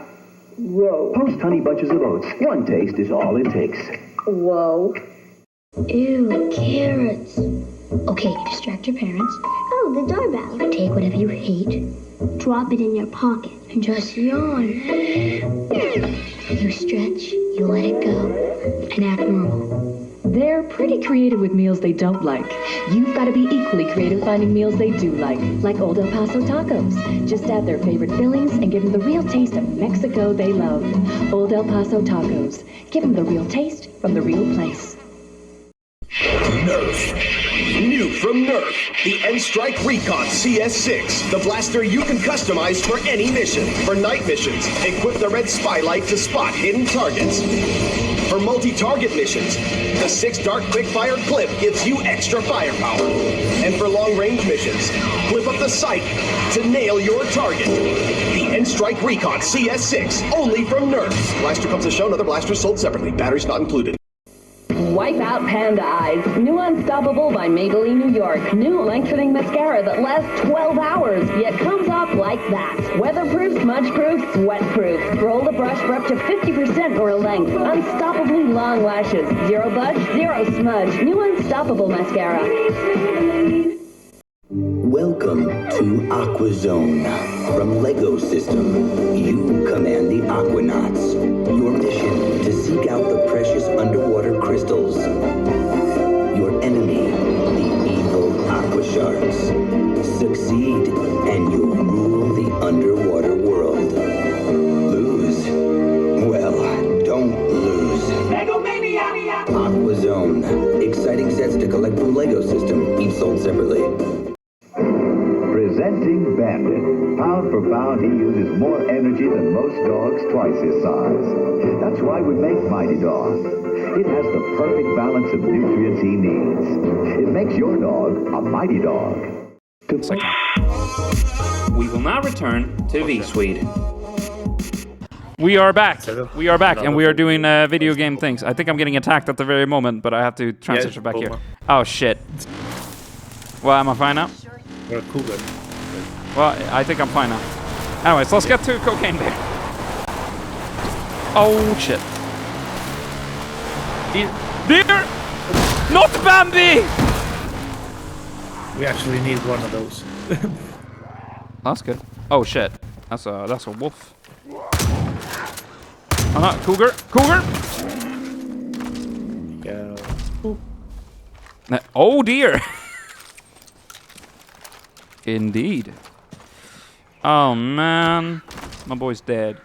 Whoa. Post Honey Bunches of Oats. One taste is all it takes. Whoa. Ew, carrots. Okay, you distract your parents. Oh, the doorbell. You take whatever you hate, Drop it in your pocket. and just yawn. You stretch, you let it go, and act normal. They're pretty creative with meals they don't like. You've got to be equally creative finding meals they do like Old El Paso tacos. Just add their favorite fillings and give them the real taste of Mexico they love. Old El Paso tacos. Give them the real taste from the real place. Nerf. New from Nerf, the N-Strike Recon CS6, the blaster you can customize for any mission. For night missions, equip the red spylight to spot hidden targets. For multi-target missions, the 6 Dart Quickfire Clip gives you extra firepower. And for long-range missions, flip up the sight to nail your target. The N-Strike Recon CS6, only from Nerf. Blaster comes as shown, other blasters sold separately. Batteries not included. Wipe out panda eyes. New Unstoppable by Maybelline New York. New lengthening mascara that lasts 12 hours, yet comes off like that. Weatherproof, smudge-proof, sweat-proof. Roll the brush for up to 50% more length. Unstoppably long lashes. Zero budge, zero smudge. New Unstoppable mascara. Welcome to AquaZone. From LEGO System, you command the Aquanauts. Your mission, to seek out the precious underwater crystals. Your enemy, the evil Aquasharks. Succeed, and you'll rule the underwater world. Lose? Well, don't lose. Megomania! AquaZone. Exciting sets to collect from LEGO System, each sold separately. Presenting Bandit. Pound for pound, he uses more energy than most dogs twice his size. That's why we make Mighty Dog. It has the perfect balance of nutrients he needs. It makes your dog a mighty dog. We will now return to V-Suite. We are back. We are back, and we are doing video game things. I think I'm getting attacked at the very moment, but I have to transition back here. Oh, shit. Well, am I fine now? You're cool then. Well, I think I'm fine now. Anyways, let's get to Cocaine Bear. Oh, shit. Deer! Not Bambi! We actually need one of those. That's good. Oh, shit. That's a wolf. Oh, no. Cougar! Cougar! Yeah. Oh, dear! Indeed. Oh, man. My boy's dead.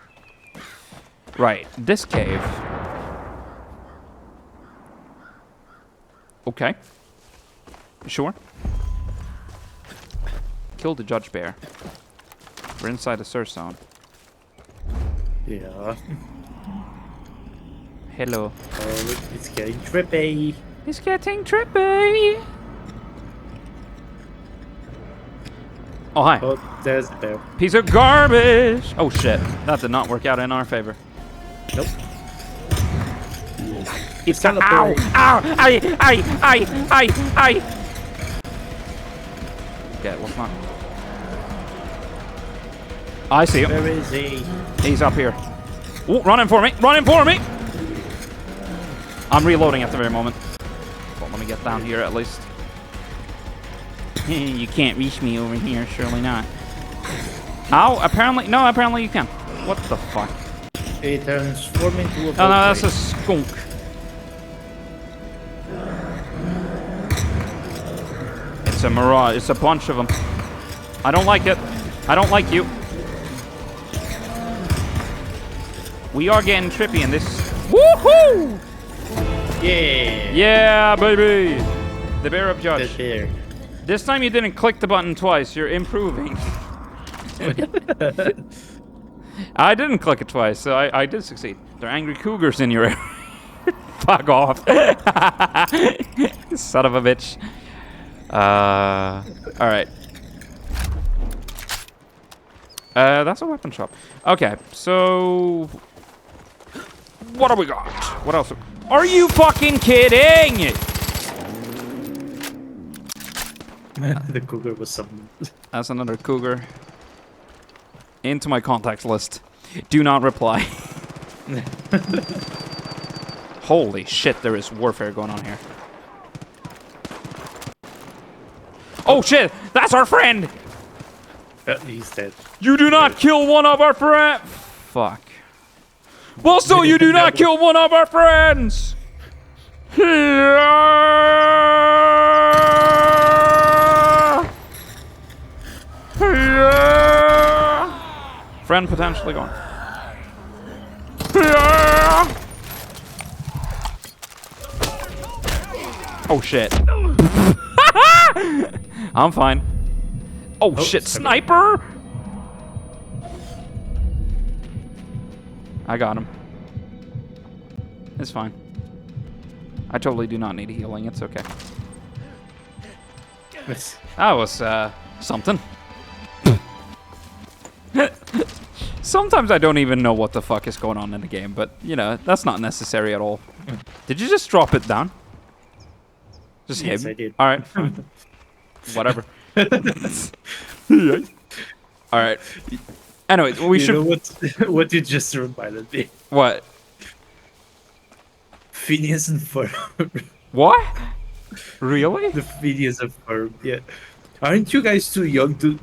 Right. This cave. Okay. You sure? Kill the Judge Bear. We're inside the search zone. Yeah. Hello. Oh, it's getting trippy. It's getting trippy. Oh, hi. Oh, there's the bear. Piece of garbage. Oh, shit. That did not work out in our favor. Nope. It's kind of ow! Ow! Ay! Okay, let's not. I see him. Where is he? He's up here. Ooh, running for me! Running for me! I'm reloading at the very moment. But let me get down here at least. You can't reach me over here, surely not. Ow! Apparently, no. Apparently you can. What the fuck? He transformed into a. Oh no, that's a skunk. It's a mirage. It's a bunch of them. I don't like it. I don't like you. We are getting trippy in this. Woohoo! Yeah. Yeah, baby. The Bear of Judge. The bear. This time you didn't click the button twice. You're improving. I didn't click it twice, so I did succeed. There are angry cougars in your area. Fuck off. Son of a bitch. Alright. That's a weapon shop. Okay, so... What do we got? What else? Are you fucking kidding? The cougar was some. That's another cougar. Into my contacts list. Do not reply. Holy shit, there is warfare going on here. Oh shit, that's our friend! He's dead. You do not kill one of our friends! Fuck. Well, so you do not kill one of our friends! Friend potentially gone. Oh shit. I'm fine. Oh shit, sniper! I got him. It's fine. I totally do not need healing, it's okay. That was, something. Sometimes I don't even know what the fuck is going on in the game, but, you know, that's not necessary at all. Did you just drop it down? Just hit Yes, me? I did. Alright, fine. Whatever. Alright. Anyway, we should... know what you just reminded me? What? Phineas and Ferb. What? Really? The Phineas and Ferb, yeah. Aren't you guys too young to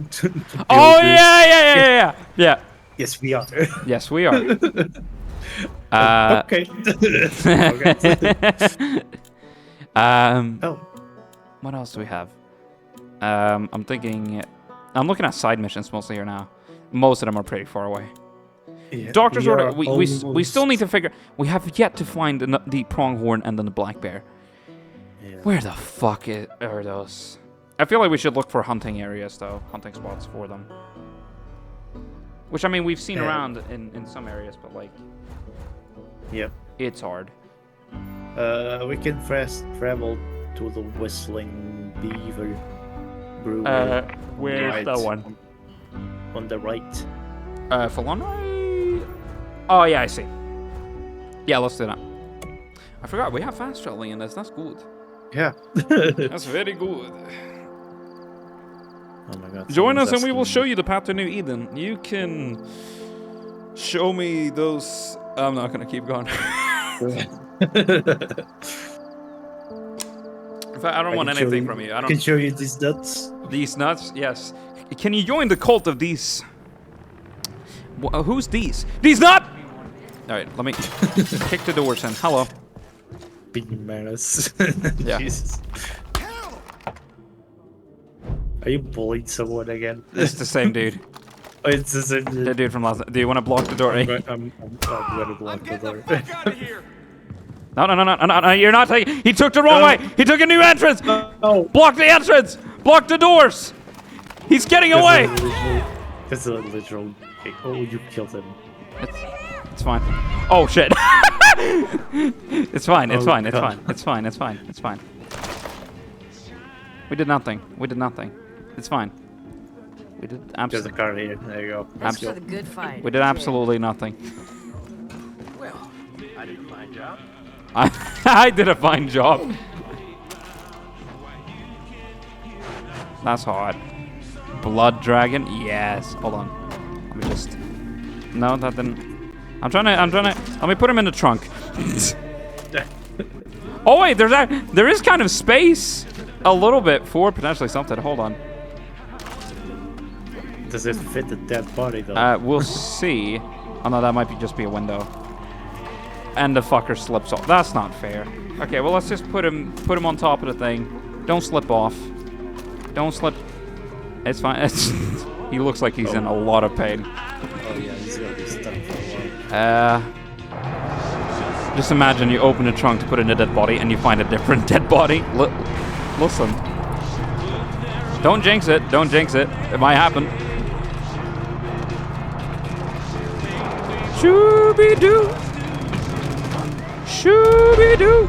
Oh, build this? yeah. Yes, we are. Yes, we are. Okay. Oh. What else do we have? I'm thinking... I'm looking at side missions mostly here now. Most of them are pretty far away. Yeah, Doctor's we Order. are We still need to figure... We have yet to find the pronghorn and then the black bear. Yeah. Where the fuck are those? I feel like we should look for hunting areas, though. Hunting spots for them. Which, I mean, we've seen around in some areas, but, like... Yep. It's hard. We can first travel to the Whistling Beaver Brewery. Where's that one? On the right. Falonrai? Oh, yeah, I see. Yeah, let's do that. I forgot, we have fast traveling in this. That's good. Yeah. That's very good. Oh my god. Join us and we will show you the path to New Eden. You can show me those... I'm not going to keep going. In fact, I don't want anything from you. I can show you these nuts. These nuts? Yes. Can you join the cult of these? Who's these? These nuts! Alright, let me kick the doors in. Hello. Big menace. Yeah. Jesus. Are you bullying someone again? It's the same dude. Oh, it's the same dude. The dude from last night. Do you want to block the door? I'm gonna block the door. No, you're not taking... He took the wrong way! He took a new entrance! No. Block the entrance! Block the doors! He's getting away! That's a literal... Oh, you killed him. It's fine. Oh, shit. It's fine, it's fine, it's God. fine, it's fine, it's fine, it's fine. We did nothing. We did nothing. It's fine. We did There's a absolutely. car here. There you go. That's for the good fight. We did absolutely nothing. Well, I did a fine job. I did a fine job. That's hot. Blood dragon. Yes. Hold on. Let me just. No, that didn't. I'm trying to. Let me put him in the trunk. Oh wait, there is kind of space, a little bit for potentially something. Hold on. Does it fit the dead body though? We'll see. Oh no, that might just be a window. And the fucker slips off. That's not fair. Okay, well let's just put him on top of the thing. Don't slip off. Don't slip. It's fine. He looks like he's in a lot of pain. Oh yeah, he's gonna be stuck for a while. Just imagine you open a trunk to put in a dead body and you find a different dead body. Listen. Don't jinx it. Don't jinx it. It might happen. Shooby-doo. Shooby-doo.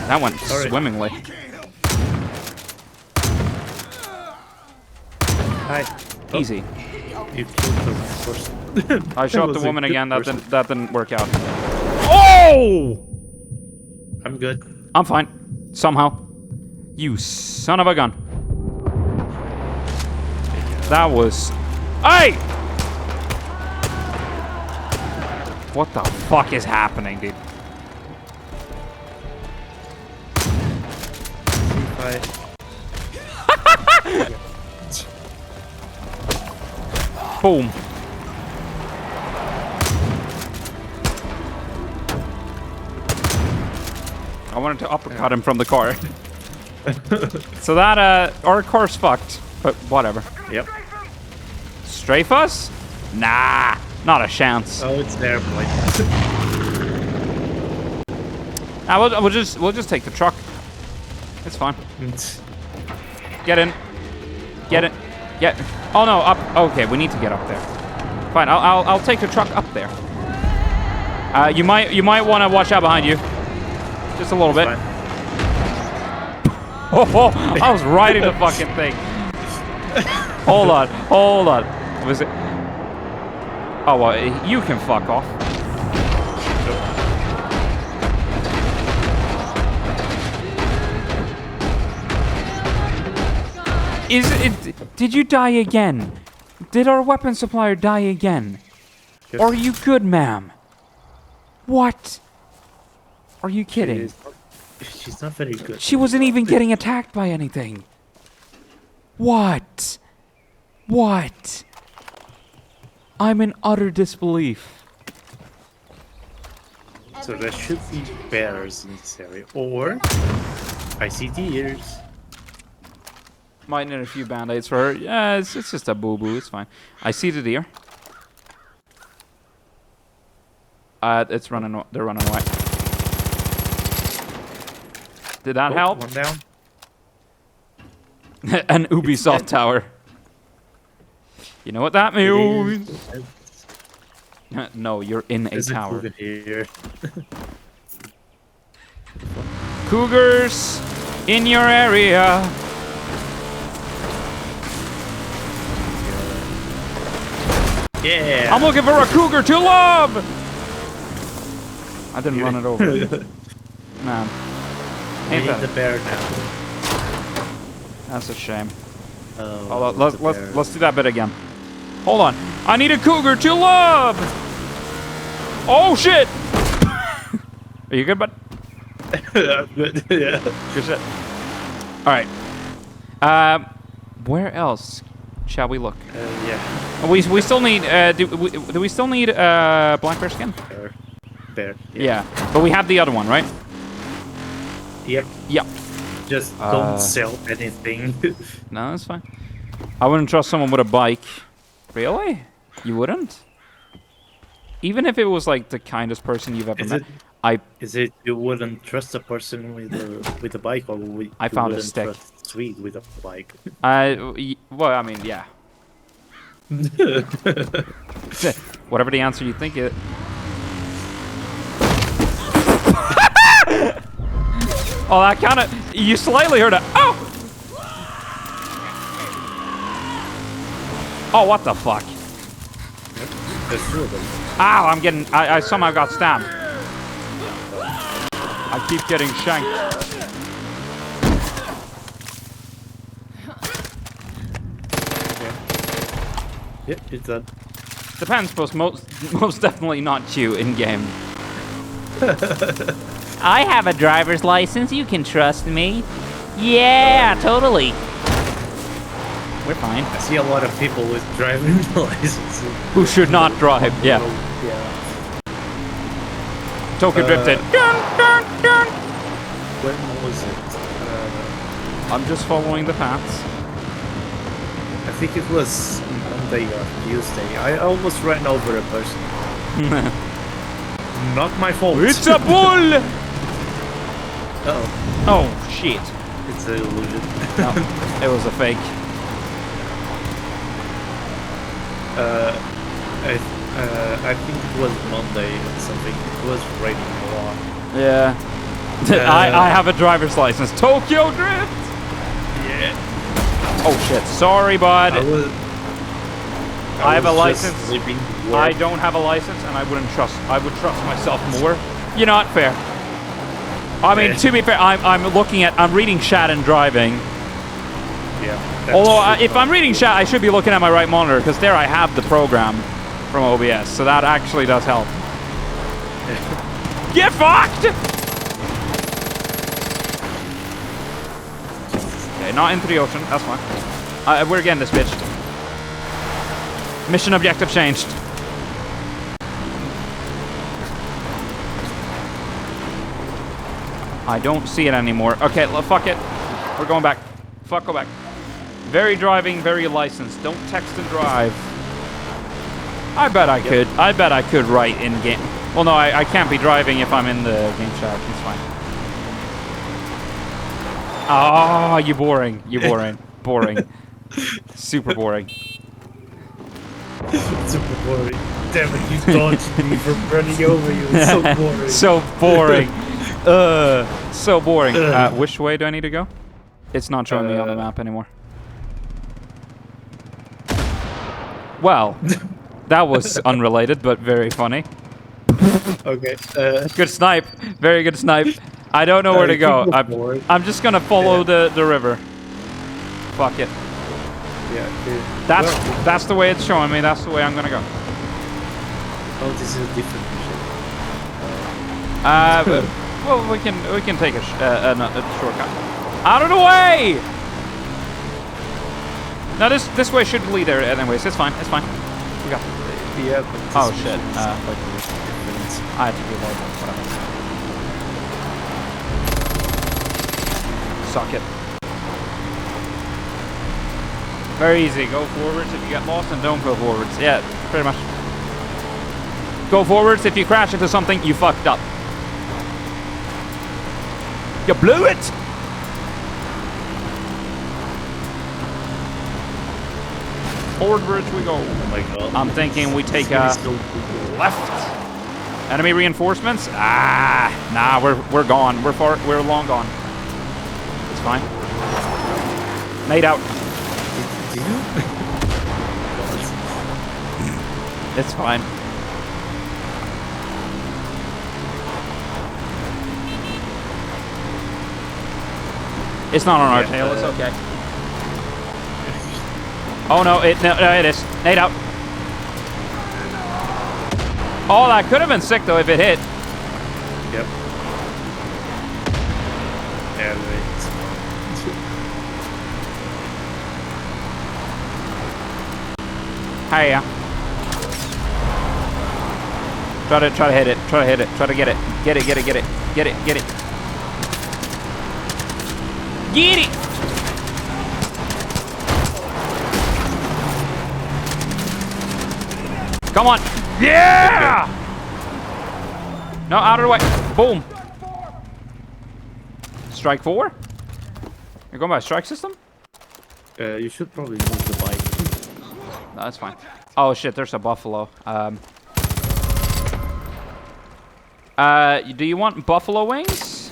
That went swimmingly. Hi. Easy. You killed the person. I shot the woman again. That didn't work out. Oh! I'm good. I'm fine. Somehow. You son of a gun. That was... Hey! What the fuck is happening, dude? Boom. I wanted to uppercut him from the car. So that, our car's fucked. But whatever. Yep. Strafe us? Nah, not a chance. Oh, it's there, boy. We'll just take the truck. It's fine. Get in. Get it. Get. Oh no, up. Okay, we need to get up there. Fine. I'll take the truck up there. You might want to watch out behind you. Just a little bit. Oh, I was riding the fucking thing. Hold on. Was it? Oh well, you can fuck off. Did you die again? Did our weapon supplier die again? Yes. Are you good, ma'am? What? Are you kidding? She's not very good. She wasn't even getting attacked by anything. What? What? I'm in utter disbelief. So there should be bears in this area. Or I see deers. Might need a few band-aids for her. Yeah, it's just a boo-boo. It's fine. I see the deer. It's running. They're running away. Did that help? One down. An Ubisoft tower. You know what that means? No, you're in a tower. Here. Cougars in your area. Yeah. I'm looking for a cougar to love. I didn't run it over. Man. We Ain't need that the bear now. That's a shame. Oh, Hold on, let's do that bit again. Hold on. I need a cougar to love. Oh shit! Are you good, bud? I'm good. Yeah. Good shit. All right. Where else shall we look? Yeah. We still need. Do we still need black bear skin? Bear. Yeah, but we have the other one, right? Yep. Yep. Just don't sell anything. No, that's fine. I wouldn't trust someone with a bike. Really? You wouldn't? Even if it was like the kindest person you've ever met. Is it you wouldn't trust a person with a bike, or I found a stick. Trust Swede with a bike? Well, I mean, yeah. Whatever the answer you think it. Oh, that kind of... You slightly heard it. Oh! Oh, what the fuck? There's two of them. Ow, I'm getting... I somehow got stabbed. I keep getting shanked. Yep, it's done. Depends, but most definitely not you in-game. I have a driver's license, you can trust me. Yeah, totally. We're fine. I see a lot of people with driving licenses. Who should not drive, yeah. Yeah. Tokyo drifted. Dun, dun, dun. When was it? I'm just following the paths. I think it was Monday or Tuesday. I almost ran over a person. Not my fault. It's a bull! Oh. Oh, shit. It's an illusion. No, it was a fake. I think it was Monday or something. It was raining a lot. Yeah. I have a driver's license. Tokyo Drift! Yeah. Oh shit, sorry bud. I have a license. I don't have a license and I would trust myself more. You're not fair. I mean, to be fair, I'm reading chat and driving. Yeah. Although, if I'm reading chat, I should be looking at my right monitor, because there I have the program from OBS, so that actually does help. Get fucked! Okay, not into the ocean, that's fine. We're getting this bitch. Mission objective changed. I don't see it anymore. Okay, fuck it. We're going back. Fuck, go back. Very driving, very licensed. Don't text and drive. I bet I could. I bet I could write in game. Well, no, I can't be driving if I'm in the game chat. It's fine. Ah, you boring. You boring. Boring. Super boring. Super boring. Damn it, you dodged me from running over you. It's so boring. So boring. So boring. Which way do I need to go? It's not showing me on the map anymore. Well, that was unrelated, but very funny. Okay. Good snipe. Very good snipe. I don't know where to go. I'm just gonna follow the river. Fuck it. Yeah. That's the way it's showing me. That's the way I'm gonna go. Oh, this is a different mission. Well, we can take a shortcut. Out of the way! No, this way should lead there anyways. It's fine. It's fine. We got. Yeah. Oh shit. I have to do that. Whatever. Suck it. Very easy. Go forwards if you get lost, and don't go forwards. Yeah, pretty much. Go forwards if you crash into something. You fucked up. You blew it. Forward we go. Oh my god. I'm thinking we take a left. Enemy reinforcements? Ah, nah, we're gone. We're long gone. It's fine. Made out. It's fine. It's not on our tail. It's okay. Oh no! It is. Nade out. Oh, that could have been sick though if it hit. Yep. Yeah, Hiya. Try to hit it. Try to hit it. Try to get it. Get it. Get it. Get it. Get it. Get it. Get it. Come on. Yeah! No, out of the way. Boom. Strike 4? You're going by strike system? You should probably move the bike. No, that's fine. Oh shit, there's a buffalo. Do you want buffalo wings?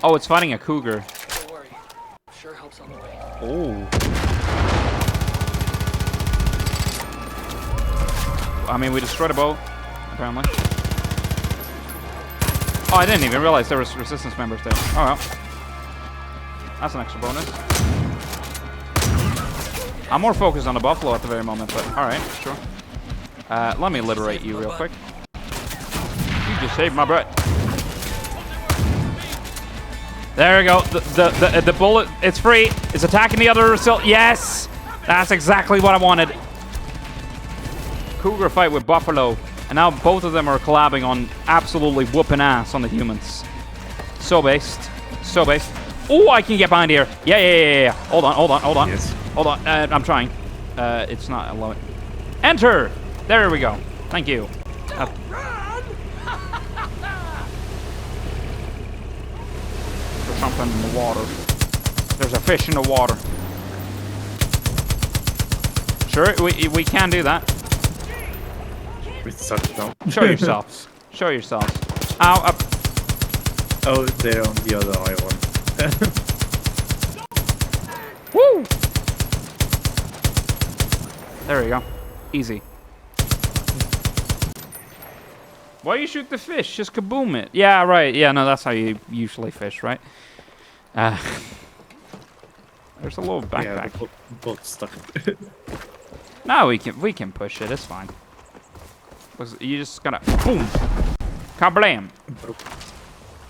Oh, it's fighting a cougar. Don't worry. Sure helps on the way. Oh. I mean, we destroyed a boat, apparently. Oh, I didn't even realize there was resistance members there. Oh well. That's an extra bonus. I'm more focused on the buffalo at the very moment, but alright, sure. Let me liberate you real quick. You just saved my butt. There we go. The bullet, it's free. It's attacking the other assault. Yes! That's exactly what I wanted. Cougar fight with buffalo. And now both of them are collabing on absolutely whooping ass on the humans. So based. So based. Oh, I can get behind here. Yeah. Hold on. Yes. Hold on. I'm trying. It's not allowing. Enter! There we go. Thank you. There's something in the water. There's a fish in the water. Sure, we can do that. Show yourselves. Show yourselves. Ow, up. Oh, they're on the other island. Woo! There we go. Easy. Why you shoot the fish? Just kaboom it. Yeah, right. Yeah, no, that's how you usually fish, right? There's a little backpack. Yeah, both stuck. No, we can push it. It's fine. You just gotta boom, kablam,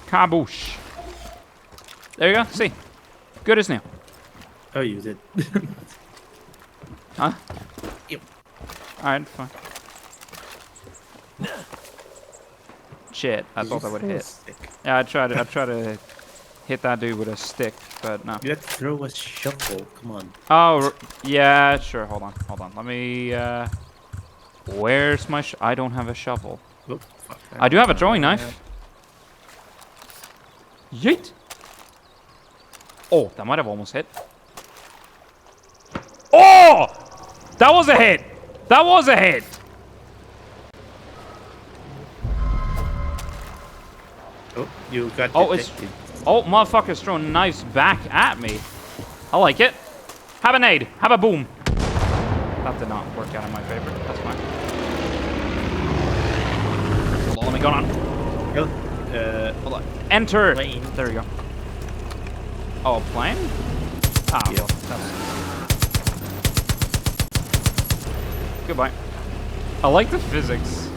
kaboosh. There you go. See, good as new. Oh, you did. Huh? Yep. All right, fine. Shit, I thought that would hit. Yeah, I tried to hit that dude with a stick, but no. You have to throw a shovel. Come on. Oh, yeah, sure. Hold on. Let me. Where's my? I don't have a shovel. Oh, fuck. I do have a throwing knife. Yeet. Oh, that might have almost hit. Oh, that was a hit. That was a hit. Oh, you got. Oh, motherfucker's throwing knives back at me. I like it. Have a nade. Have a boom. That did not work out in my favor. That's fine. Hold on, let me go on. Hold on. Enter. Plane. There we go. Oh, a plane? Ah, yeah. Well, that's... Goodbye. I like the physics.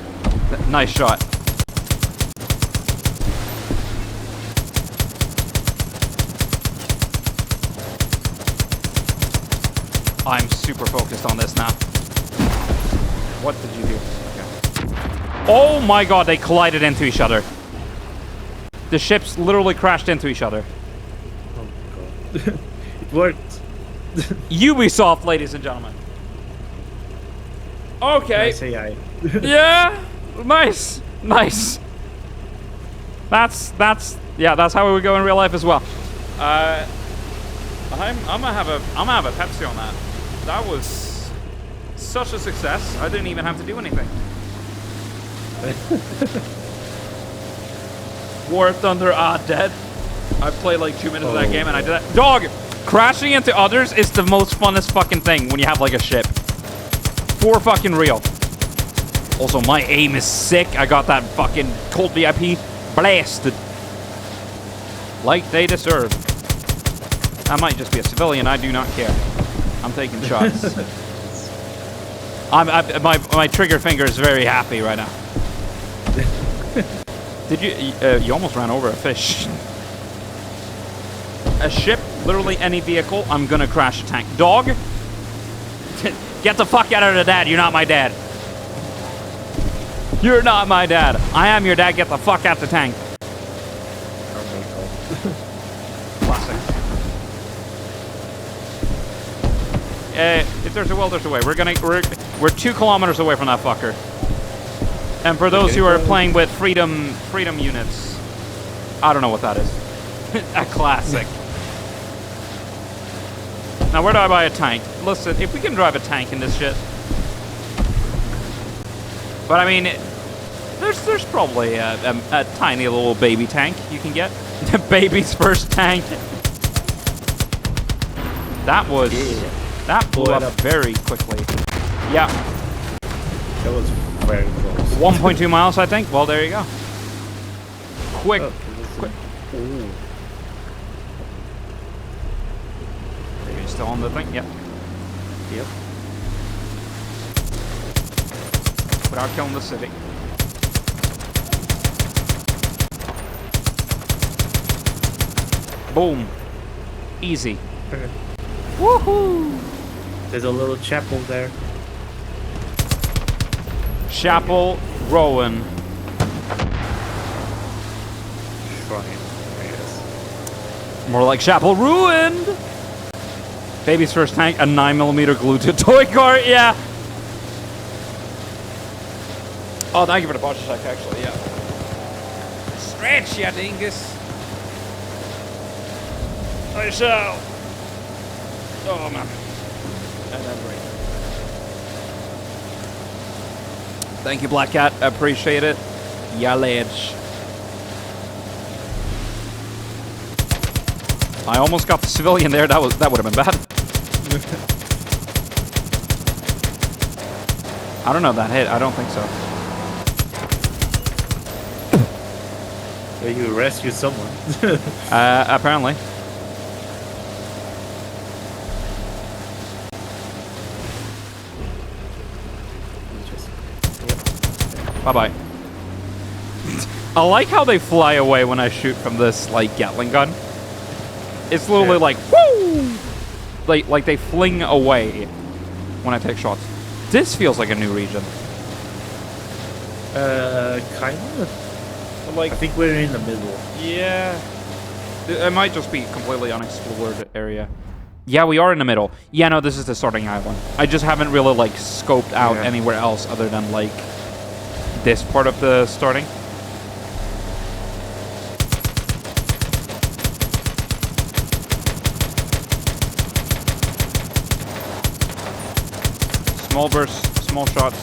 Nice shot. I'm super focused on this now. What did you do? Okay. Oh my god, they collided into each other. The ships literally crashed into each other. Oh god. It worked. Ubisoft, ladies and gentlemen. Okay. Nice AI. Yeah, nice. That's how we would go in real life as well. I'm gonna have a Pepsi on that. That was such a success. I didn't even have to do anything. War Thunder dead. I played like 2 minutes of that game and I did that. Dog, crashing into others is the most funnest fucking thing when you have like a ship. For fucking real. Also, my aim is sick. I got that fucking Colt VIP blasted. Like they deserve. I might just be a civilian. I do not care. I'm taking shots. My trigger finger is very happy right now. Did you almost ran over a fish. A ship, literally any vehicle, I'm gonna crash a tank. Dog, get the fuck out of the dad. You're not my dad. You're not my dad. I am your dad. Get the fuck out the tank. Classic. If there's a will, there's a way. We're 2 kilometers away from that fucker. And for those who are playing with freedom units, I don't know what that is. A classic. Now, where do I buy a tank? Listen, if we can drive a tank in this shit. But I mean, there's probably a tiny little baby tank you can get. The baby's first tank. That blew up very quickly. Yeah. That was very close. 1.2 miles, I think. Well, there you go. Quick. Quick. Ooh. Are you still on the thing? Yep. Yep. Without killing the Civic. Boom. Easy. Okay. Woohoo! There's a little chapel there. Chapel Rowan. Shrine, I guess. More like Chapel Ruined. Baby's first tank, a 9mm glued to a toy car. Yeah. Oh, thank you for the botch check, actually. Yeah. Stretch, ya dingus. I shall. Oh man. And then break. Thank you, Black Cat. Appreciate it. Ya ledge. I almost got the civilian there. That would have been bad. I don't know if that hit. I don't think so. So you rescued someone. Apparently. Bye-bye. I like how they fly away when I shoot from this, like, Gatling gun. It's literally like, woo! Like they fling away when I take shots. This feels like a new region. Kind of. Like, I think we're in the middle. Yeah. It might just be completely unexplored area. Yeah, we are in the middle. Yeah, no, this is the starting island. I just haven't really, like, scoped out anywhere else other than, like, this part of the starting. Small bursts, small shots.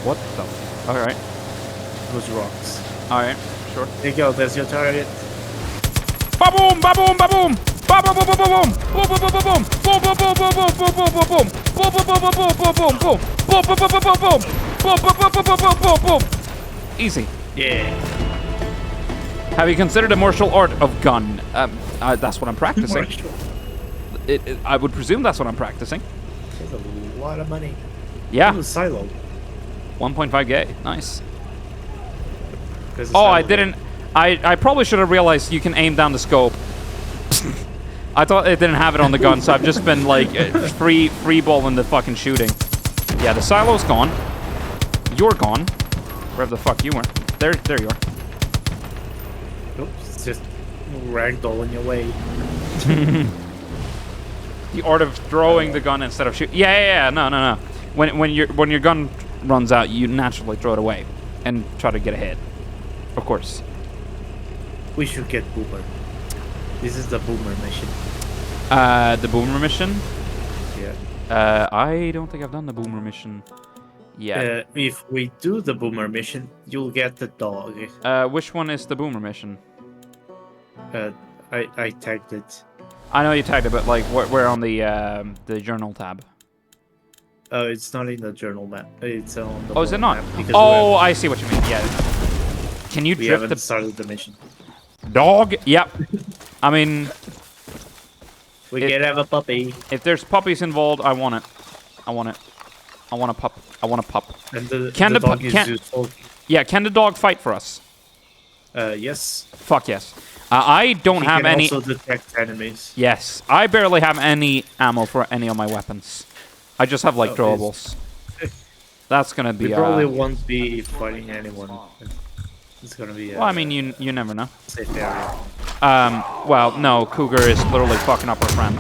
What the? Alright. Those rocks. Alright, sure. There you go, there's your target. Ba-boom, ba-boom, ba-boom! Ba-boom, ba-boom, boom! Boom, boom, boom, boom, boom, boom, boom, boom, boom! Boom, boom, boom, boom, boom, boom, boom, boom! Boom, boom, boom, boom, boom, boom! Boom, boom, boom, boom, boom, boom, boom, boom! Easy. Yeah. Have you considered a martial art of gun? That's what I'm practicing. I would presume that's what I'm practicing. There's a lot of money. Yeah. Silo. 1.5K. Nice. Oh, I didn't. I probably should have realized you can aim down the scope. I thought it didn't have it on the gun, so I've just been like free balling the fucking shooting. Yeah, the silo's gone. You're gone. Wherever the fuck you were. There you are. Oops, it's just ragdolling your way. The art of throwing the gun instead of shooting. Yeah. No. When your gun runs out, you naturally throw it away and try to get a hit. Of course. We should get Boomer. This is the Boomer mission. The Boomer mission? Yeah. I don't think I've done the Boomer mission yet. If we do the Boomer mission, you'll get the dog. Which one is the Boomer mission? I tagged it. I know you tagged it, but like, where on the journal tab? It's not in the journal map. It's on the. Oh, is it not? Map Oh, I see what you mean. Yeah. Can you we drift haven't started the mission. Dog? Yep. I mean, we can have a puppy. If there's puppies involved, I want it. I want a pup. I want a pup. And the dog is useful. Yeah, can the dog fight for us? Yes. Fuck yes. I don't have any. He can also detect enemies. Yes, I barely have any ammo for any of my weapons. I just have like throwables. That's gonna be. We probably won't be fighting anyone. It's gonna be. Well, I mean, you never know. Safe area. Well, no, Cougar is literally fucking up our friend,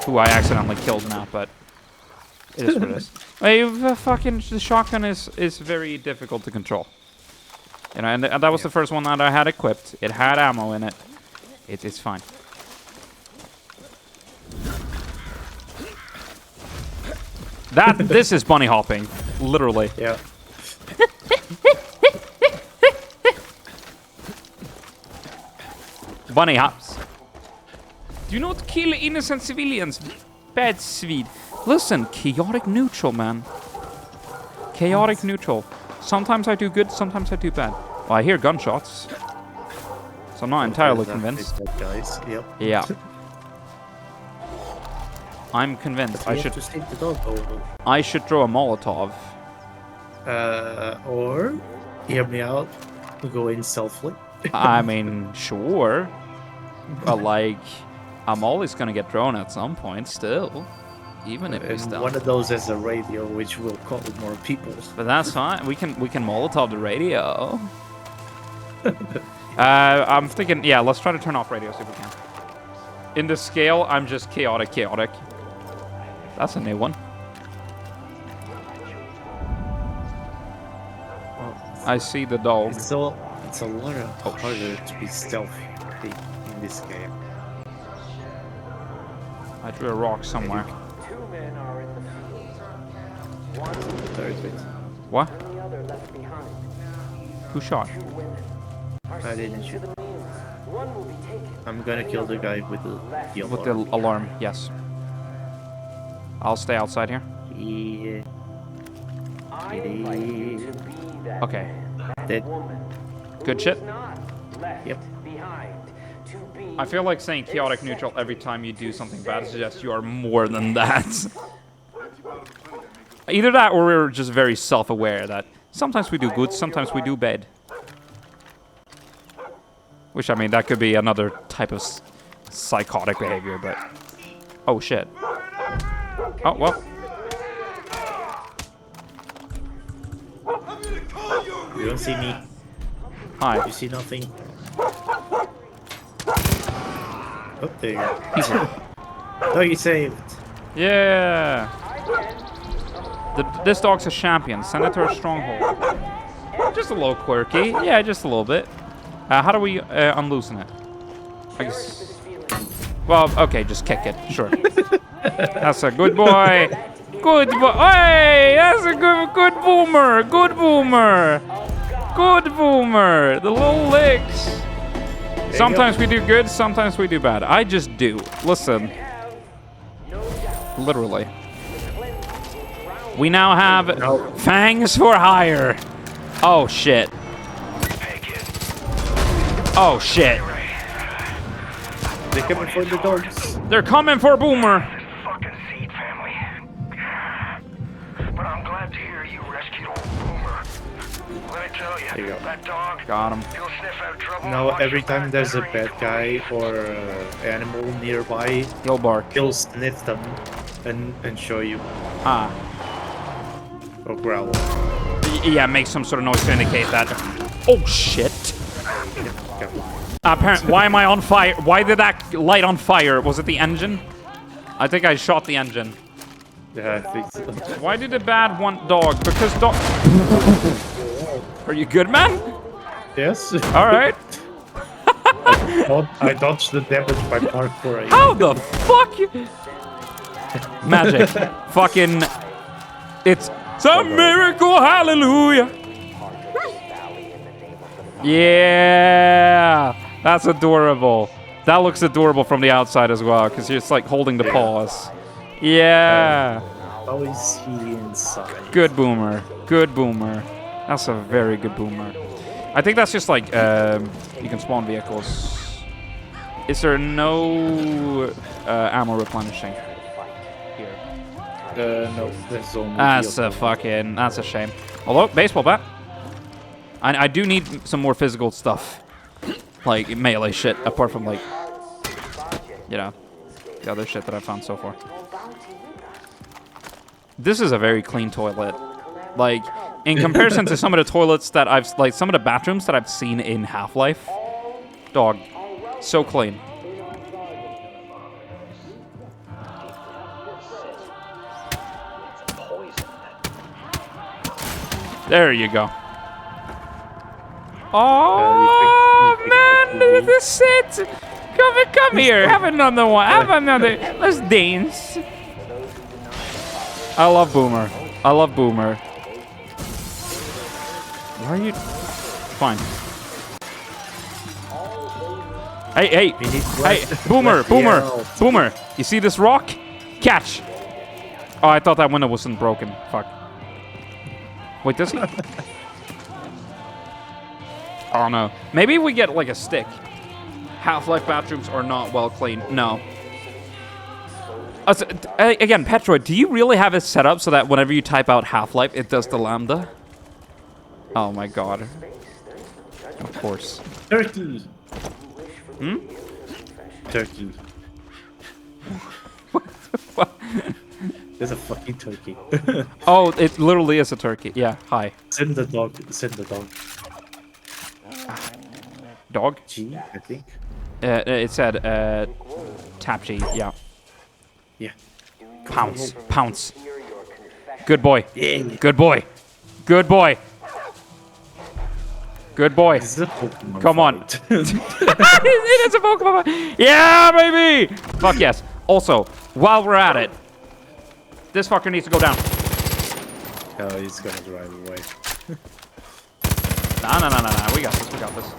who I accidentally killed now, but it is what it is. The shotgun is very difficult to control. You know, and that was the first one that I had equipped. It had ammo in it. It's fine. This is bunny hopping, literally. Yeah. Bunny hops. Do not kill innocent civilians. Bad Swede. Listen, chaotic neutral, man. Chaotic neutral. Sometimes I do good, sometimes I do bad. Well, I hear gunshots. So I'm not entirely convinced. Guys. Yep. Yeah. I'm convinced I should... I should throw a Molotov. Or, hear me out, go in stealthily. I mean, sure. But like, I'm always gonna get thrown at some point still. Even if we stealth. One of those has a radio, which will call more people. But that's fine. We can Molotov the radio. I'm thinking, yeah, let's try to turn off radio, see if we can. In the scale, I'm just chaotic. That's a new one. I see the dog. It's a lot harder to be stealthy in this game. I threw a rock somewhere. What? Who shot? I didn't shoot. I'm gonna kill the guy with the alarm. With the alarm, yes. I'll stay outside here. Yeah. Okay. Dead. Good shit. Yep. I feel like saying chaotic neutral every time you do something bad suggests you are more than that. Either that or we're just very self-aware that sometimes we do good, sometimes we do bad. Which, I mean, that could be another type of psychotic behavior, but... Oh, shit. Oh, well. You don't see me. Hi. You see nothing. Oh, there you go. Oh, you saved. Yeah. This dog's a champion. Send it to our stronghold. Just a little quirky. Yeah, just a little bit. How do we unloosen it? I guess... Well, okay, just kick it. Sure. That's a good boy. Good boy. Hey, that's a good boomer. Good boomer. Good boomer. The little legs. Sometimes we do good, sometimes we do bad. I just do. Listen. Literally. We now have fangs for hire. Oh, shit. Oh, shit. They're coming for the dogs. They're coming for Boomer. Fucking Seed family. But I'm glad to hear you rescued old Boomer. Let me tell you, that dog, got him. He'll sniff out trouble. Now, every time there's a bad guy or animal nearby, he'll bark. He'll sniff them and show you. Ah. Or growl. Yeah, make some sort of noise to indicate that. Oh, shit. Apparently, why am I on fire? Why did that light on fire? Was it the engine? I think I shot the engine. Yeah, I think so. Why did the bad want dog? Because dog... Are you good, man? Yes. All right. I dodged the damage by parkour. How the fuck? Magic. Fucking... It's a miracle, hallelujah. Yeah. That's adorable. That looks adorable from the outside as well, because you're just like holding the paws. Yeah. How is he inside? Good boomer. Good boomer. That's a very good boomer. I think that's just like, you can spawn vehicles. Is there no ammo replenishing here? No, there's only... That's a shame. Although, baseball bat. I do need some more physical stuff. Like melee shit, apart from like, you know, the other shit that I've found so far. This is a very clean toilet. Like, in comparison to some of the toilets that like some of the bathrooms that I've seen in Half-Life, dog, so clean. There you go. Oh man, look at this set. Come here. Have another one. Have another. Let's dance. I love Boomer. I love Boomer. Where are you? Fine. Hey, Boomer. Boomer. You see this rock? Catch. Oh, I thought that window wasn't broken. Fuck. Wait, does he? Oh no. Maybe we get like a stick. Half-Life bathrooms are not well cleaned. No. Again, Petroid, do you really have it set up so that whenever you type out Half-Life, it does the lambda? Oh my god. Of course. Turkey. Hmm? Turkey. What the fuck? There's a fucking turkey. Oh, it literally is a turkey. Yeah, hi. Send the dog. Send the dog. Dog? G, I think. It said, tap G, yeah. Yeah. Pounce. Pounce. Good boy. Yeah. Good boy. Good boy. Good boy. Come on. It is a Pokemon fight. Yeah, baby! Fuck yes. Also, while we're at it, this fucker needs to go down. Oh, he's gonna drive away. Nah. We got this. We got this.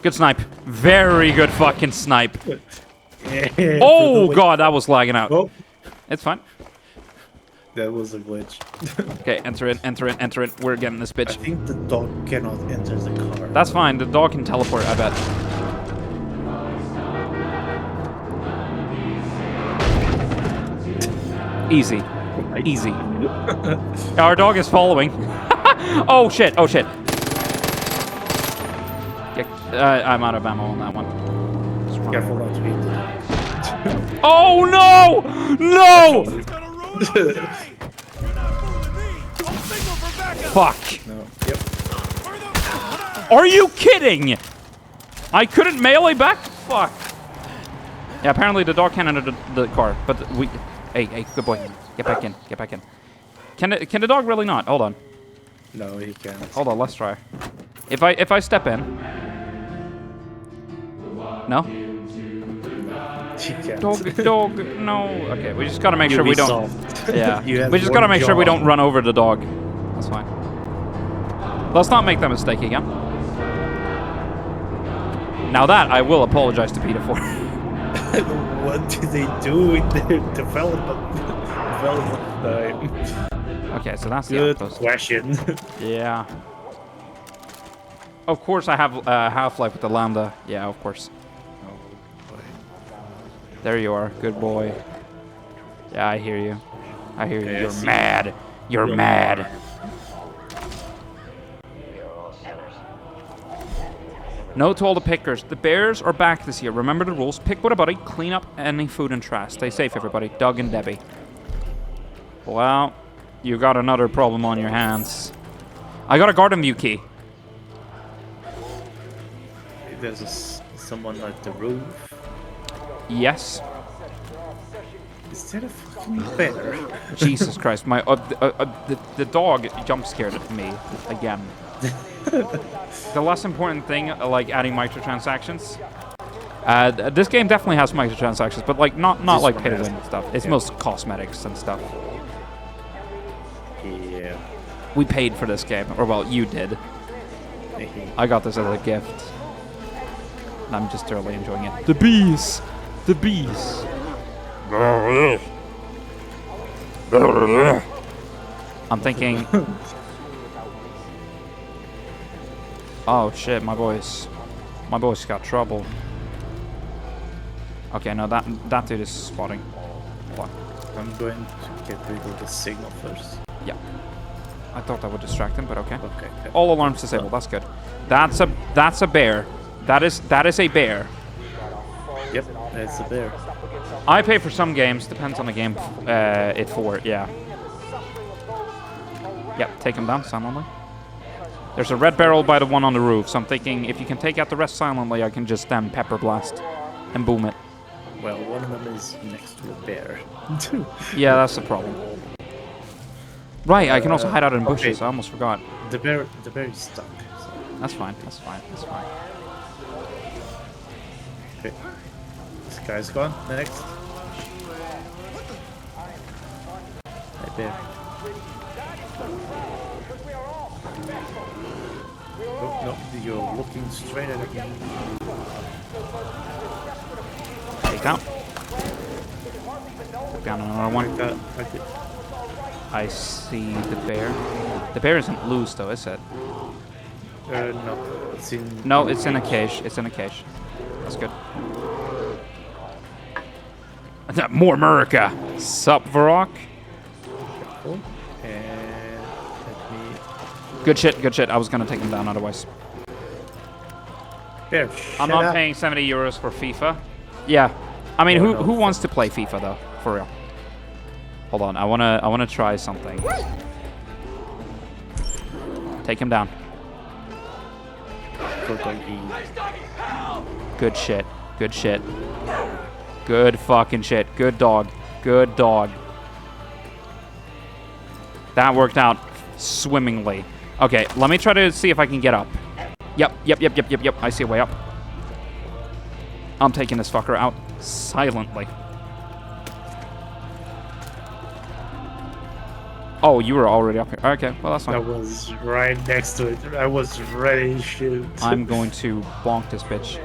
Good snipe. Very good fucking snipe. Yeah, oh, God, that was lagging out. Oh. It's fine. That was a glitch. Okay, enter in. We're getting this bitch. I think the dog cannot enter the car. That's fine. The dog can teleport, I bet. Easy. Easy. Our dog is following. Oh, shit. Oh, shit. I'm out of ammo on that one. Careful not to hit the dog. Oh, no! No! Fuck. No. Yep. Are you kidding? I couldn't melee back? Fuck. Yeah, apparently the dog can't enter the car, but we... Hey, good boy. Get back in. Get back in. Can the dog really not? Hold on. No, he can't. Hold on, let's try. If I step in... No? He can't. Dog, no. Okay, we just gotta make sure we don't... Yeah. You have We just gotta one make sure we job. don't run over the dog. That's fine. Let's not make that mistake again. Now that I will apologize to Peter for. What do they do in their development time? Okay, so that's the Good outpost. question. Yeah. Of course I have Half-Life with the Lambda. Yeah, of course. There you are. Good boy. Yeah, I hear you. I hear you. Yeah, You're mad. You're mad. Note to all the pickers. The bears are back this year. Remember the rules. Pick with a buddy. Clean up any food and trash. Stay safe, everybody. Doug and Debbie. Well, you got another problem on your hands. I got a garden view key. There's someone at the roof. Yes. Is that a fucking bear? Jesus Christ, my the dog jump scared at me again. The less important thing, like adding microtransactions. This game definitely has microtransactions, but like not like pay to win stuff. It's most cosmetics and stuff. Yeah. We paid for this game, or well, you did. I got this as a gift. And I'm just thoroughly enjoying it. The bees! The bees! I'm thinking... Oh shit, my boy's got trouble. Okay, no, that dude is spotting. What? I'm going to get rid of the signal first. Yeah. I thought that would distract him, but okay. Okay. All alarms disabled, that's good. That's a bear. That is a bear. Yep, that's a bear. I pay for some games, depends on the game yeah. Yep, take him down silently. There's a red barrel by the one on the roof, so I'm thinking if you can take out the rest silently, I can just pepper blast and boom it. Well, one of them is next to a bear. Yeah, that's the problem. Right, I can also hide out in bushes, I almost forgot. The bear is stuck. So. That's fine, that's fine, that's fine. Okay. This guy's gone. Next. Right there. Oh, no, you're looking straight at me. Take down. Take down another one. I see the bear. The bear isn't loose though, is it? No. It's in... No, it's in a cage. It's in a cage. That's good. More America. Sup, Varrock? Cool. And let me... Good shit, good shit. I was gonna take him down otherwise. Bear, I'm not paying 70 euros for FIFA. Yeah. I mean, who wants to play FIFA though? For real. Hold on. I wanna try something. Take him down. Good shit. Good shit. Good fucking shit. Good dog. Good dog. That worked out swimmingly. Okay, let me try to see if I can get up. Yep. I see a way up. I'm taking this fucker out silently. Oh, you were already up here. Okay, well, that's fine. I was right next to it. I was ready to shoot. I'm going to bonk this bitch.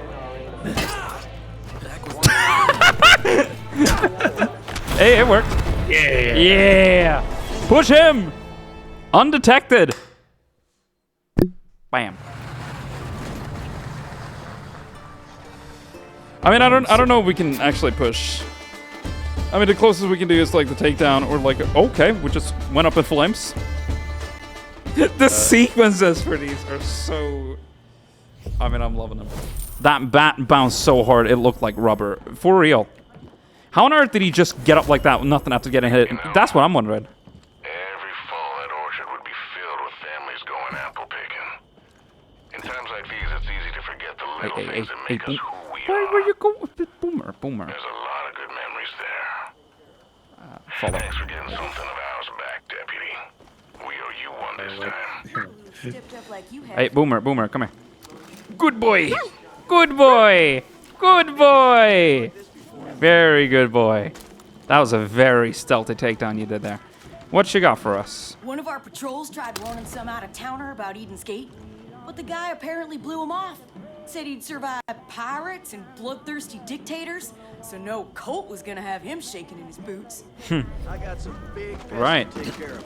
Hey, it worked. Yeah. Yeah. Push him. Undetected. Bam. I mean, I don't know if we can actually push. I mean, the closest we can do is like the takedown or like, okay, we just went up in flames. The sequences for these are so... I mean, I'm loving them. That bat bounced so hard, it looked like rubber. For real. How on earth did he just get up like that with nothing after getting hit? That's what I'm wondering. Every fall, that orchard would be filled with families going apple picking. In times like these, it's easy to forget the little things that make us who we are. Where you go? Boomer. There's a lot of good memories there. Follow. Thanks for getting something of ours back, Deputy. We owe you one this time. Hey, Boomer, come here. Good boy. Good boy. Good boy. Very good boy. That was a very stealthy takedown you did there. What you got for us? One of our patrols tried warning some out-of-towner about Eden's Gate, but the guy apparently blew him off. Said he'd survive pirates and bloodthirsty dictators, so no Colt was gonna have him shaking in his boots. I got some big Right. to take care of.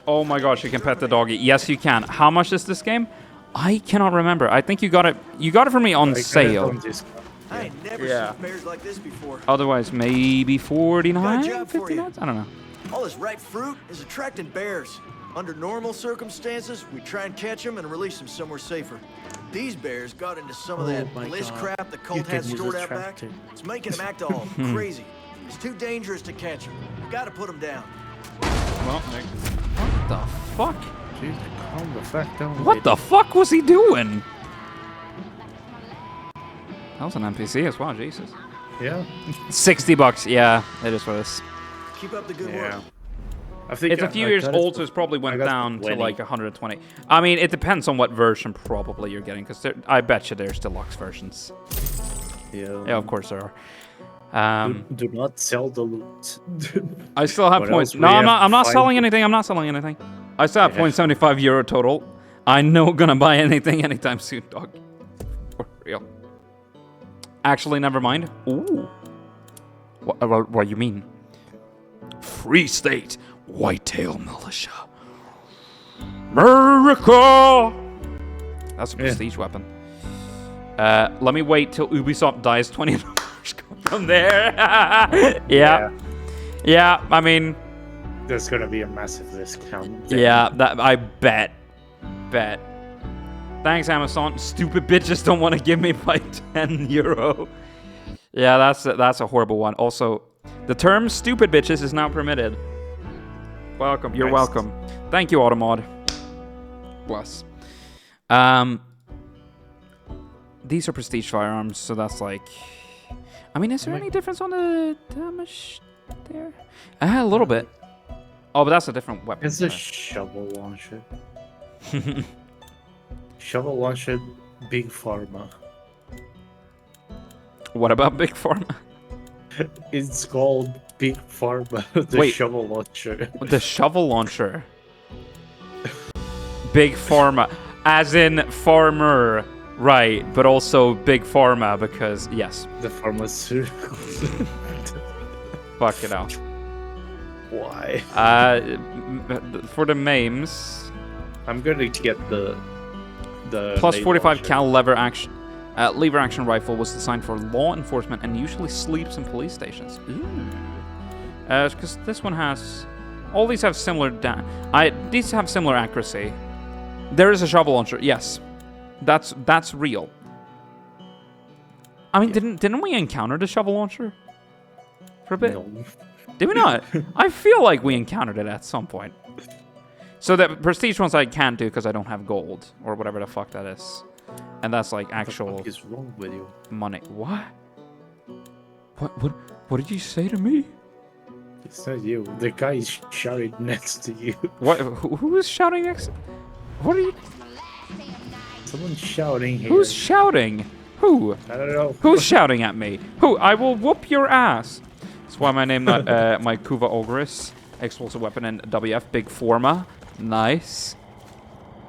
Oh my gosh, you can pet the doggy. Yes, you can. How much is this game? I cannot remember. I think you got it. You got it for me on sale. I ain't never Yeah. seen bears like this before. Otherwise, maybe Got a 49, job for 50 you. nuts? I don't know. All this ripe fruit is attracting bears. Under normal circumstances, we try and catch them and release them somewhere safer. These bears got into some of that my bliss God. crap the You Colt can has use stored a out back. tractor. It's making them act all crazy. It's too dangerous to catch them. We gotta put them down. Well, what the fuck? Jeez, calm the fuck down. What the fuck was he doing? That was an NPC as well, Jesus. Yeah. $60, yeah, it is for this. Keep up the good Yeah. work. I think It's a few years got it old, for- so it's probably I went got it for down to 20. like 120. I mean, it depends on what version probably you're getting, because I bet you there's deluxe versions. Yeah. Yeah, of course there are. Do not sell the loot. I still have What points. else? No, We I'm have not five- selling anything. I'm not selling anything. I still have Yeah. 0.75 euro total. I'm not gonna buy anything anytime soon, dog. For real. Actually, never mind. Ooh. What you mean? Free State Whitetail Militia. America! That's a prestige weapon. Let me wait till Ubisoft dies 20 dollars from there. Yeah, I mean... There's gonna be a massive discount. Yeah, that I bet. Thanks, Amazon. Stupid bitches don't want to give me my 10 euro. Yeah, that's a horrible one. Also, the term "stupid bitches" is now permitted. Welcome. You're Nice. welcome. Thank you, Automod. Bless. These are prestige firearms, so that's like... I mean, is there any difference on the damage there? A little bit. Oh, but that's a different weapon. It's a shovel launcher. Shovel launcher, Big Pharma. What about Big Pharma? It's called Big Pharma, the Wait. shovel launcher. The shovel launcher. Big Pharma. As in farmer. Right, but also Big Pharma because, yes. The pharmaceutical. Fuck it out. Why? For the memes. I'm going to get the plus 45 cal lever action rifle was designed for law enforcement and usually sleeps in police stations. Ooh. Because this one has, all these have similar. These have similar accuracy. There is a shovel launcher. Yes, that's real. I mean, didn't we encounter the shovel launcher for a bit? No. Did we not? I feel like we encountered it at some point. So the prestige ones I can't do because I don't have gold or whatever the fuck that is, and that's like actual. What is wrong with you? Money. What? What did you say to me? It's not you. The guy is shouting next to you. What? Who is shouting next? What are you? Someone's shouting here. Who's shouting? Who? I don't know. Who's shouting at me? Who? I will whoop your ass. That's why my name not my Kuva Ogris. Explosive weapon and WF Big Forma. Nice.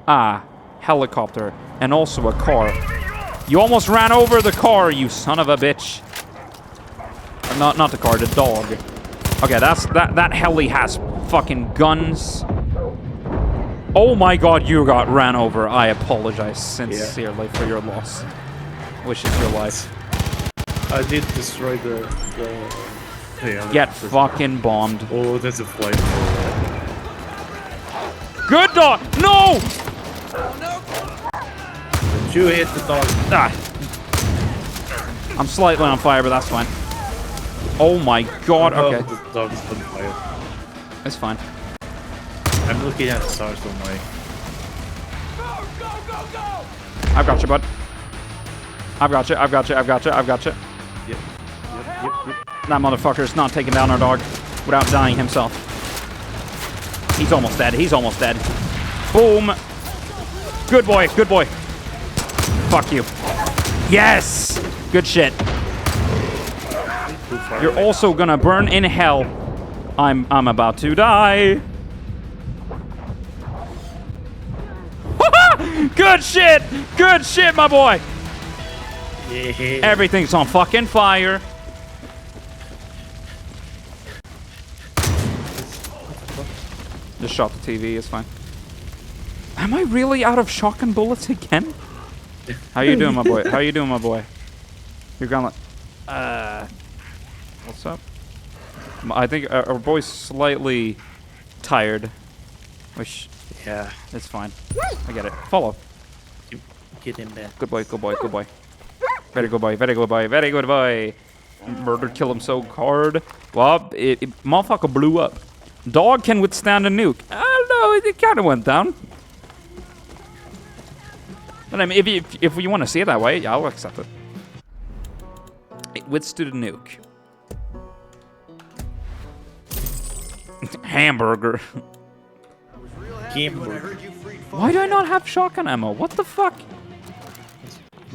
Helicopter. And also a car. You almost ran over the car, you son of a bitch. Not the car, the dog. Okay, that heli has fucking guns. Oh my god, you got ran over. I apologize sincerely for your loss. Wishes your life. I did destroy the Get fucking bombed. Oh, there's a flight. Good dog! No! You hit the dog. I'm slightly on fire, but that's fine. Oh my god, okay. The dog is on fire. It's fine. I'm looking at the stars, don't worry. I've got you, bud. I've got you. Yep. That motherfucker's not taking down our dog without dying himself. He's almost dead. Boom. Good boy. Fuck you. Yes! Good shit. You're also gonna burn in hell. I'm about to die. Good shit, my boy. Yeah. Everything's on fucking fire. Just shot the TV, it's fine. Am I really out of shotgun bullets again? How you doing, my boy? You're gonna what's up? I think our boy's slightly tired. Yeah, it's fine. I get it. Follow. Get in there. Good boy. Very good boy. Murder kill him so hard. Well, it motherfucker blew up. Dog can withstand a nuke. I don't know, it kind of went down. But I mean, if you want to see it that way, yeah, I'll accept it. It withstood a nuke. Hamburger. Why do I not have shotgun ammo? What the fuck?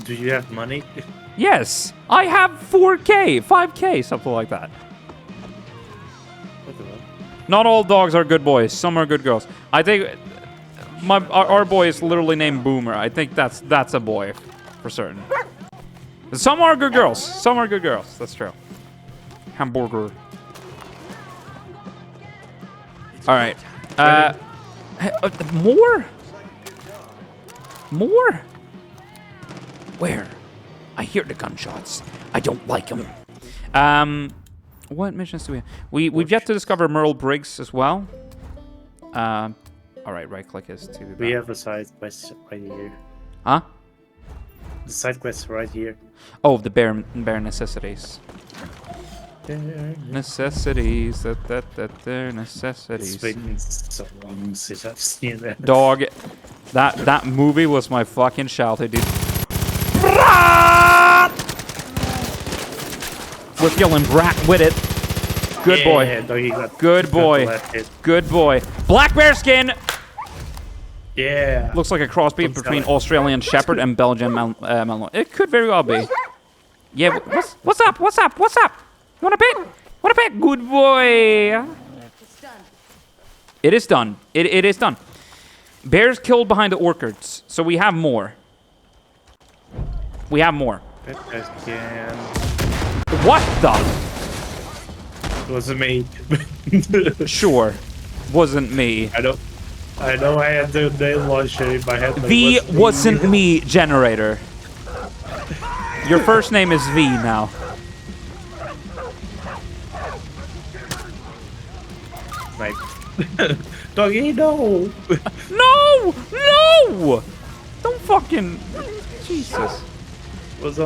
Do you have money? Yes, I have 4K, 5K, something like that. Not all dogs are good boys. Some are good girls. I think our boy is literally named Boomer. I think that's a boy for certain. Some are good girls. That's true. Hamburger. All right. More? Where? I hear the gunshots. I don't like them. What missions do we have? We've yet to discover Merle Briggs as well. All right click is to. We have a side quest right here. Huh? The side quest right here. Oh, the bare necessities. Necessities. They're necessities. It's been so long since I've seen that. Dog, that movie was my fucking childhood, dude. We're feeling brat with it. Good boy. Good boy. Black bear skin. Yeah. Looks like a crossbreed between Australian Shepherd and Belgian Malinois. It could very well be. Yeah. What's up? Want a bit? Good boy. It is done. It is done. Bears killed behind the orchards. So we have more. What the? wasn't me. Sure, wasn't me. I know I had the name launcher in my head. But V wasn't me, generator. Your first name is V now. Like, Doggy, no! No! No! Don't fucking... Jesus.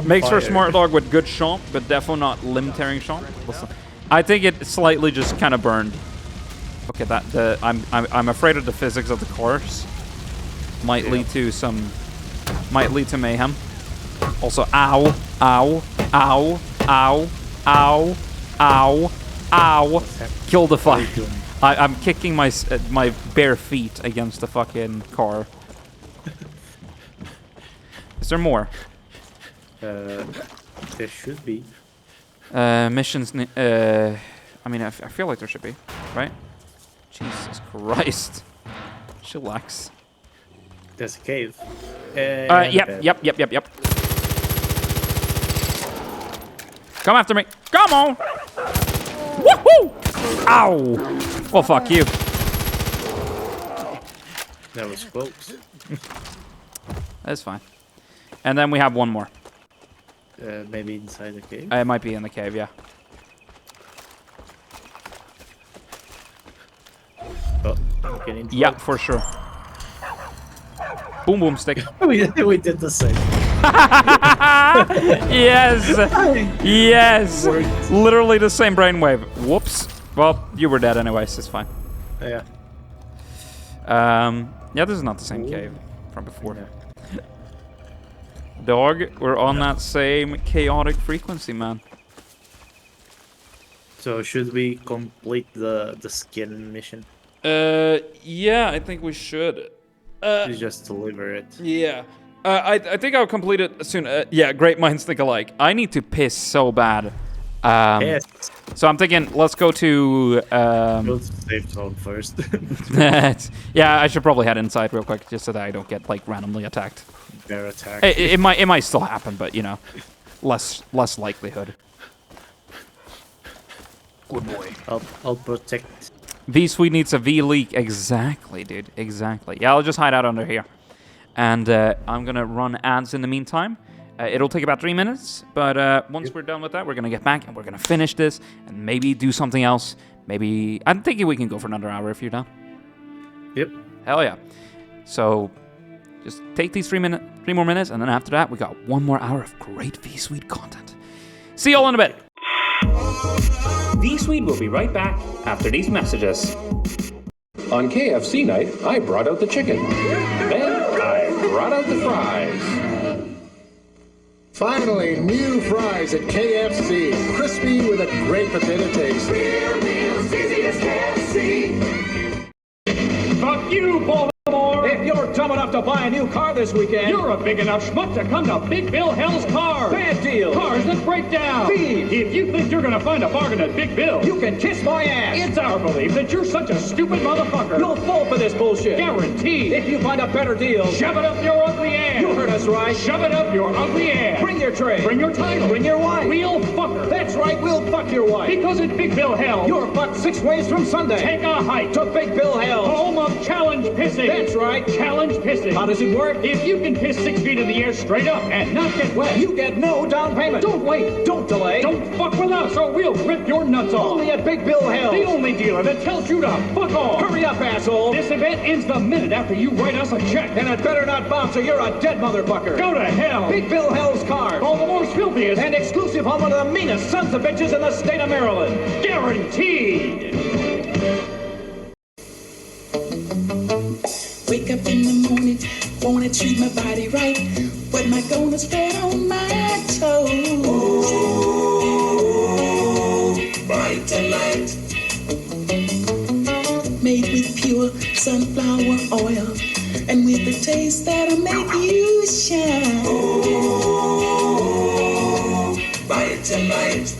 Makes for a smart dog with good chomp, but definitely not limb-tearing chomp. Listen, I think it slightly just kind of burned. Okay, I'm afraid of the physics of the course. Might lead to some... Might lead to mayhem. Also, ow, ow, ow, ow, ow, ow, ow. Kill the fire. I'm kicking my bare feet against the fucking car. Is there more? There should be. Missions. I mean, I feel like there should be, right? Jesus Christ. Chillax. There's a cave. Yep. Come after me. Come on. Woohoo! Ow! Well, fuck you. That was close. That's fine. And then we have one more. Maybe inside the cave? It might be in the cave, yeah. Oh, yeah, for sure. Boom, boom, stick. we did the same. Yes! Yes! Literally the same brainwave. Whoops. Well, you were dead anyways, it's fine. Yeah. Yeah, this is not the same cave from before. Yeah. Dog, we're on that same chaotic frequency, man. So should we complete the skin mission? Yeah, I think we should. You just deliver it. Yeah. I think I'll complete it soon. Yeah, great minds think alike. I need to piss so bad. Yes. So I'm thinking, let's go to... Go to the safe zone first. Yeah, I should probably head inside real quick, just so that I don't get, like, randomly attacked. Bear attack. It might still happen, but, you know, less likelihood. Good boy. I'll protect. V-Suite needs a V-leak. Exactly, dude. Exactly. Yeah, I'll just hide out under here. And I'm going to run ads in the meantime. It'll take about 3 minutes, but once we're done with that, we're going to get back and we're going to finish this and maybe do something else. Maybe... I'm thinking we can go for another hour if you're down. Yep. Hell yeah. So, just take these 3 more minutes, and then after that, we got 1 more hour of great V-Suite content. See y'all in a bit. V-Suite will be right back after these messages. On KFC night, I brought out the chicken. Then I brought out the fries. Finally, new fries at KFC. Crispy with a great potato taste. Real meals, easy as KFC. Fuck you, Baltimore! If you're dumb enough to buy a new car this weekend, you're a big enough schmuck to come to Big Bill Hell's Cars. Bad deal. Cars that break down. Thieves. If you think you're gonna find a bargain at Big Bill, you can kiss my ass. It's our belief that you're such a stupid motherfucker. You'll fall for this bullshit. Guaranteed. If you find a better deal, shove it up your ugly ass. You heard us right. Shove it up your ugly ass. Bring your tray. Bring your title. Bring your wife. We'll fuck her. That's right, we'll fuck your wife. Because at Big Bill Hell, you're fucked 6 ways from Sunday. Take a hike to Big Bill Hell, home of challenge pissing. That's right, challenge pissing. How does it work? If you can piss 6 feet in the air straight up and not get wet, you get no down payment. Don't wait. Don't delay. Don't fuck with us or we'll rip your nuts off. Only at Big Bill Hell, the only dealer that tells you to fuck off. Hurry up, asshole. This event ends the minute after you write us a check. And it better not bounce or you're a dead motherfucker. Go to hell. Big Bill Hell's Cars. Baltimore's filthiest and exclusive home of the meanest sons of bitches in the state of Maryland. Guaranteed. Wake up in the morning, wanna treat my body right. What am I gonna spread on my toes? Oh, Vitalite. Made with pure sunflower oil and with the taste that'll make you shine. Oh, Vitalite.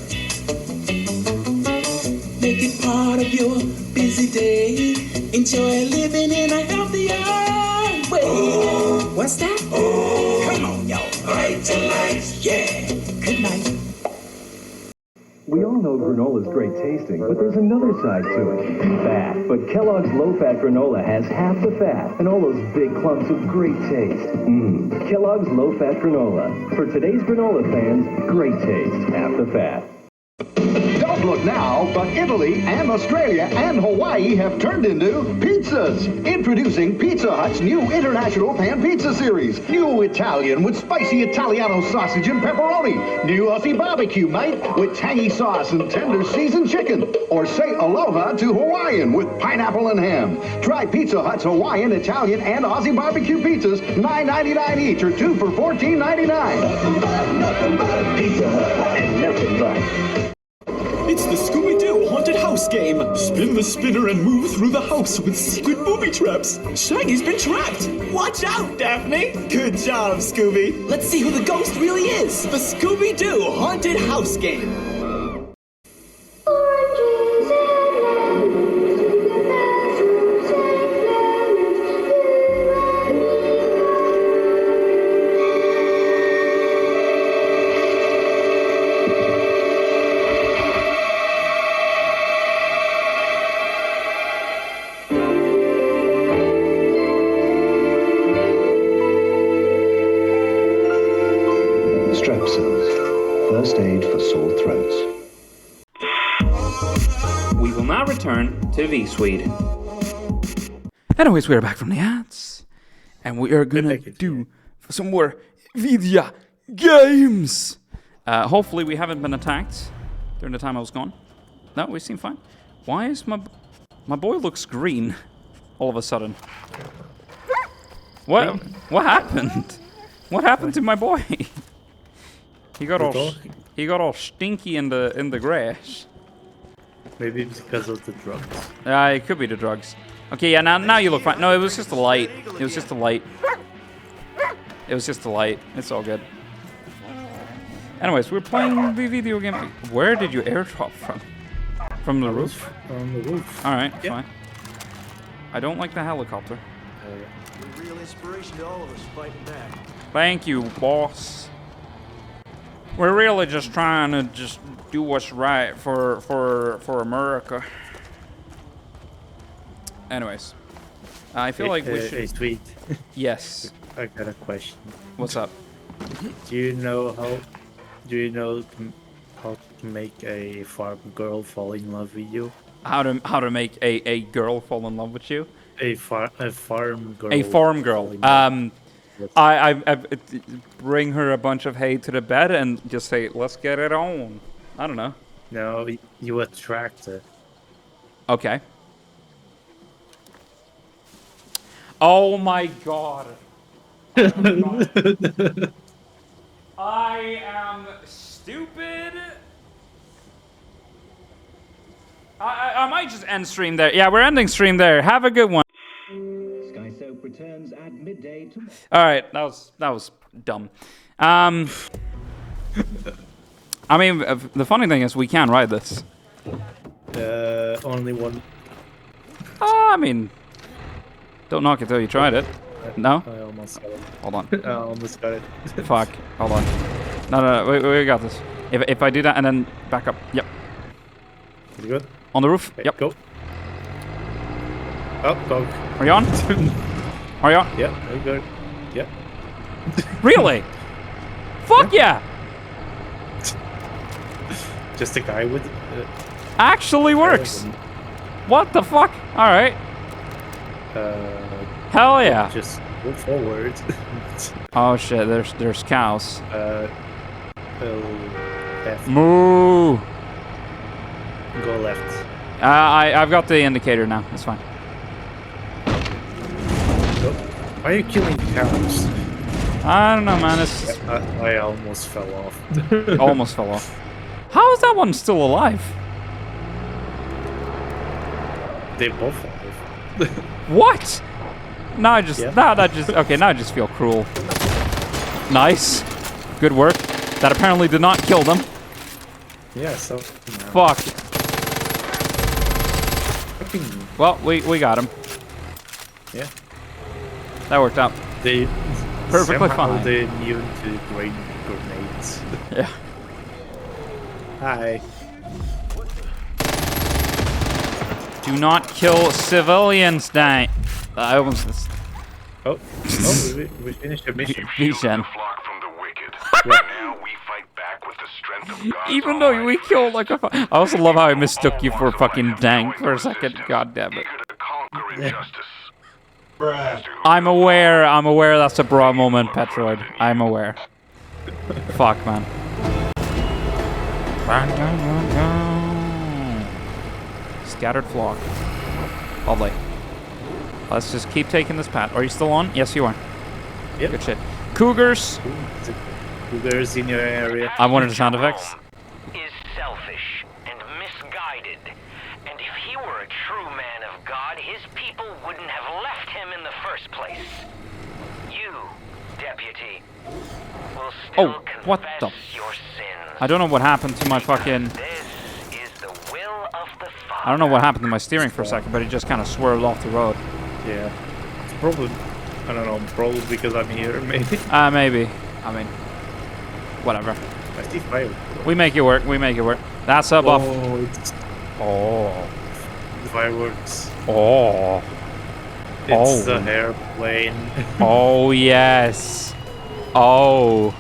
Make it part of your busy day. Enjoy living in a healthier way. Oh, what's that? Oh, come on, y'all. Vitalite, yeah. Good night. We all know granola's great tasting, but there's another side to it. Fat. But Kellogg's low-fat granola has half the fat and all those big clumps of great taste. Kellogg's low-fat granola. For today's granola fans, great taste, half the fat. Don't look now, but Italy and Australia and Hawaii have turned into pizzas. Introducing Pizza Hut's new International Pan Pizza Series. New Italian with spicy Italiano sausage and pepperoni. New Aussie barbecue, mate, with tangy sauce and tender seasoned chicken. Or say aloha to Hawaiian with pineapple and ham. Try Pizza Hut's Hawaiian, Italian, and Aussie barbecue pizzas, $9.99 each, or 2 for $14.99. Nothing but a Pizza Hut and nothing but. It's the Scooby-Doo haunted house game. Spin the spinner and move through the house with secret booby traps. Shaggy's been trapped. Watch out, Daphne. Good job, Scooby. Let's see who the ghost really is. The Scooby-Doo haunted house game. Strepsils, first aid for sore throats. We will now return to V-Swede. Anyways, we're back from the ads, and we are gonna do some more video games. Hopefully we haven't been attacked during the time I was gone. No, we seem fine. Why is my boy looks green all of a sudden? What happened? What happened to my boy? He got all stinky in the grass. Maybe because of the drugs. It could be the drugs. Okay, yeah, now you look fine. No, it was just a light. It was just a light. It was just a light. It's all good. Anyways, we're playing the video game. Where did you airdrop from? From the roof? From the roof. Alright, fine. I don't like the helicopter. You're a real inspiration to all of us fighting back. Thank you, boss. We're really just trying to just do what's right for America. Anyways, I feel like we should. Hey, Sweet. Yes. I got a question. What's up? Do you know how to make a farm girl fall in love with you? How to make a girl fall in love with you? A farm girl. A farm girl. I bring her a bunch of hay to the bed and just say, let's get it on. I don't know. No, you attract her. Okay. Oh my god. I am stupid. I might just end stream there. Yeah, we're ending stream there. Have a good one. Sky Soap returns at midday tomorrow. All right, that was dumb. I mean, the funny thing is we can ride this. Only one. I mean, don't knock it till you tried it. No? I almost got it. Hold on. I almost got it. Fuck. Hold on. No, we got this. If I do that and then back up. Yep. You good? On the roof? Okay, yep. Go. Oh, go. Are you on? Are you on? Yep, very good. Yep. Really? Fuck yeah! Just a guy with... Actually works! What the fuck? Alright. Hell yeah. Just go forward. Oh shit, there's cows. Left. Moo! Go left. I've got the indicator now. It's fine. Why are you killing cows? I don't know, man. It's I almost fell off. almost fell off. How is that one still alive? They both alive. What? Now I just now I just feel cruel. Nice. Good work. That apparently did not kill them. Yeah, so fuck. Well, we got him. Yeah. That worked out. They perfectly fine. They're immune to grain grenades. Yeah. Hi. Do not kill civilians, dang. I almost... Oh, we finished the mission. Vision. Even though we killed like a... I also love how I mistook you for fucking Dank for a second. God damn it. I'm aware that's a bra moment, Petroid. I'm aware. Fuck, man. Scattered flock. Lovely. Let's just keep taking this path. Are you still on? Yes, you are. Yep. Good shit. Cougars. Cougars in your area. I wanted the sound effects. Is selfish and misguided. And if he were a true man of God, his people wouldn't have left him in the first place. You, deputy, will still what the? your sins. I don't know what happened to my fucking... I don't know what happened to my steering for a second, but it just kind of swerved off the road. Yeah. It's probably... I don't know, probably because I'm here, maybe. Maybe. I mean... Whatever. I see fire. We make it work, we make it work. That's a buff. Oh. Fireworks. Oh. It's the airplane. Oh, yes. Oh.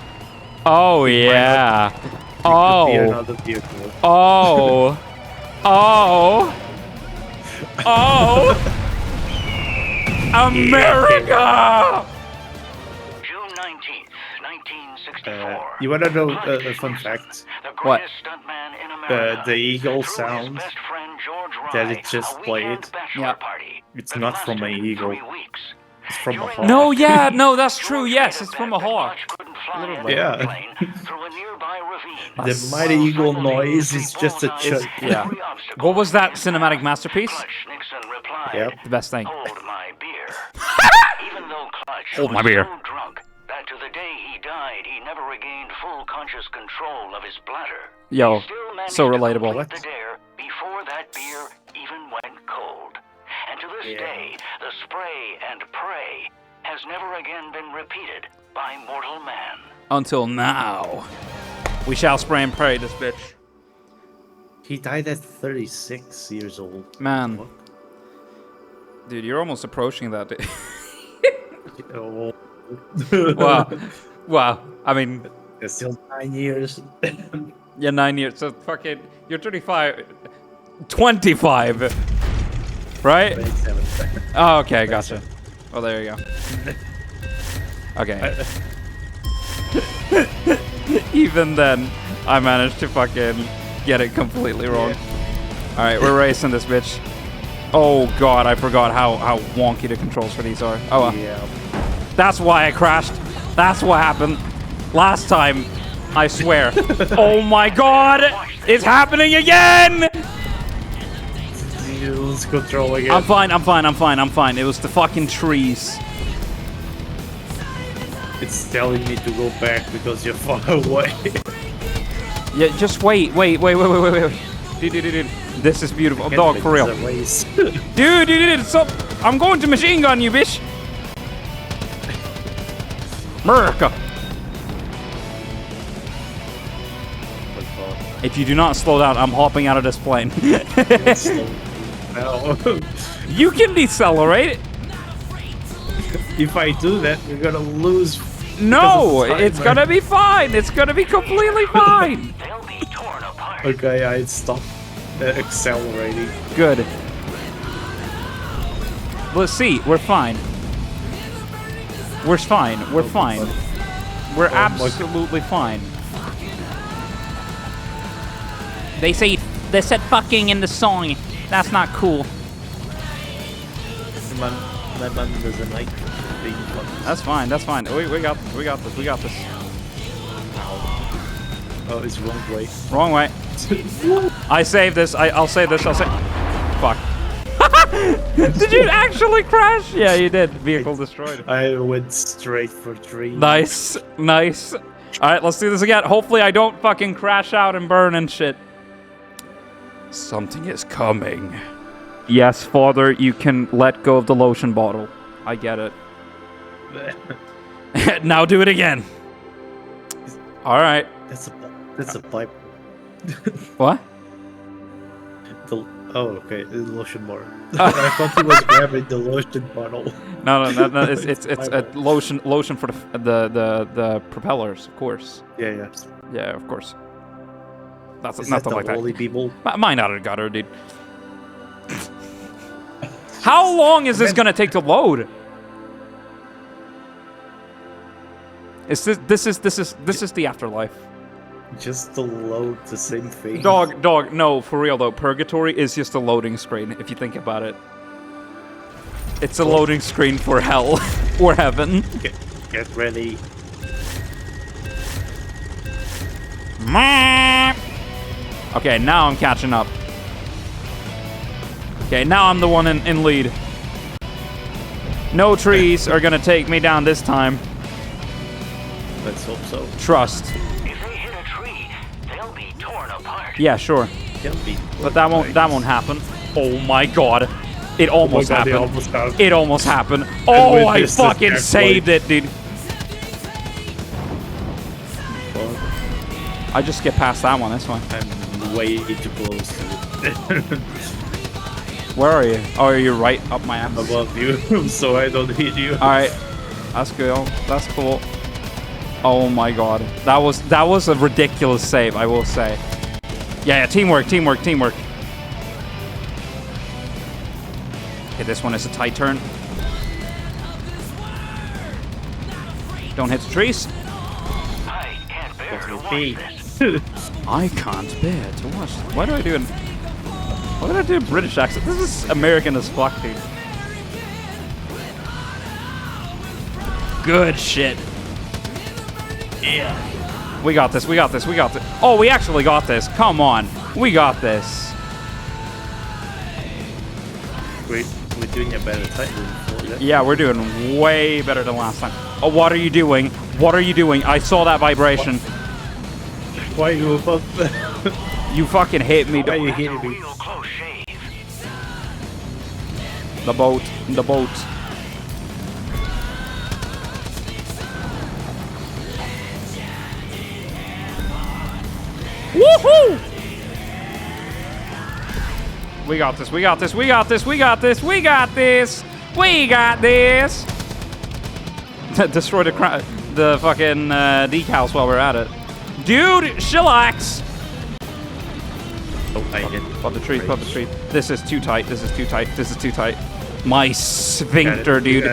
Oh, yeah. Oh. Another vehicle. Oh. Oh. Oh. America! June 19th, 1964. You wanna know a fun fact? What? The eagle sound that it just played. Yeah. It's not from an eagle. It's from a hawk. No, yeah, no, that's true. Yes, it's from a hawk. Yeah. The mighty eagle noise is just a chug. Yeah. What was that cinematic masterpiece? Yep. The best thing. Hold my beer. So drunk that to the day he died, he never regained full conscious control of his bladder. Yo, He still managed so to relatable. complete the dare before that beer even went cold. And to this day, the spray and pray has never again been repeated by mortal man. Until now. We shall spray and pray this bitch. He died at 36 years old. Man. Dude, you're almost approaching that. Oh. Wow. Wow. I mean... It's still 9 years. Yeah, 9 years. So fucking... You're 35... 25! Right? 27. Oh, okay, gotcha. Well, there you go. Okay. Even then, I managed to fucking get it completely wrong. Yeah. Alright, we're racing this bitch. Oh god, I forgot how wonky the controls for these are. Oh well. Yeah. That's why I crashed. That's what happened. Last time, I swear. Oh my god! It's happening again! Lose control again. I'm fine. It was the fucking trees. It's telling me to go back because you're far away. Yeah, just wait. Dude. This is beautiful. Dog, for real. Dude, stop. I'm going to machine gun you, bitch. America. If you do not slow down, I'm hopping out of this plane. No. You can decelerate. If I do that, we're gonna lose. No, it's gonna be fine. It's gonna be completely fine. Okay, I stopped accelerating. Good. Let's see. We're fine. We're fine. We're fine. We're absolutely fine. They said fucking in the song. That's not cool. My man doesn't like being fucked. That's fine. We got this. Oh, it's wrong way. Wrong way. I saved this. I'll save this. Fuck. Did you actually crash? Yeah, you did. Vehicle destroyed. I went straight for tree. Nice. Alright, let's do this again. Hopefully I don't fucking crash out and burn and shit. Something is coming. Yes, Father, you can let go of the lotion bottle. I get it. Now do it again. Alright. That's a pipe. What? Oh, okay, the lotion bar. I thought he was grabbing the lotion bottle. No. It's a lotion for the propellers, of course. Yeah. Yeah, of course. That's Is nothing that like the Wally that. people? Mine out of the gutter, dude. How long is this gonna take to load? This is the afterlife. Just to load the same thing. Dog, no, for real though. Purgatory is just a loading screen, if you think about it. It's a loading screen for hell or heaven. Get ready. Okay, now I'm catching up. Okay, now I'm the one in lead. No trees are gonna take me down this time. Let's hope so. Trust. If they hit a tree, they'll be torn apart. Yeah, sure. But that won't happen. Oh my god. It almost happened. It almost happened. Oh, I fucking saved it, dude. I just skip past that one, that's fine. I'm way too close to it. Where are you? Oh, are you right up my ass? Above you, so I don't hit you. Alright. That's good. That's cool. Oh my god. That was a ridiculous save, I will say. Yeah, teamwork. Okay, this one is a tight turn. Don't hit the trees. I can't bear to watch this. I can't bear to watch. Why do I do a British accent? This is American as fuck, dude. Good shit. Yeah. We got this. Oh, we actually got this. Come on. We got this. We're doing a better time than before. Yeah, we're doing way better than last time. Oh, what are you doing? I saw that vibration. Why are you above? You fucking hit me. Why are you hitting me? The boat. Woohoo! We got this. Destroy the fucking decals while we're at it. Dude, chillax! Oh, I hit. Pop the tree. This is too tight. My sphincter, dude.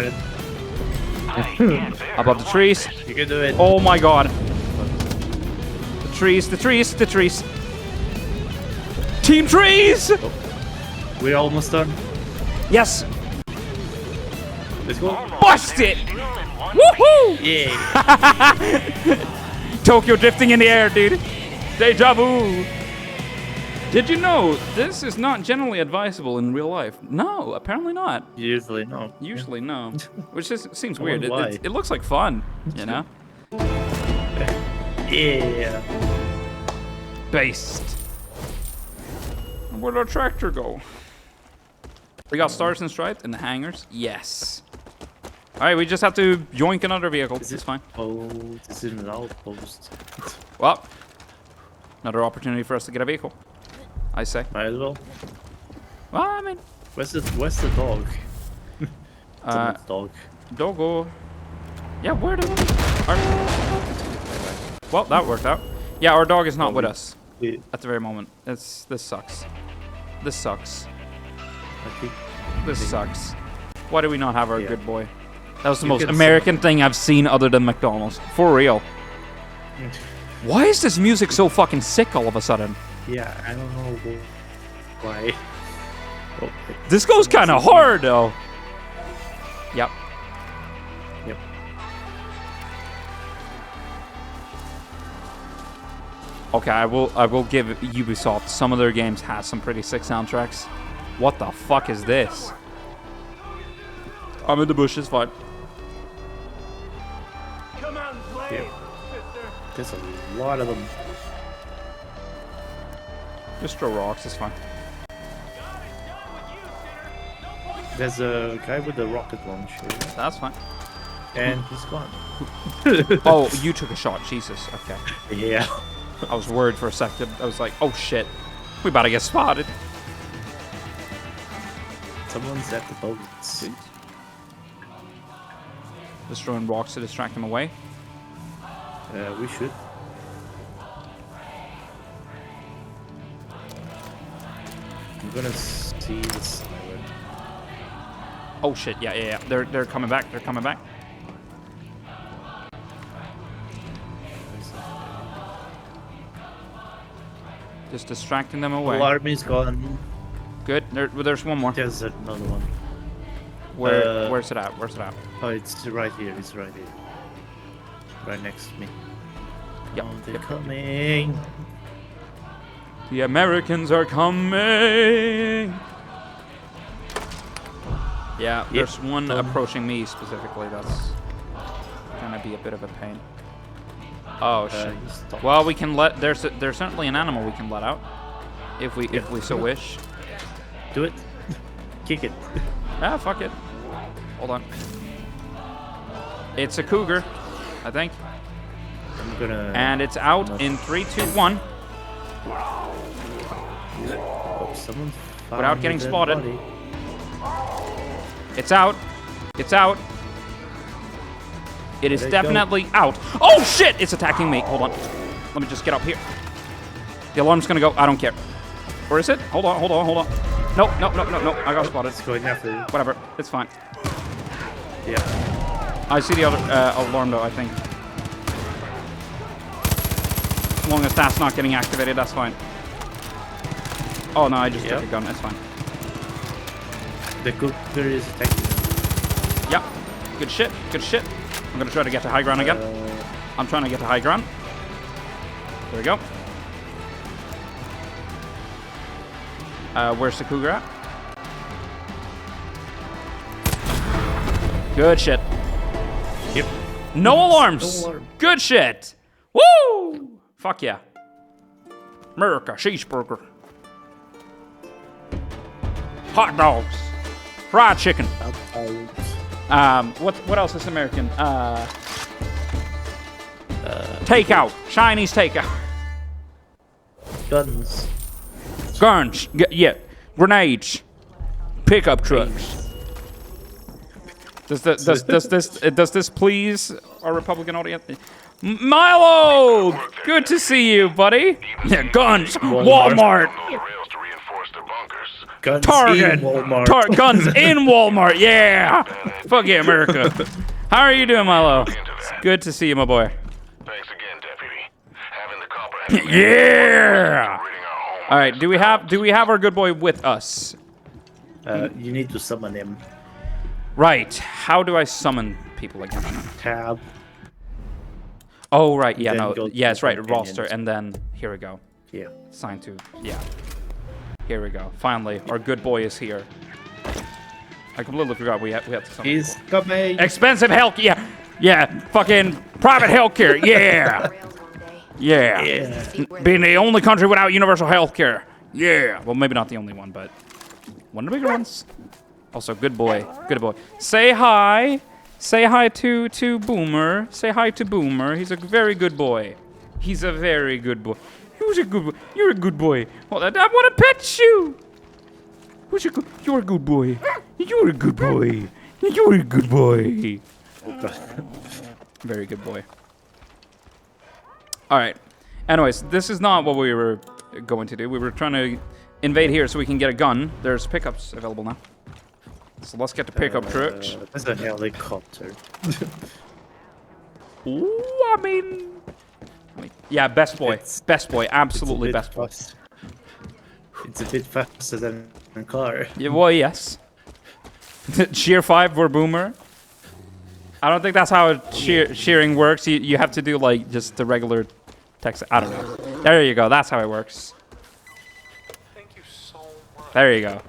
Above the trees. You can do it. Oh my god. The trees. Team trees! Oh. We're almost done. Yes! Let's go. Bust it! Woohoo! Yeah. Tokyo drifting in the air, dude. Deja vu. Did you know this is not generally advisable in real life? No, apparently not. Usually no. No. Which just seems weird. Why? It looks like fun, you know? Yeah. Based. Where'd our tractor go? We got Stars and Stripes in the hangars? Yes. Alright, we just have to yoink another vehicle. It's fine. Oh, this is an outpost. Well, another opportunity for us to get a vehicle, I say. Might as well. Well, I mean... Where's the dog? Dog. Doggo. Yeah, where the... Well, that worked out. Yeah, our dog is not with us at the very moment. This sucks. This sucks. Why do we not have our good boy? That was the most American thing I've seen other than McDonald's. For real. Why is this music so fucking sick all of a sudden? Yeah, I don't know why. Oh, this goes kind of hard though. Yep. Okay, I will give Ubisoft, some of their games has some pretty sick soundtracks. What the fuck is this? I'm in the bushes, fine. Come on, play, There's a lot of them. Just throw rocks, it's fine. There's a guy with a rocket launcher. That's fine. And he's gone. Oh, you took a shot, Jesus. Okay. Yeah. I was worried for a second. I was like, oh shit. We about to get spotted. Someone's at the boats. Destroying rocks to distract them away. We should. I'm gonna see the siren. Oh shit! Yeah. They're coming back. They're coming back. Just distracting them away. Alarm is gone. Good. There's one more. There's another one. Where's it at? Where's it at? Oh, it's right here. It's right here. Right next to me. Yep. Oh, they're coming. The Americans are coming. Yeah, there's one approaching me specifically. That's gonna be a bit of a pain. Oh shit. Well, we can let. There's certainly an animal we can let out, if we so wish. Do it. Kick it. Ah, fuck it. Hold on. It's a cougar, I think. I'm gonna. And it's out in 3, 2, 1. Oh, someone Without getting found a spotted. body. It's out. It's out. It is Where'd it go? definitely out. Oh shit! It's attacking me. Hold on. Let me just get up here. The alarm's gonna go. I don't care. Where is it? Hold on. No. I got spotted. It's going after you. Whatever. It's fine. Yeah. I see the other alarm though, I think. As long as that's not getting activated, that's fine. Oh no, I just took a gun. It's fine. The cougar is attacking. Yep. Good shit. Good shit. I'm gonna try to get to high ground again. I'm trying to get to high ground. There we go. Where's the cougar at? Good shit. Yep. No alarms. No alarm. Good shit. Woo! Fuck yeah. America, cheeseburger. Hot dogs. Fried chicken. What else is American? Takeout. Chinese takeout. Guns. Guns. Yeah. Grenades. Pickup trucks. Does this please our Republican audience? Milo! Good to see you, buddy. Yeah, guns. Walmart. Guns Target. in Walmart. Guns in Walmart. Yeah. Fuck yeah, America. How are you doing, Milo? It's good to see you, my boy. Thanks again, Deputy. Having the copper. Yeah. All right. Do we have our good boy with us? You need to summon him. Right. How do I summon people again? Tab. Oh, right. Yeah, Then no. go to Yeah, it's right. companions. Roster. And then here we go. Yeah. Sign to. Yeah. Here we go. Finally, our good boy is here. I completely forgot we have to summon. He's coming. Expensive health. Yeah. Yeah. Fucking private healthcare. Yeah. Yeah. Being the only country without universal healthcare. Yeah. Well, maybe not the only one, but one of the bigger ones. Also, good boy. Good boy. Say hi. Say hi to Boomer. Say hi to Boomer. He's a very good boy. He's a very good boy. Who's a good boy? You're a good boy. Well, I want to pet you. Who's a good? You're a good boy. You're a good boy. You're a good boy. Very good boy. All right. Anyways, this is not what we were going to do. We were trying to invade here so we can get a gun. There's pickups available now. So let's get the pickup trucks. There's a helicopter. Ooh, I mean, yeah, best boy. Best boy. Absolutely best boy. It's a bit faster than a car. Yeah, well, yes. Cheer 5 for Boomer. I don't think that's how shearing works. You have to do like just the regular text. I don't know. There you go. That's how it works. Thank you so much. There you go.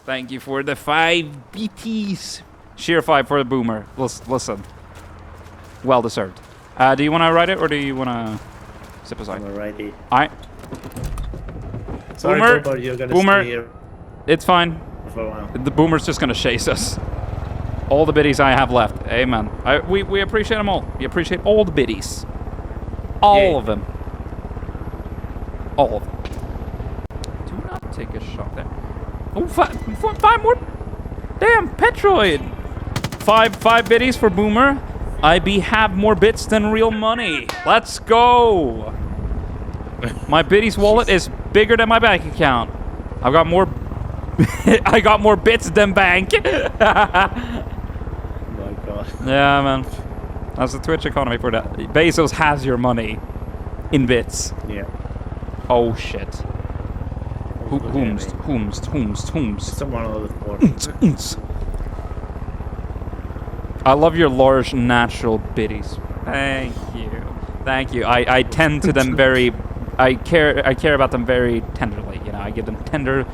Thank you for the 5 BTs. Sheer 5 for the Boomer. Listen. Well deserved. Do you want to write it or do you want to zip aside? I'm write it. Alright. Sorry, Boomer. Boomer, you're gonna Boomer. stay here It's fine. for a while. The Boomer's just gonna chase us. All the biddies I have left. Amen. We appreciate them all. We appreciate all the biddies. All of them. All of them. Do not take a shot there. Oh, five more. Damn, Petroid. Five biddies for Boomer. I have more bits than real money. Let's go. My biddies wallet is bigger than my bank account. I've got more. I got more bits than bank. Oh my god. Yeah, man. That's the Twitch economy for that. Bezos has your money in bits. Yeah. Oh shit. Whomst. Someone on the board. I love your large natural biddies. Thank you. I tend to them very. I care about them very tenderly. You know, I give them tender.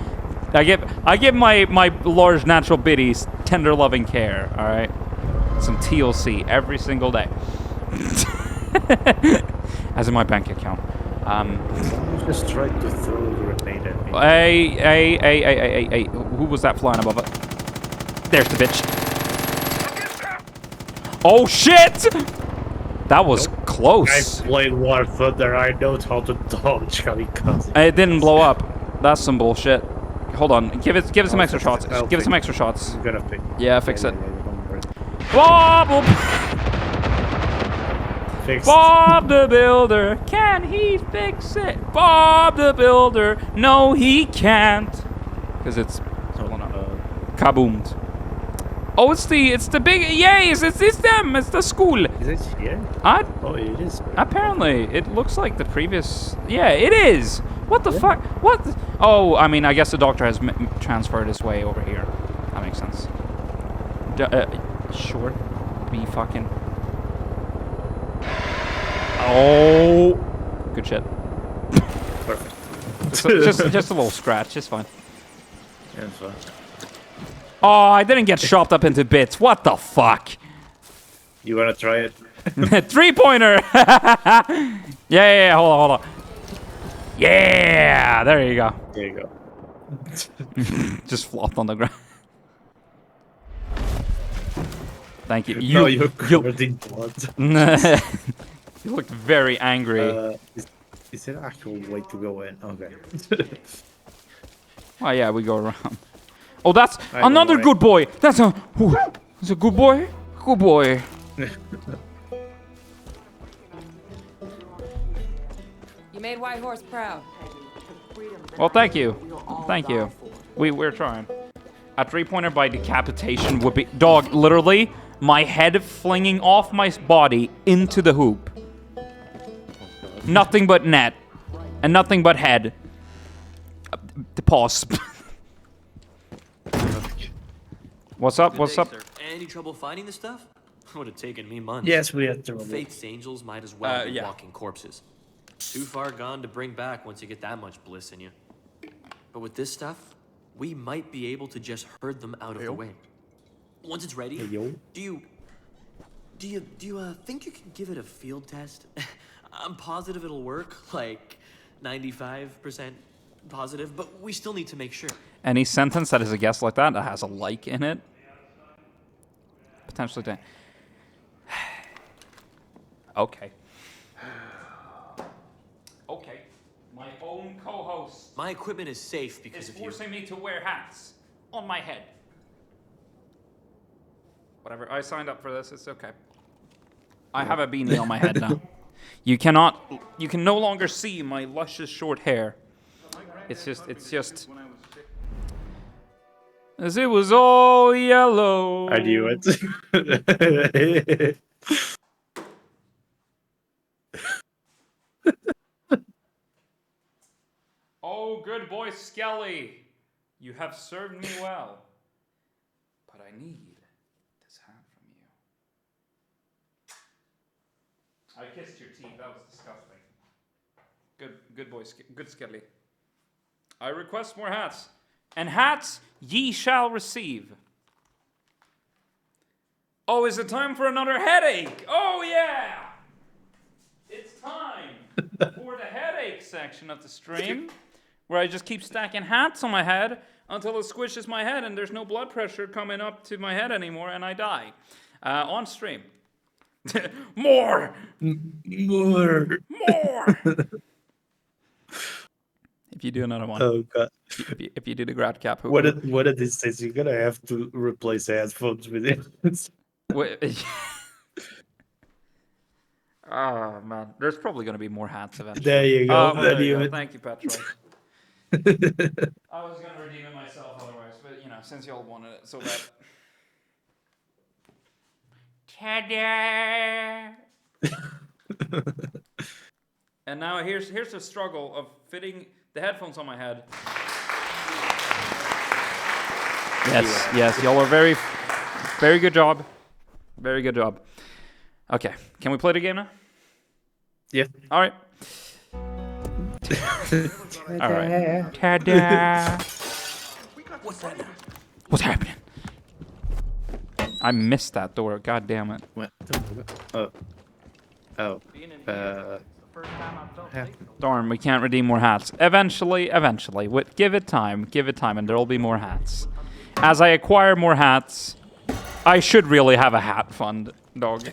I give my large natural biddies tender loving care. All right. Some TLC every single day. As in my bank account. Just tried to throw the grenade at me. Hey. Who was that flying above it? There's the bitch. Oh shit! That was close. I played War Thunder. I know how to dodge kamikaze. It didn't blow up. That's some bullshit. Hold on. Give it some extra shots. Give it some extra shots. I'm gonna fix. Yeah, fix it. Bob! Bob the Builder, can he fix it? Bob the Builder, no he can't. Because it's kaboomed. Oh, it's the big yays, it's them, it's the school. Is it here? Oh, it is. Apparently, it looks like the previous. Yeah, it is. What the fuck? What? Oh, I mean, I guess the doctor has transferred his way over here. That makes sense. Sure. Be fucking. Oh, good shit. Perfect. just a little scratch. It's fine. Yeah, it's fine. Oh, I didn't get chopped up into bits. What the fuck? You wanna try it? 3-pointer. Yeah. Hold on. Yeah, there you go. There you go. Just flopped on the ground. Thank you. You're covered in blood. You looked very angry. Is there an actual way to go in? Okay. Oh yeah, we go around. Oh, that's another good boy. That's a good boy. Good boy. You made White Horse proud. Well, thank you. Thank you. We're trying. A 3-pointer by decapitation would be... Dog, literally, my head flinging off my body into the hoop. Nothing but net. And nothing but head. Pause. What's up? What's up? Any trouble finding this stuff? Would have taken me months. Yes, we had trouble. Faith's angels might as well be walking corpses. Too far gone to bring back once you get that much bliss in you. But with this stuff, we might be able to just herd them out of the way. Once it's ready, do you think you can give it a field test? I'm positive it'll work, like 95% positive, but we still need to make sure. Any sentence that is a guess like that has a like in it. Potentially. Okay. Okay. My own co-host. My equipment is safe because is forcing me to wear hats on my head. Whatever. I signed up for this. It's okay. I have a beanie on my head now. You can no longer see my luscious short hair. It's just as it was all yellow. I knew it. Oh, good boy, Skelly. You have served me well. But I need this hat from you. I kissed your teeth. That was disgusting. Good boy, good Skelly. I request more hats. And hats ye shall receive. Oh, is it time for another headache? Oh, yeah! It's time for the headache section of the stream, where I just keep stacking hats on my head until it squishes my head and there's no blood pressure coming up to my head anymore and I die. On stream. More! If you do another one. Oh god. If you do the grad cap. One of these days you're gonna have to replace headphones with it. Wait. Oh man, there's probably gonna be more hats eventually. There you go. Oh, there you go. Thank you, Petra. I was gonna redeem it myself otherwise, but you know, since y'all wanted it so bad. Ta-da! And now here's the struggle of fitting the headphones on my head. Yes, y'all are very good job. Very good job. Okay, can we play the game now? Yeah. All right. All right. Ta-da! What's that now? What's happening? I missed that door. God damn it. What? Oh. Darn, we can't redeem more hats. Eventually. Give it time, and there'll be more hats. As I acquire more hats, I should really have a hat fund, dog.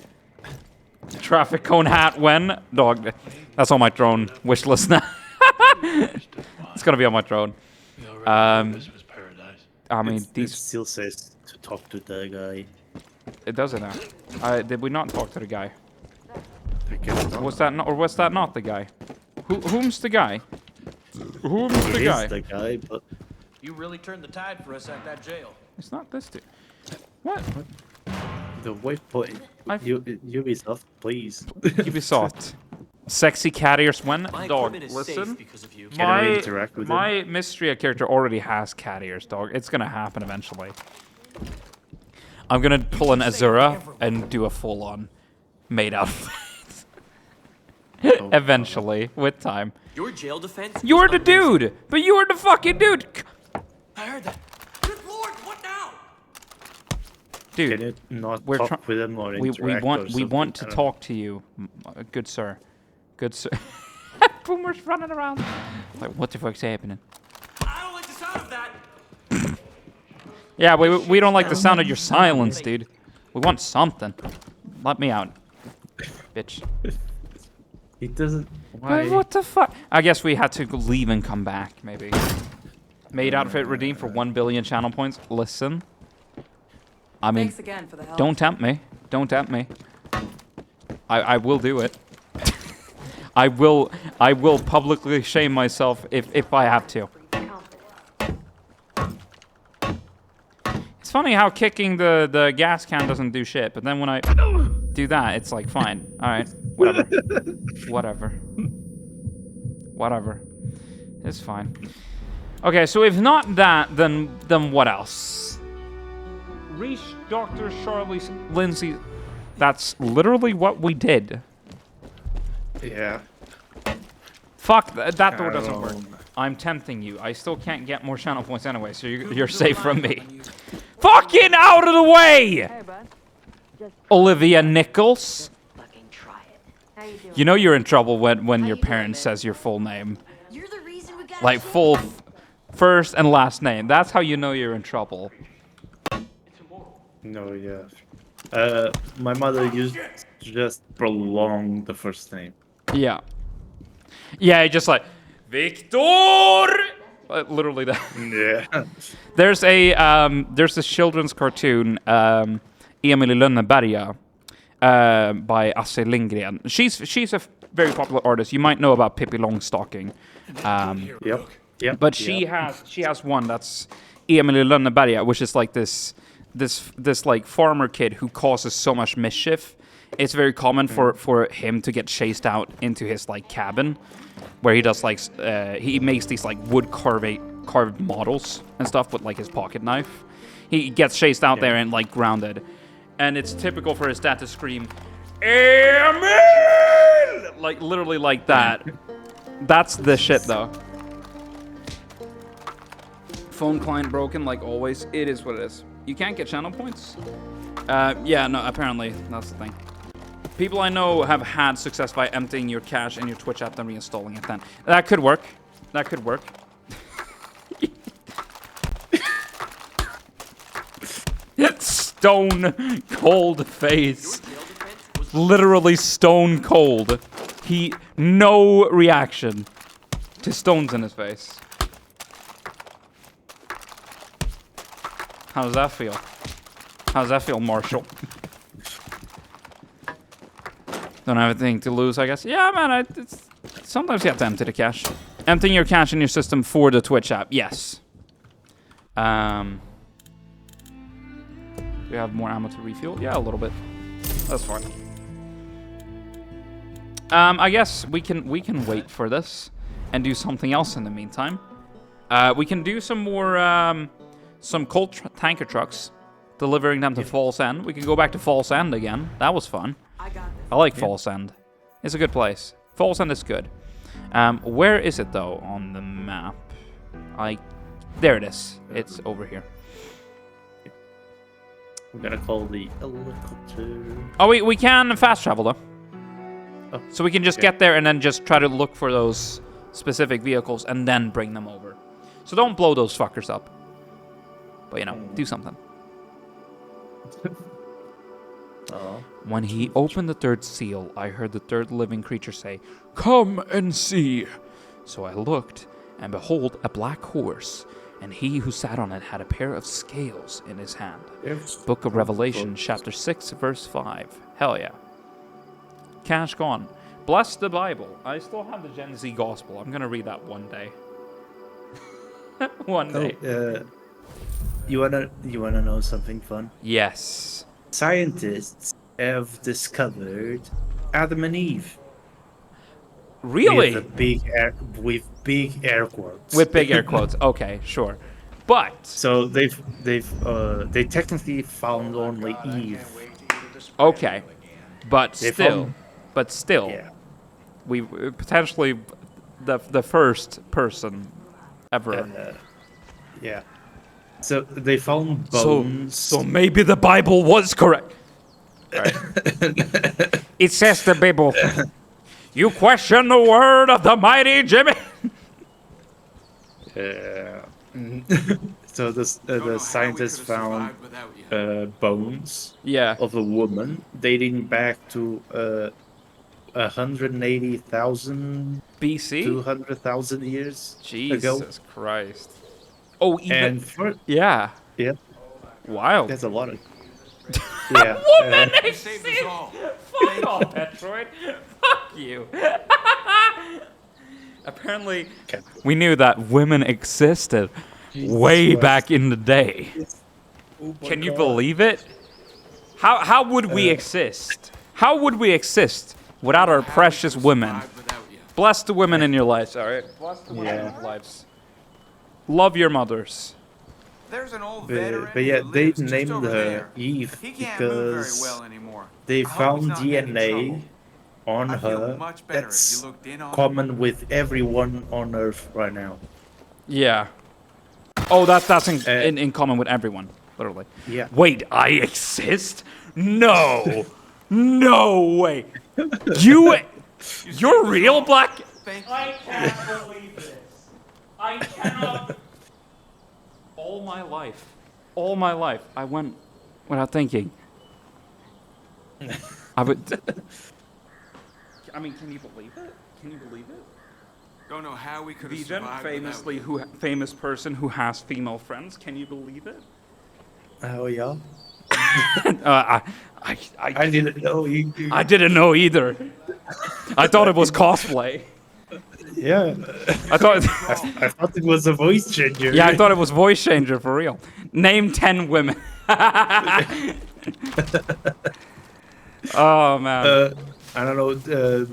Traffic cone hat when? Dog. That's on my drone wish list now. It's gonna be on my drone. I mean, it still says to talk to the guy. It doesn't now. Did we not talk to the guy? Was that not the guy? Whom's the guy? Whom's the guy? It is the guy, but You really turned the tide for us at that jail. It's not this dude. What? The waypoint. Ubisoft, please. Ubisoft. Sexy cat ears when? My Dog, equipment is listen. safe because of you. Can I interact with my Mystria character already has cat ears, dog. It's gonna happen eventually. I'm gonna pull an Azura and do a full-on made outfit. Eventually, with time. Your jail defense. You're the dude, but you're the fucking dude. I heard that. Good lord, what now? Dude, can it not we're talk with them or we interact want or to talk to you, good sir. Boomer's running around. Like, what the fuck's happening? I don't like the sound of that. Yeah, we don't like the sound of your silence, dude. We want something. Let me out, bitch. He doesn't. Why? What the fuck? I guess we had to leave and come back, maybe. Made outfit redeemed for 1 billion channel points. Listen. I mean, Thanks again for the help. don't tempt me. Don't tempt me. I will do it. I will publicly shame myself if I have to. It's funny how kicking the gas can doesn't do shit, but then when I do that, it's like fine. All right, whatever. It's fine. Okay, so if not that, then what else? Reach Dr. Charlie Lindsay. That's literally what we did. Yeah. Fuck, that door doesn't work. I'm tempting you. I still can't get more channel points anyway, so you're safe from me. Fucking out of the way! Olivia Nichols. You know you're in trouble when your parent says your full name. You're the reason we got Like full first and last name. That's how you know you're in trouble. No, yeah. My mother used to just prolong the first name. Yeah. Yeah, just like Victor. Literally that. Yeah. There's this children's cartoon, Emil i Lönneberga, by Astrid Lindgren. She's a very popular artist. You might know about Pippi Longstocking. Yep. But she has one that's Emil i Lönneberga, which is like this like farmer kid who causes so much mischief. It's very common for him to get chased out into his like cabin, where he does like he makes these like wood carved models and stuff with like his pocket knife. He gets chased out there and like grounded, and it's typical for his dad to scream, "Emil!" like literally like that. That's the shit though. Phone client broken like always. It is what it is. You can't get channel points? Yeah, no, apparently that's the thing. People I know have had success by emptying your cache in your Twitch app and reinstalling it then. That could work. Stone cold face. Literally stone cold. No reaction. to stones in his face. How does that feel? How does that feel, Marshall? Don't have anything to lose, I guess. Yeah, man, sometimes you have to empty the cache. Emptying your cache in your system for the Twitch app, yes. Do we have more ammo to refuel? Yeah, a little bit. That's fine. I guess we can wait for this and do something else in the meantime. We can do some more some coal tanker trucks, delivering them to Falls End. We can go back to Falls End again. That was fun. I like Falls End. It's a good place. Falls End is good. Where is it though on the map? There it is. It's over here. We're gonna call the helicopter. Oh, we can fast travel though. Oh, so we can just get there and then just try to look for those specific vehicles and then bring them over. So don't blow those fuckers up. But, you know, do something. When he opened the third seal, I heard the third living creature say, "Come and see." So I looked, and behold, a black horse, and he who sat on it had a pair of scales in his hand. Book of Revelation, chapter 6, verse 5. Hell yeah. Cash gone. Bless the Bible. I still have the Gen Z Gospel. I'm gonna read that one day. One day. You wanna know something fun? Yes. Scientists have discovered Adam and Eve. Really? With big air quotes. With big air quotes. Okay, sure. But so they technically found only Eve. Okay, but still, yeah. we potentially the first person ever. Yeah. So they found bones. So maybe the Bible was correct. Right. It says the Bible. You question the word of the mighty Jimmy. So the scientists found bones of a woman dating back to 180,000 BC, 200,000 years Jesus ago. Christ! Oh, even yeah. Wild. That's a lot of. Yeah. Woman exists. Fuck off, Metroid. Fuck you. Apparently, we knew that women existed way back in the day. Can you believe it? How would we exist? How would we exist without our precious women? Bless the women in your lives, all right? Bless the women in your lives. Love your mothers. There's an old but yeah, they named her Eve because they found DNA on her that's common with everyone on Earth right now. Yeah. Oh, that's in common with everyone, literally. Yeah. Wait, I exist? No. No way. You're real, Black? I can't believe this. I cannot. All my life, I went without thinking. I mean, can you believe it? Can you believe it? Don't know how we could have Vision, survived famous person who has female friends. Can you believe it? Oh yeah. I didn't know either. I didn't know either. I thought it was cosplay. Yeah. I thought it was a voice changer. Yeah, I thought it was voice changer for real. Name 10 women. Oh man. I don't know.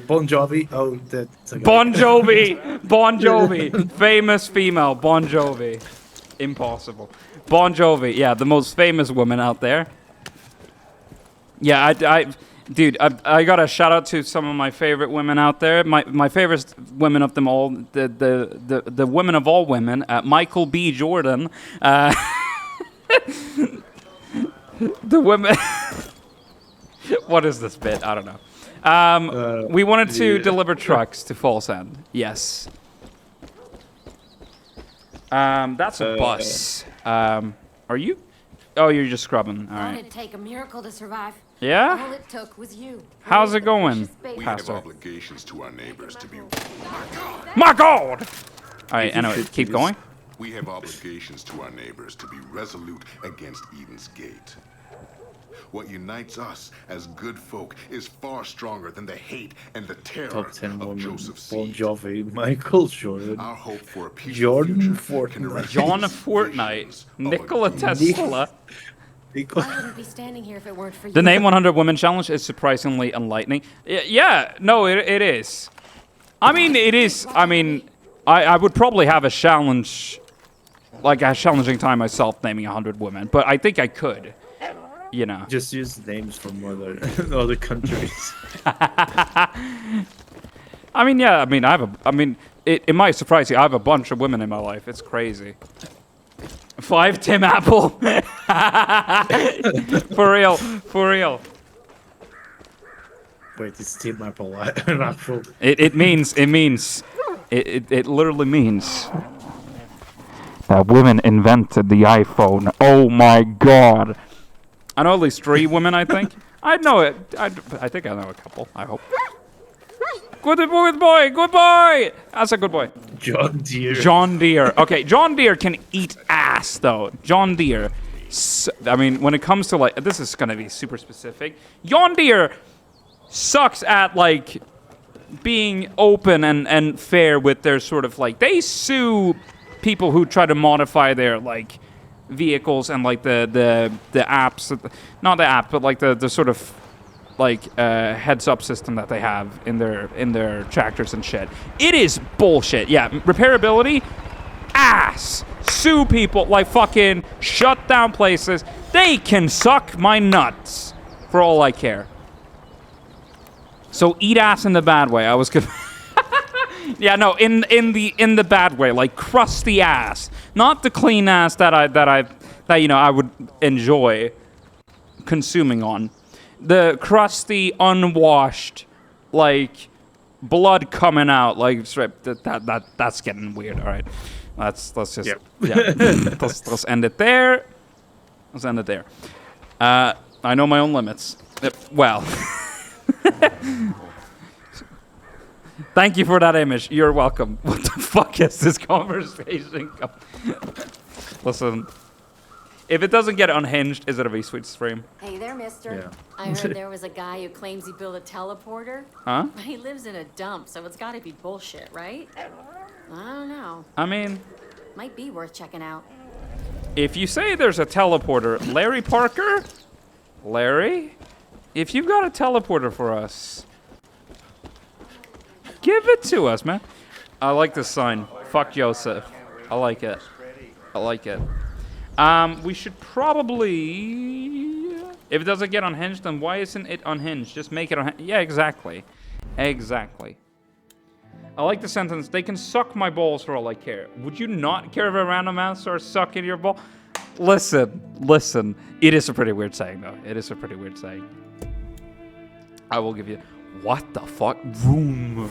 Bon Jovi. Oh, that's a guy. Bon Jovi. Bon Jovi. Famous female. Bon Jovi. Impossible. Bon Jovi. Yeah, the most famous woman out there. Yeah, dude, I got a shout out to some of my favorite women out there. My favorite women of them all, the women of all women, Michael B. Jordan, the women. What is this bit? I don't know. We wanted to deliver trucks to Falls End. Yes. That's a bus. Are you? Oh, you're just scrubbing. All right. It'd take a miracle to survive. Yeah? All it took was you. How's it going, We have Pastor? obligations to our neighbors to be. My God! Alright, anyway, keep going. We have obligations to our neighbors to be resolute against Eden's Gate. What unites us as good folk is far stronger than the hate and the terror Top 10 of woman. Joseph Bon Seed. Jovi, Michael Jordan. Our hope for a peaceful Jordan future Fortnite. John Fortnite. Nikola Tesla. I wouldn't be standing here if it weren't for you. The Name 100 Women Challenge is surprisingly enlightening. Yeah, no, it is. I mean, it is. I mean, I would probably have a challenge, like a challenging time myself naming 100 women, but I think I could. You know. Just use names from other countries. I mean, yeah. I mean, it might surprise you. I have a bunch of women in my life. It's crazy. 5 Tim Apple. For real. For real. Wait, is Tim Apple an actual? It literally means that women invented the iPhone. Oh my God. I know at least 3 women, I think. I know it. I think I know a couple, I hope. Good boy, good boy! That's a good boy. John Deere. John Deere. Okay, John Deere can eat ass, though. John Deere. I mean, when it comes to, like, this is going to be super specific. John Deere sucks at, like, being open and fair with their sort of, like, they sue people who try to modify their, like, vehicles and like the apps, not the app, but like the sort of like heads up system that they have in their tractors and shit. It is bullshit. Yeah, repairability, ass. Sue people, like fucking shut down places. They can suck my nuts for all I care. So eat ass in the bad way. I was gonna. Yeah, no, in the bad way, like crusty ass, not the clean ass that I would enjoy consuming on. The crusty, unwashed, like blood coming out, like that's getting weird. All right, let's just let's end it there. Let's end it there. I know my own limits. Well. Thank you for that image. You're welcome. What the fuck is this conversation? Listen, if it doesn't get unhinged, is it a V-Suite stream? Hey there, mister. Yeah. I heard there was a guy who claims he built a teleporter. Huh? He lives in a dump, so it's gotta be bullshit, right? I don't know. I mean, might be worth checking out. If you say there's a teleporter, Larry Parker? Larry? If you've got a teleporter for us, give it to us, man. I like this sign. Fuck Joseph. I like it. I like it. We should probably... If it doesn't get unhinged, then why isn't it unhinged? Just make it unhinged. Yeah, exactly. Exactly. I like the sentence, they can suck my balls for all I care. Would you not care if a random man starts sucking your ball? Listen. It is a pretty weird saying, though. It is a pretty weird saying. I will give you... What the fuck? Vroom.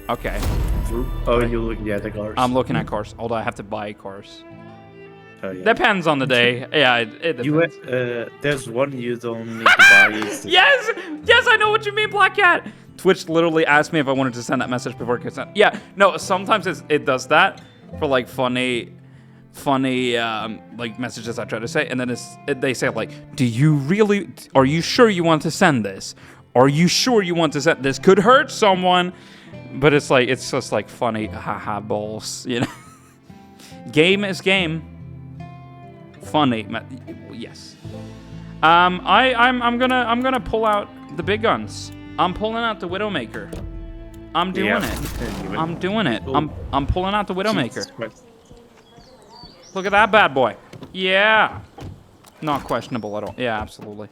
Okay. Oh, you're looking at the cars. I'm looking at cars, although I have to buy cars. Oh, yeah. Depends on the day. Yeah, it depends. There's one you don't need to buy. Yes, I know what you mean, Black Cat. Twitch literally asked me if I wanted to send that message before consent. Yeah, no, sometimes it does that for like funny like messages I try to say, and then they say like, are you sure you want to send this? Are you sure you want to send this? Could hurt someone, but it's just like funny, haha balls, you know. Game is game. Funny, yes. I'm gonna pull out the big guns. I'm pulling out the Widowmaker. I'm doing it. I'm doing it. I'm pulling out the Widowmaker. Look at that bad boy. Yeah. Not questionable at all. Yeah, absolutely.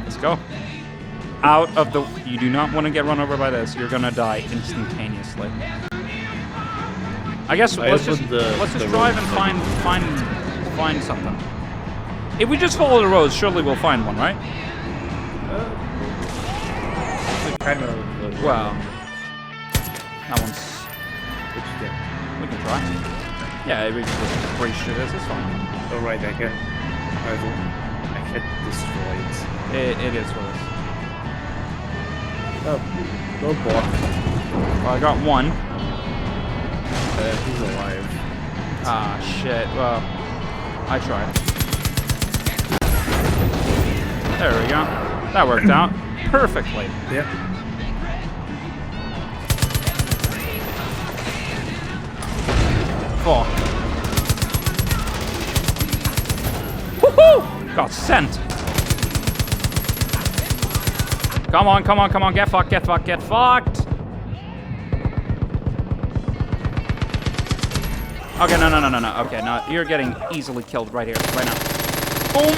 Let's go. Out of the... You do not want to get run over by this. You're going to die instantaneously. I guess let's just drive and find something. If we just follow the roads, surely we'll find one, right? kind of. Well, that one's. We can try. Yeah, we can just breach through this. It's fine. Oh right, I can destroy it. It is for us. Oh, go block. Well, I got one. He's alive. Ah, shit. Well, I tried. There we go. That worked out perfectly. Yeah. Fuck. Woohoo! Got sent. Come on, come on, come on. Get fucked, get fucked, get fucked. Okay, no. Okay, no, you're getting easily killed right here, right now. Boom.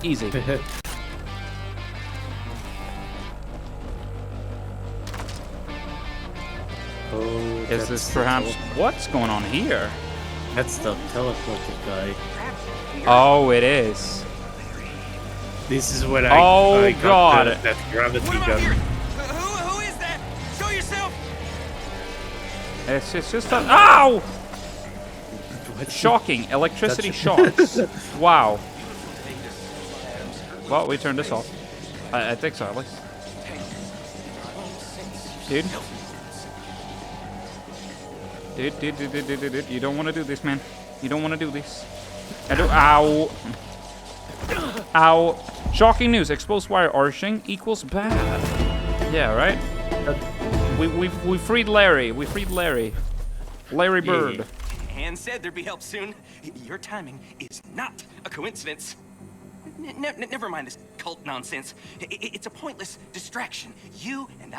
Easy. Oh, is this perhaps... What's going on here? That's the teleported guy. Oh, it is. This is what I got that gravity gun. Who is that? Show yourself! It's just a... Ow! Shocking. Electricity shocks. Wow. Well, we turned this off. I think so, at least. Dude. Dude. You don't want to do this, man. You don't want to do this. Ow. Ow. Shocking news. Exposed wire arching equals bad. Yeah, right? We freed Larry. We freed Larry. Larry Bird. Yeah. Han said there'd be help soon. Your timing is not a coincidence. Never mind this cult nonsense. It's a pointless distraction. You and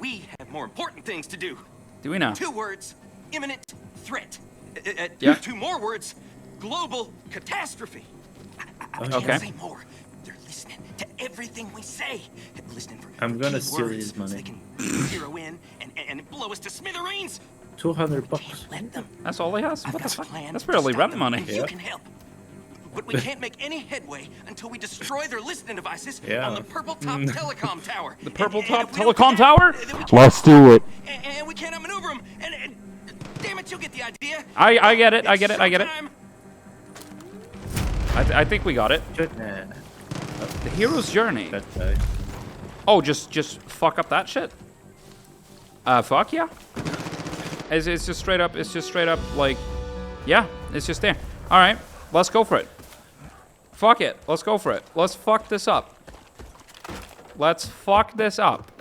we have more important things to do. Do we know? 2 words, imminent threat. Yeah. 2 more words, global catastrophe. I Okay. can't say more. They're listening to everything we say. Listening for I'm gonna key steal words his money. So they can zero in and blow us to smithereens. $200. Let them. That's all he has? I've What got the a fuck? plan That's to barely stop rent them, money. and you can help. But we can't make any headway until we destroy their listening devices on the Purple Top Telecom Tower. The Purple Top Telecom Tower? Let's do it. And we can't outmaneuver them. And damn it, you'll get the idea. I get it. I get it. I think we got it. The hero's journey. Oh, just fuck up that shit. Fuck yeah. It's just straight up. It's just straight up like, yeah. It's just there. All right, let's go for it. Fuck it. Let's go for it. Let's fuck this up. Let's fuck this up.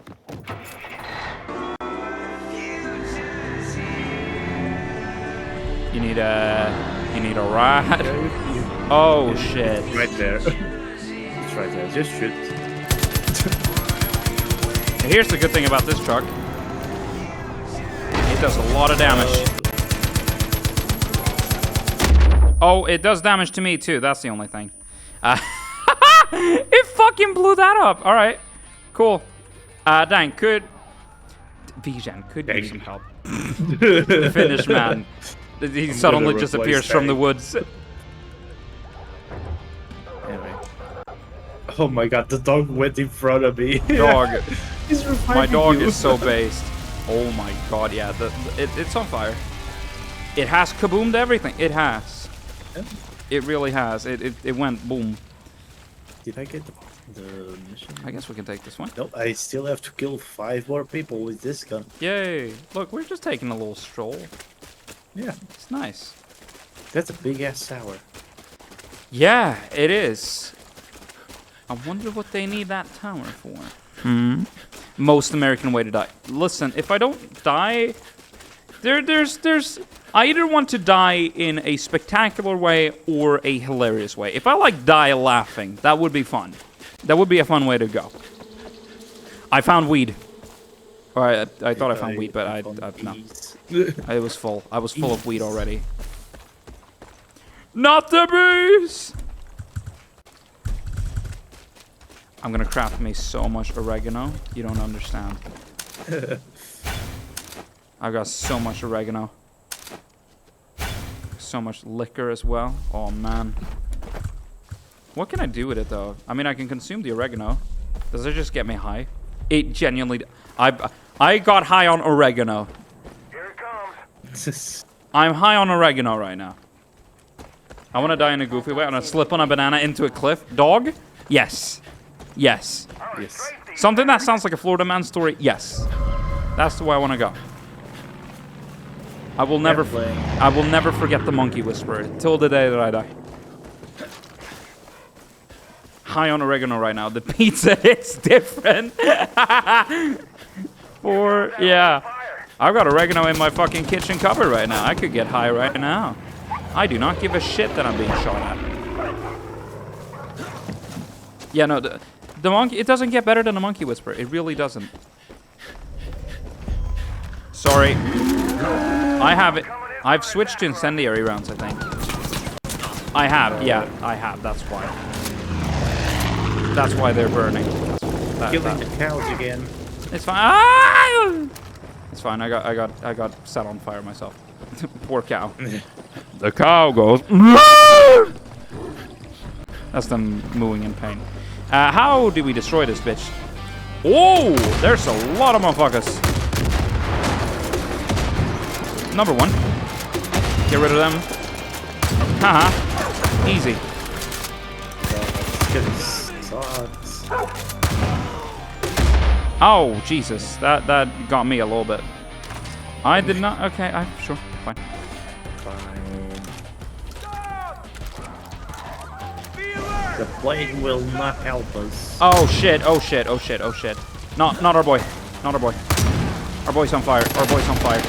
You need a ride. Oh shit. Right there. It's right there. Just shoot. Here's the good thing about this truck. It does a lot of damage. Oh, it does damage to me too. That's the only thing. It fucking blew that up. All right, cool. Dan, Bijan, could use some help. The Finnish man. He suddenly just appears from the woods. Anyway. Oh my god, the dog went in front of me. Dog. He's My dog you. is so based. Oh my god, yeah. It's on fire. It has kaboomed everything. It has. It really has. It went boom. Did I get the mission? I guess we can take this one. No, I still have to kill 5 more people with this gun. Yay. Look, we're just taking a little stroll. Yeah. It's nice. That's a big ass tower. Yeah, it is. I wonder what they need that tower for. Most American way to die. Listen, if I don't die, there's I either want to die in a spectacular way or a hilarious way. If I like die laughing, that would be fun. That would be a fun way to go. I found weed. Or I thought I found weed, but no. I was full. I was full of weed already. Not the bees! I'm gonna craft me so much oregano. You don't understand. I've got so much oregano. So much liquor as well. Oh man. What can I do with it though? I mean, I can consume the oregano. Does it just get me high? It genuinely... I got high on oregano. Here it comes. I'm high on oregano right now. I want to die in a goofy way. I'm going to slip on a banana into a cliff. Dog? Yes. Yes. Yes. Something that sounds like a Florida man story? Yes. That's the way I want to go. I will never forget the monkey whisperer till the day that I die. High on oregano right now. The pizza hits different. Yeah. I've got oregano in my fucking kitchen cupboard right now. I could get high right now. I do not give a shit that I'm being shot at. Yeah, no, the monkey, it doesn't get better than the monkey whisperer. It really doesn't. Sorry. I have it. I've switched to incendiary rounds, I think. I have, yeah, I have. That's why. That's why they're burning. Killing the cows again. It's fine. Ah! It's fine. I got set on fire myself. Poor cow. The cow goes. That's them mooing in pain. How do we destroy this bitch? Oh, there's a lot of motherfuckers. Number one. Get rid of them. Haha. Easy. Oh, Jesus. That got me a little bit. I did not. Okay, sure. Fine. The plane will not help us. Oh shit, oh shit, oh shit, oh shit. Not our boy. Not our boy. Our boy's on fire. Our boy's on fire.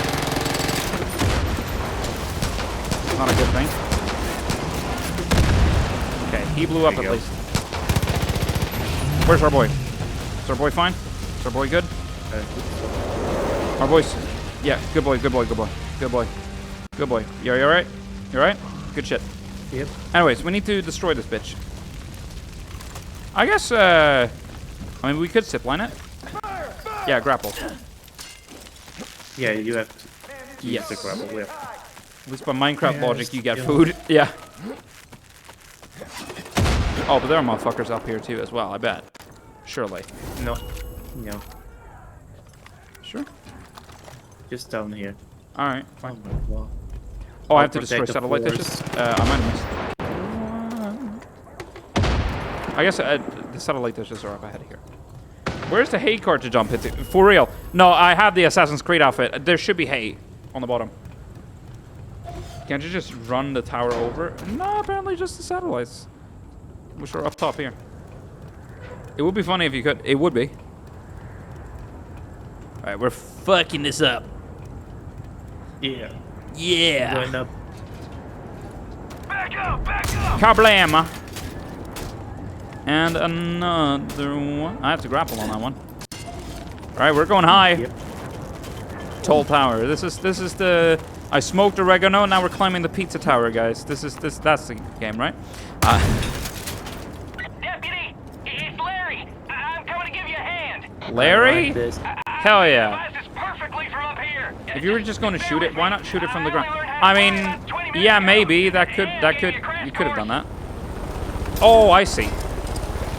Not a good thing. Okay, he blew up at least. Where's our boy? Is our boy fine? Is our boy good? Our boy's... Yeah, good boy, good boy, good boy. Good boy. Good boy. You alright? You alright? Good shit. Yep. Anyways, we need to destroy this bitch. I guess, I mean, we could zipline it. Yeah, grapple. Yeah, you have to use yes. the grapple, yeah. At least by Minecraft logic, you get food. Yeah. Oh, but there are motherfuckers up here too as well, I bet. Surely. No. No. Sure? Just down here. Alright, fine. Well, oh, I have to destroy satellite dishes? I might have missed. I guess the satellite dishes are up ahead here. Where's the hay cart to jump into? For real. No, I have the Assassin's Creed outfit. There should be hay on the bottom. Can't you just run the tower over? No, apparently just the satellites. Which are up top here. It would be funny if you could. It would be. Alright, we're fucking this up. Yeah. Yeah. Going up. Back up! Back up! Kablam! And another one. I have to grapple on that one. Alright, we're going high. Yep. Tall tower. This is the... I smoked oregano, now we're climbing the pizza tower, guys. That's the game, right? Deputy! It's Larry! I'm coming to give you a hand! Larry? Hell yeah. This perfectly from up here. If you were just going to shoot it, why not shoot it from the ground? I mean, yeah, maybe. You could have done that. Oh, I see.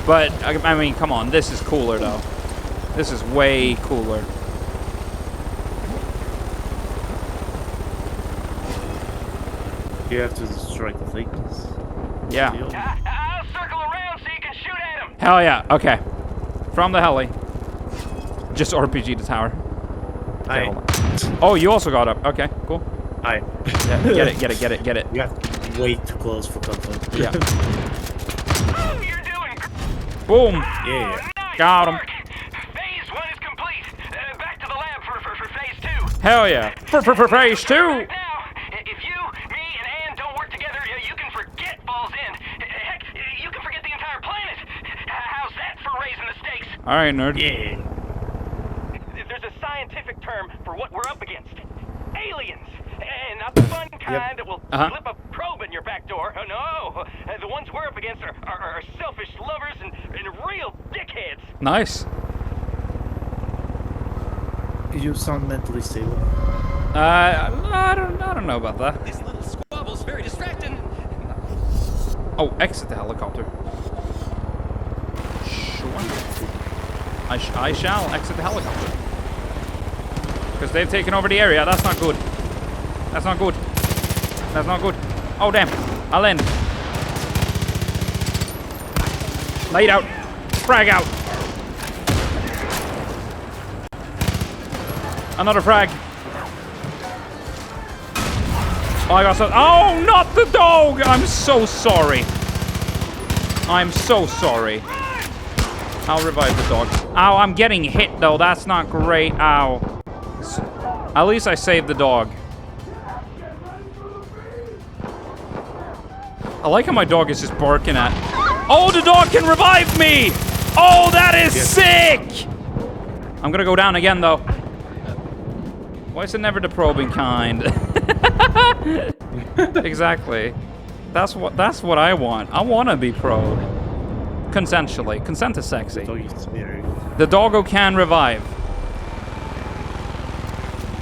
But, I mean, come on. This is cooler, though. This is way cooler. You have to destroy the things. Yeah. I'll circle around so you can shoot at him. Hell yeah. Okay. From the heli. Just RPG the tower. Okay, hold on. Oh, you also got up. Okay, cool. Aye. Yeah, get it. You got way too close for comfort. Yeah. Boom. Yeah. Got him. Phase 1 is complete. Back to the lab for phase 2. Hell yeah. For phase 2. Now, if you, me, and Ann don't work together, you can forget Falls End. Heck, you can forget the entire planet. How's that for raising the stakes? All right, nerd. Yeah. There's a scientific term for what we're up against. Aliens. And not the fun kind that will slip a probe in your back door. Oh, no. The ones we're up against are selfish lovers and real dickheads. Nice. You sound mentally stable. I don't know about that. This little squabble's very distracting. Oh, exit the helicopter. Sure. I shall exit the helicopter. Because they've taken over the area. That's not good. That's not good. That's not good. Oh, damn. I'll end. Laid out. Frag out. Another frag. Oh, I got some. Oh, not the dog! I'm so sorry. I'm so sorry. I'll revive the dog. Ow, I'm getting hit though. That's not great. Ow. At least I saved the dog. I like how my dog is just barking at. Oh, the dog can revive me! Oh, that is sick! I'm gonna go down again though. Why is it never the probing kind? Exactly. That's what I want. I want to be probed. Consensually. Consent is sexy. The doggo can revive.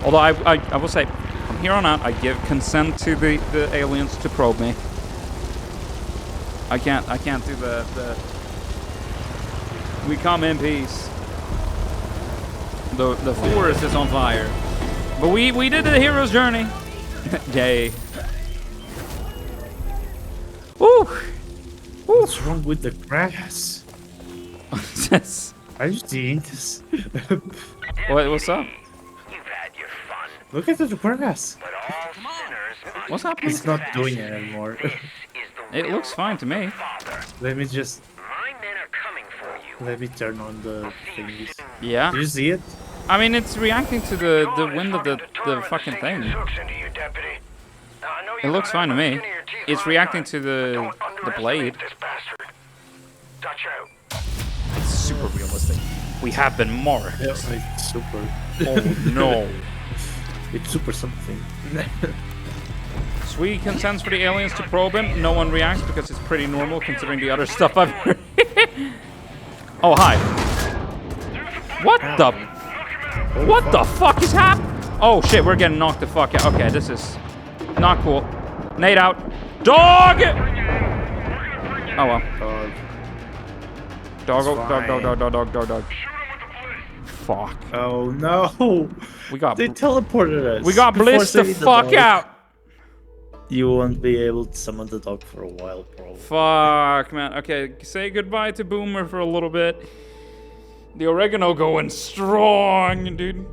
Although I will say, from here on out, I give consent to the aliens to probe me. I can't do the we come in peace. The forest is on fire. But we did the hero's journey. Yay. Woo! What's wrong with the grass? Are you seeing this? What's up? Look at the grass. What's happening? It's not doing it anymore. It looks fine to me. Let me just... Let me turn on the thingies. Yeah. Do you see it? I mean, it's reacting to the wind of the fucking thing. It looks fine to me. It's reacting to the blade. It's super realistic. We have been marked. Yeah, it's super. Oh no. It's super something. Sweet consents for the aliens to probe him. No one reacts because it's pretty normal considering the other stuff I've heard. Oh, hi. What the? What the fuck is happening? Oh shit, we're getting knocked the fuck out. Okay, this is not cool. Nade out. Dog! Oh well. Dog. Fuck. Oh no. They teleported us. We got blitzed the fuck out. You won't be able to summon the dog for a while, bro. Fuck, man. Okay, say goodbye to Boomer for a little bit. The oregano going strong, dude.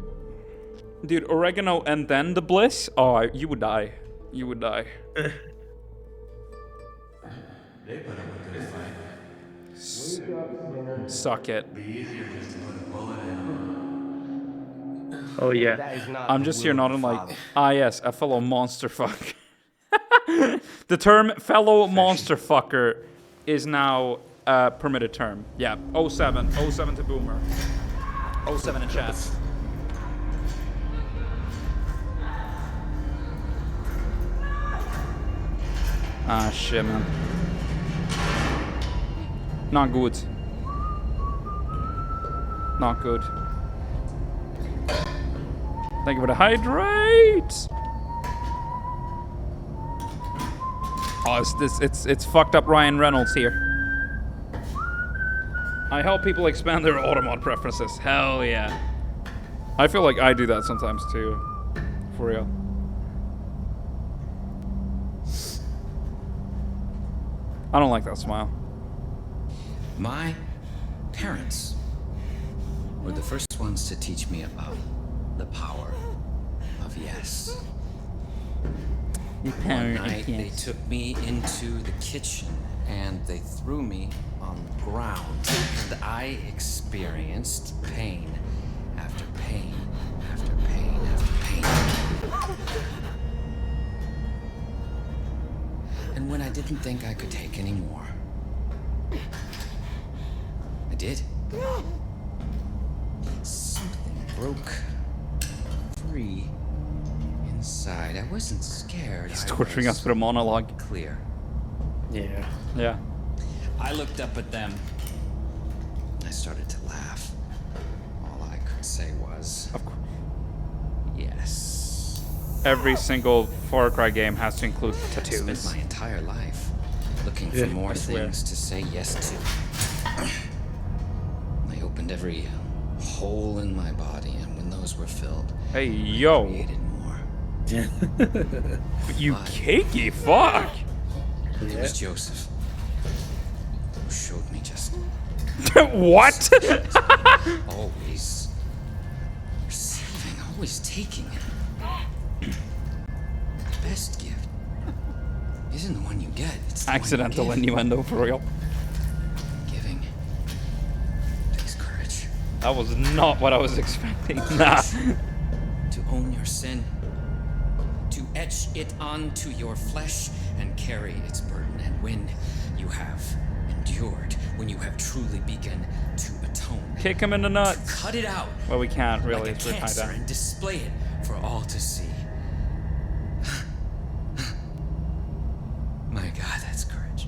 Dude, oregano and then the bliss? Oh, you would die. You would die. Suck it. Oh yeah. I'm just here nodding like, ah yes, a fellow monster fuck. The term fellow monster fucker is now a permitted term. Yeah, 07 to Boomer. 07 in chat. Ah shit, man. Not good. Not good. Thank you for the hydrate. Oh, it's fucked up Ryan Reynolds here. I help people expand their automod preferences. Hell yeah. I feel like I do that sometimes too. For real. I don't like that smile. My parents were the first ones to teach me about the power of yes. One night, they took me into the kitchen and they threw me on the ground, and I experienced pain after pain after pain after pain. And when I didn't think I could take any more, I did. Something broke free inside. I wasn't scared. He's torturing us with a monologue. Clear. Yeah. Yeah. I looked up at them. I started to laugh. All I could say was, of course. Yes. Every single Far Cry game has to include tattoos. I spent my entire life looking for more things to say yes to. I opened opened every hole in my body, and when those were filled, hey, yo. I created more. You cakey fuck. It was Joseph who showed me just what? always receiving, always taking. The best gift isn't the one you get. It's the accidental one you give. innuendo for real. Giving takes courage. That was not what I was expecting. Nah. To own your sin, to etch it onto your flesh and carry its burden. And when you have endured, when you have truly begun to atone, Kick him in the nuts. cut it out. Well, we can't really. Like a We're tied cancer, down. and display it for all to see. My God, that's courage.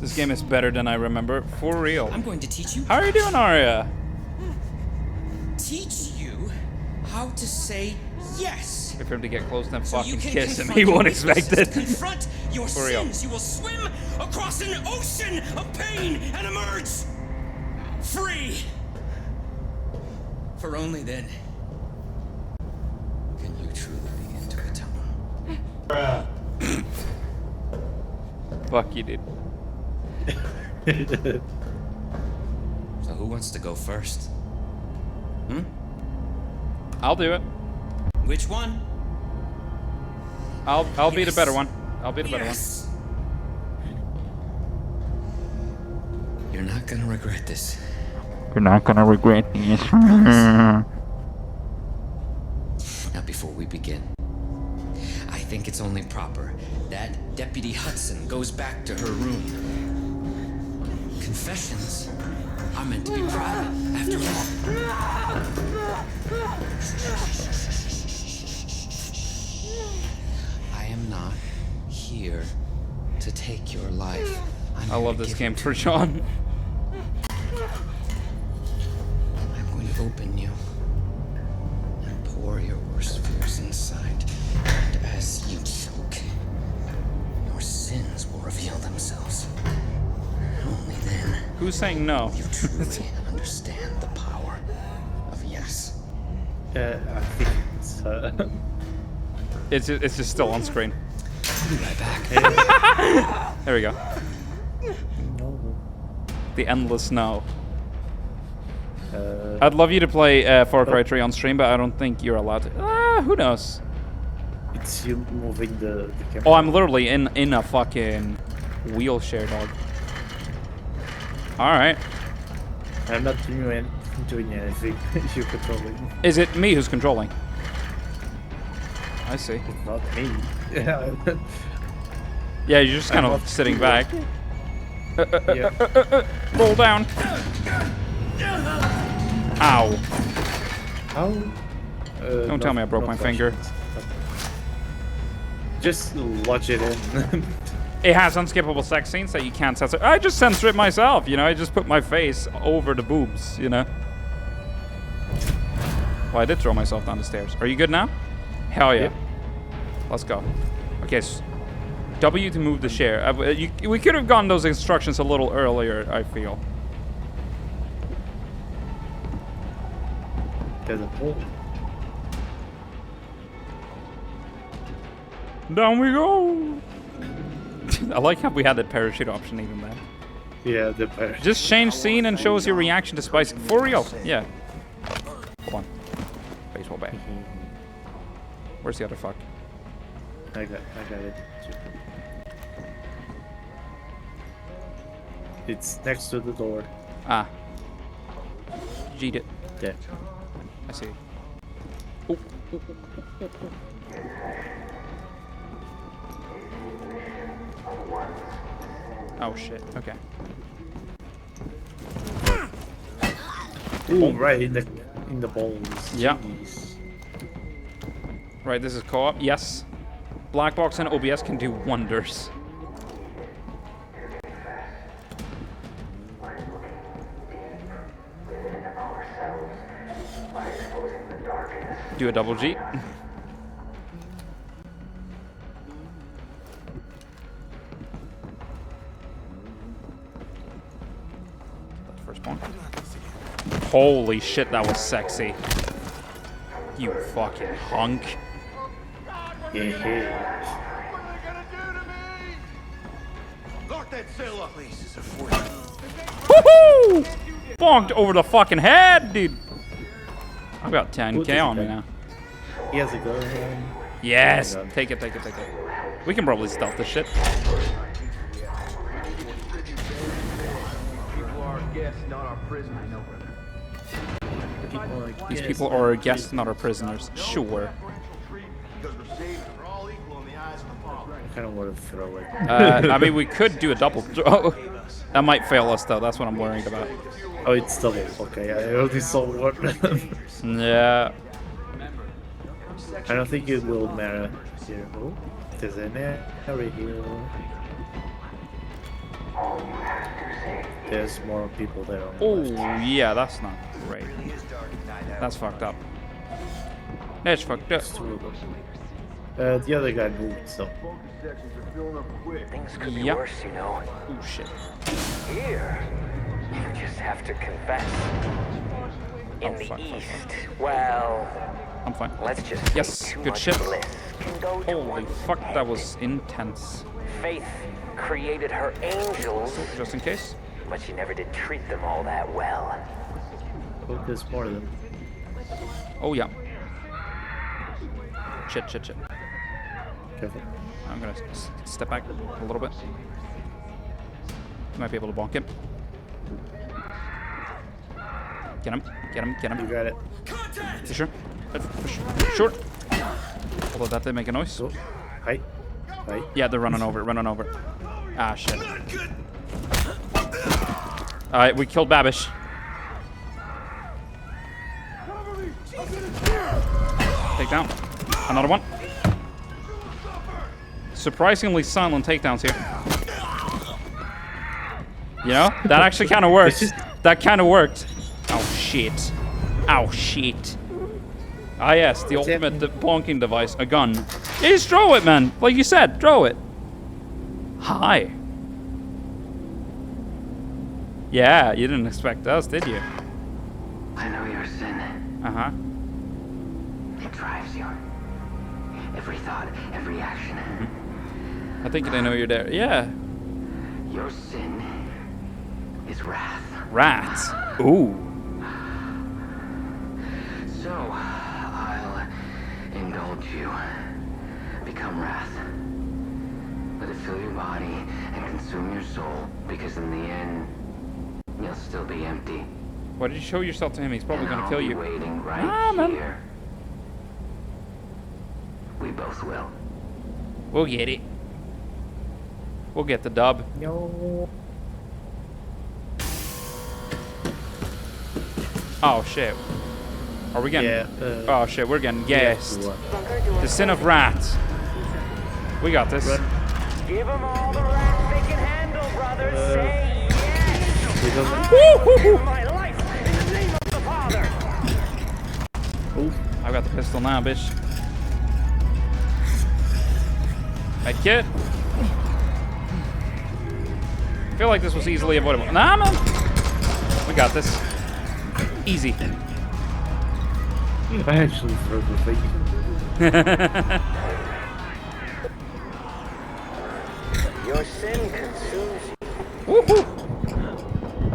This game is better than I remember. For real. I'm going to teach you. How are you doing, Arya? Teach you how to say yes. Wait for him to get close and So you fucking can kiss him. confront He your won't weaknesses, expect it. Confront your For real. sins. You will swim across an ocean of pain and emerge free. For only then can you truly begin to atone. Fuck you, dude. So who wants to go first? I'll do it. Which one? I'll be the better one. I'll be the better one. You're not gonna regret this. You're not gonna regret this. Now, before we begin, I think it's only proper that Deputy Hudson goes back to her room. Confessions are meant to be private, after all. I am not here to take your life. I love this game for Sean. I'm going to open you and pour your worst fears inside. And as you choke, your sins will reveal themselves. Only then Who's saying no? you truly understand the power of yes. I think it's It's just still on screen. I'll be right back. There we go. The endless no. I'd love you to play Far Cry 3 on stream, but I don't think you're allowed to. Who knows? It's you moving the camera. Oh, I'm literally in a fucking wheelchair, dog. All right. I'm not doing anything. You're controlling. Is it me who's controlling? I see. It's not me. Yeah, you're just kind I'm of not sitting doing back. Yeah. Roll down. Ow. How? Don't tell me I broke my finger. Just watch it in. It has unskippable sex scenes that you can't censor. I just censor it myself, you know. I just put my face over the boobs, you know. Well, I did throw myself down the stairs. Are you good now? Hell yeah. Yep. Let's go. Okay, W to move the share. We could have gotten those instructions a little earlier, I feel. There's a hole. Down we go. I like how we had that parachute option even then. Yeah, the parachute. Just change scene and shows your reaction to spicy. For real. Yeah. Hold on. Baseball bat. Where's the other fuck? I got it. It's next to the door. Ah. G'd it. Yeah. I see. Ooh. Oh shit. Okay. Ooh, right in the balls. Yeah. Jeez. Right, this is co-op. Yes. Black box and OBS can do wonders. Do a double G. That's the first one. Holy shit, that was sexy. You fucking hunk. Yeah. Lock that cell up. Woohoo! Bonked over the fucking head, dude. I've got 10k on me now. He has a gun. Yes. Take it. We can probably stealth this shit. People are guests, not our prisoners. These people are our guests, not our prisoners. Sure. I kind of want to throw it. I mean, we could do a double throw. That might fail us, though. That's what I'm worried about. Oh, it's double. Okay, I only saw one. Yeah. I don't think it will matter here. Oh, there's an area here. There's more people there. Oh, yeah, that's not great. That's fucked up. That's fucked up. The other guy moved, so. Things could be Yep. worse, you know. Oh, shit. Here, you just have to confess. In the east, well, I'm fine. let's just say Yes, too good much shit. bliss can go to Holy one's fuck, head. that was intense. Faith created her angels, Just in case. but she never did treat them all that well. Oh, there's more of them. Oh, yeah. Shit. Careful. I'm gonna step back a little bit. Might be able to bonk him. Get him. You got it. You sure? Sure. Although that did make a noise. Oh, hi. Yeah, they're running over. Ah, shit. Alright, we killed Babish. Take down. Another one. Surprisingly silent takedowns here. You know, that actually kind of worked. That kind of worked. Oh, shit. Ah, yes, the ultimate bonking device. A gun. Yeah, just throw it, man. Like you said, throw it. Hi. Yeah, you didn't expect us, did you? I know your sin. Uh-huh. It drives you. Every thought, every action. I think they know you're there. Yeah. Your sin is wrath. Rats. Ooh. So, I'll indulge you. Become wrath. Let it fill your body and consume your soul, because in the end, you'll still be empty. Why did you show yourself to him? He's probably gonna I'll kill be you. waiting right man. here. We both will. We'll get it. We'll get the dub. No. Oh shit. Are we getting? Yeah, oh shit, we're getting gassed. Yeah, The sin of rats. We got this. Give them all the wrath they can handle, brothers. Say yes. Woo-hoo-hoo. My life in the name of the Father. I've got the pistol now, bitch. Medkit. I feel like this was easily avoidable. Nah, man. We got this. Easy. I actually threw the thing. Your sin consumes you. Woohoo!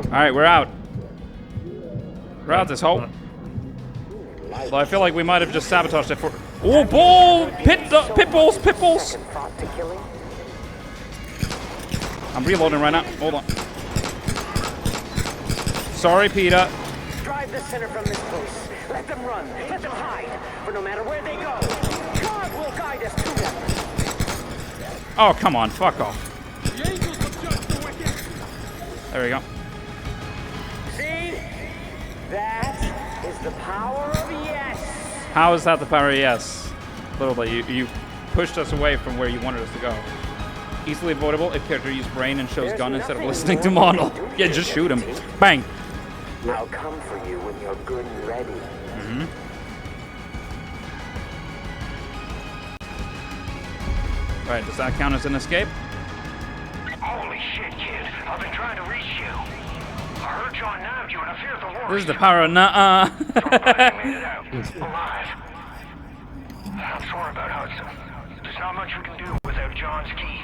Alright, we're out. We're out this hole. Although I feel like we might have just sabotaged it for. Oh, bull! Pitbulls! I'm reloading right now. Hold on. Sorry, Peter. Drive the sinner from this place. Let them run. Let them hide. For no matter where they go, God will guide us to them. Oh, come on. Fuck off. There we go. See? That is the power of yes. How is that the power of yes? Literally, you pushed us away from where you wanted us to go. Easily avoidable if character uses brain and shows gun instead of listening to model. Yeah, just shoot him. Bang. I'll come for you when you're good and ready. Mm-hmm. Right, does that count as an escape? Holy shit, kid. I've been trying to reach you. heard John nabbed you, and I fear the worst. This is the power of nuh-uh. Alive. I'm sorry about Hudson. There's not much we can do without John's key.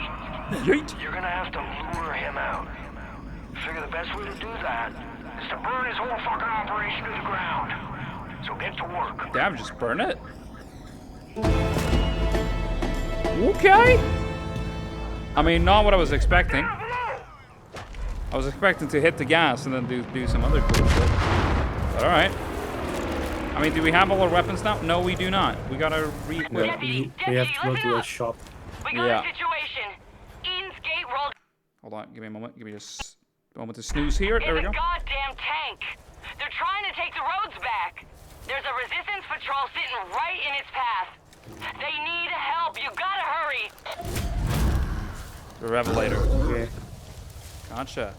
Yeet. You're gonna have to lure him out. Figure the best way to do that is to burn his whole fucking operation to the ground. So get to work. Damn, just burn it. Okay. I mean, not what I was expecting. I was expecting to hit the gas and then do some other cool shit. But alright. I mean, do we have all our weapons now? No, we do not. We gotta we have to go to a shop. We got a situation. Eden's Gate rolled. Hold on, give me a moment. Give me just a moment to snooze here. There we go. Goddamn tank. They're trying to take the roads back. There's a resistance patrol sitting right in its path. They need help. You gotta hurry. The Revelator. Okay. Gotcha.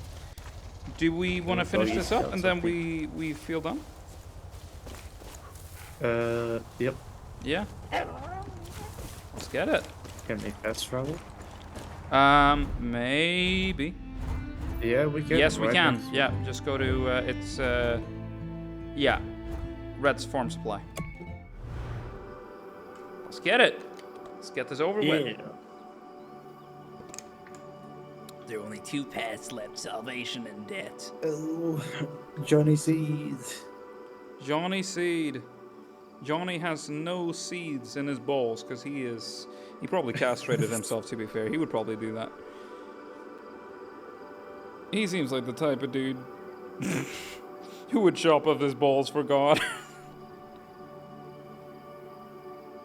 Do we want to finish this up and then we feel done? Yep. Yeah. Let's get it. Can we fast travel? Maybe. Yeah, we can. Yes, we right can. next- Yeah, just go to yeah, Red's farm supply. Let's get it. Let's get this over with. There are only two paths left: salvation and death. Oh, Johnny Seed. Johnny Seed. Johnny has no seeds in his balls because he probably castrated himself, to be fair. He would probably do that. He seems like the type of dude who would chop off his balls for God.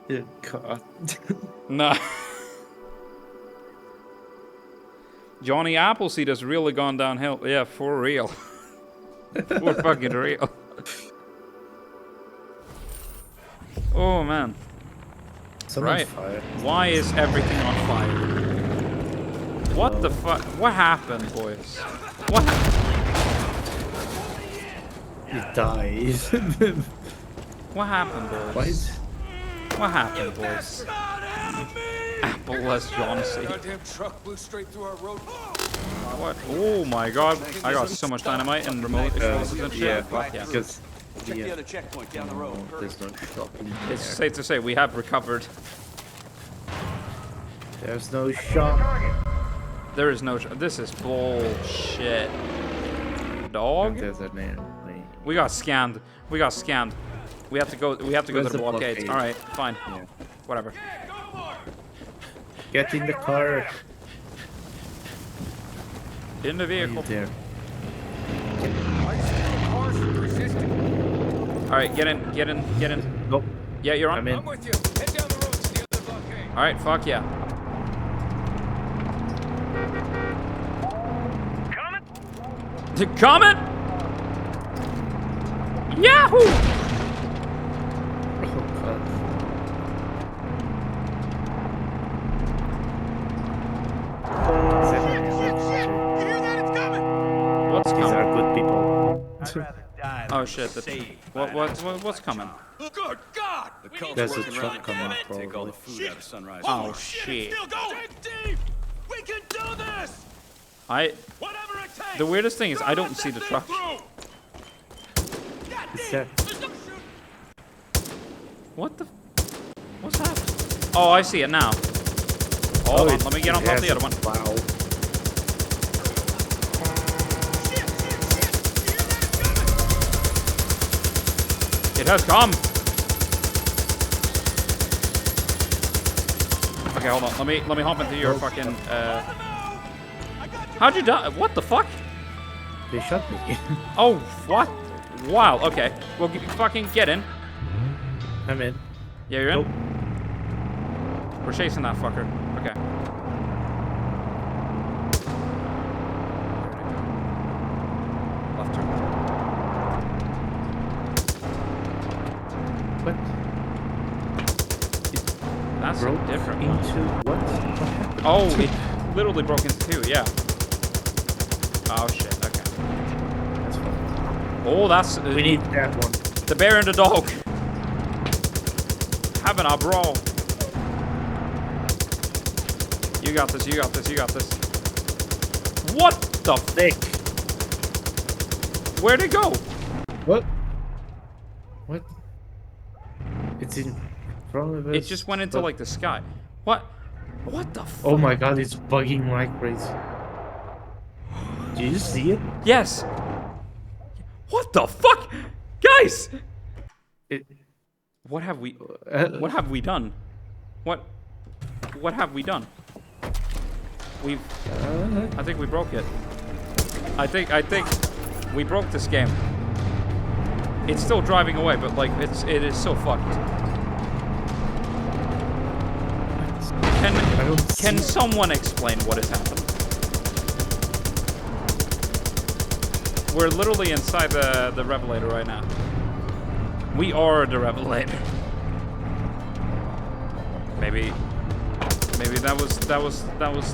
Yeah, God. Nah. Johnny Appleseed has really gone downhill. Yeah, for real. For fucking real. Oh man. Someone's Right. fired. Why is everything on fire? What the fuck? What happened, boys? What He died. What happened, boys? What? What happened, boys? Appleless John Seed. Goddamn truck blew straight through our road. What? Oh my god. I got so much dynamite and remote explosives and shit. Yeah, Fuck yeah. because Check the other checkpoint down the road. there's no shop in It's there. safe to say we have recovered. There's no shop. There is no. This is bullshit. Dog. There's a man. We got scammed. We got scammed. We have to go. We have to go Where's to the the blockade. blockade? All right, fine. Whatever. Get in the car. In the vehicle. There. All right, get in. Get in. Get in. Nope. Yeah, you're on. I'm in. I'm with you. Head down the road to the other blockade. All right, fuck yeah. Coming. Yahoo! Oh, God. What's These coming? are good people. Oh shit! What's coming? Good God! There's a truck coming Take all the probably. food out of Sunrise. Oh shit! Still going! Deep! We can do this! Whatever it takes. The weirdest thing is I don't see the truck. Is that What the? What's happening? Oh, I see it now. Hold on, let me get on top of the other one. Wow. It has come. Okay, hold on. Let me hop into your fucking. How'd you die? What the fuck? They shot me. Oh, what? Wow. Okay. Well, fucking get in. I'm in. Yeah, you're in. We're chasing that fucker. Okay. Left turn. What? That's a Broke different one. into what? What happened? Oh, it literally broke into two. Yeah. Oh shit. Okay. That's fine. Oh, that's. We need that one. The bear and the dog. Having a brawl. You got this, you got this, you got this. What the Thick. Where'd it go? What? What? It's in front of us. It just went into like the sky. What? What the fuck? Oh my god, it's bugging like crazy. Do you see it? Yes. What the fuck? Guys! What have we done? What have we done? I think we broke it. I think we broke this game. It's still driving away, but like it is so fucked. Can someone explain what has happened? We're literally inside the Revelator right now. We are the Revelator. Maybe that was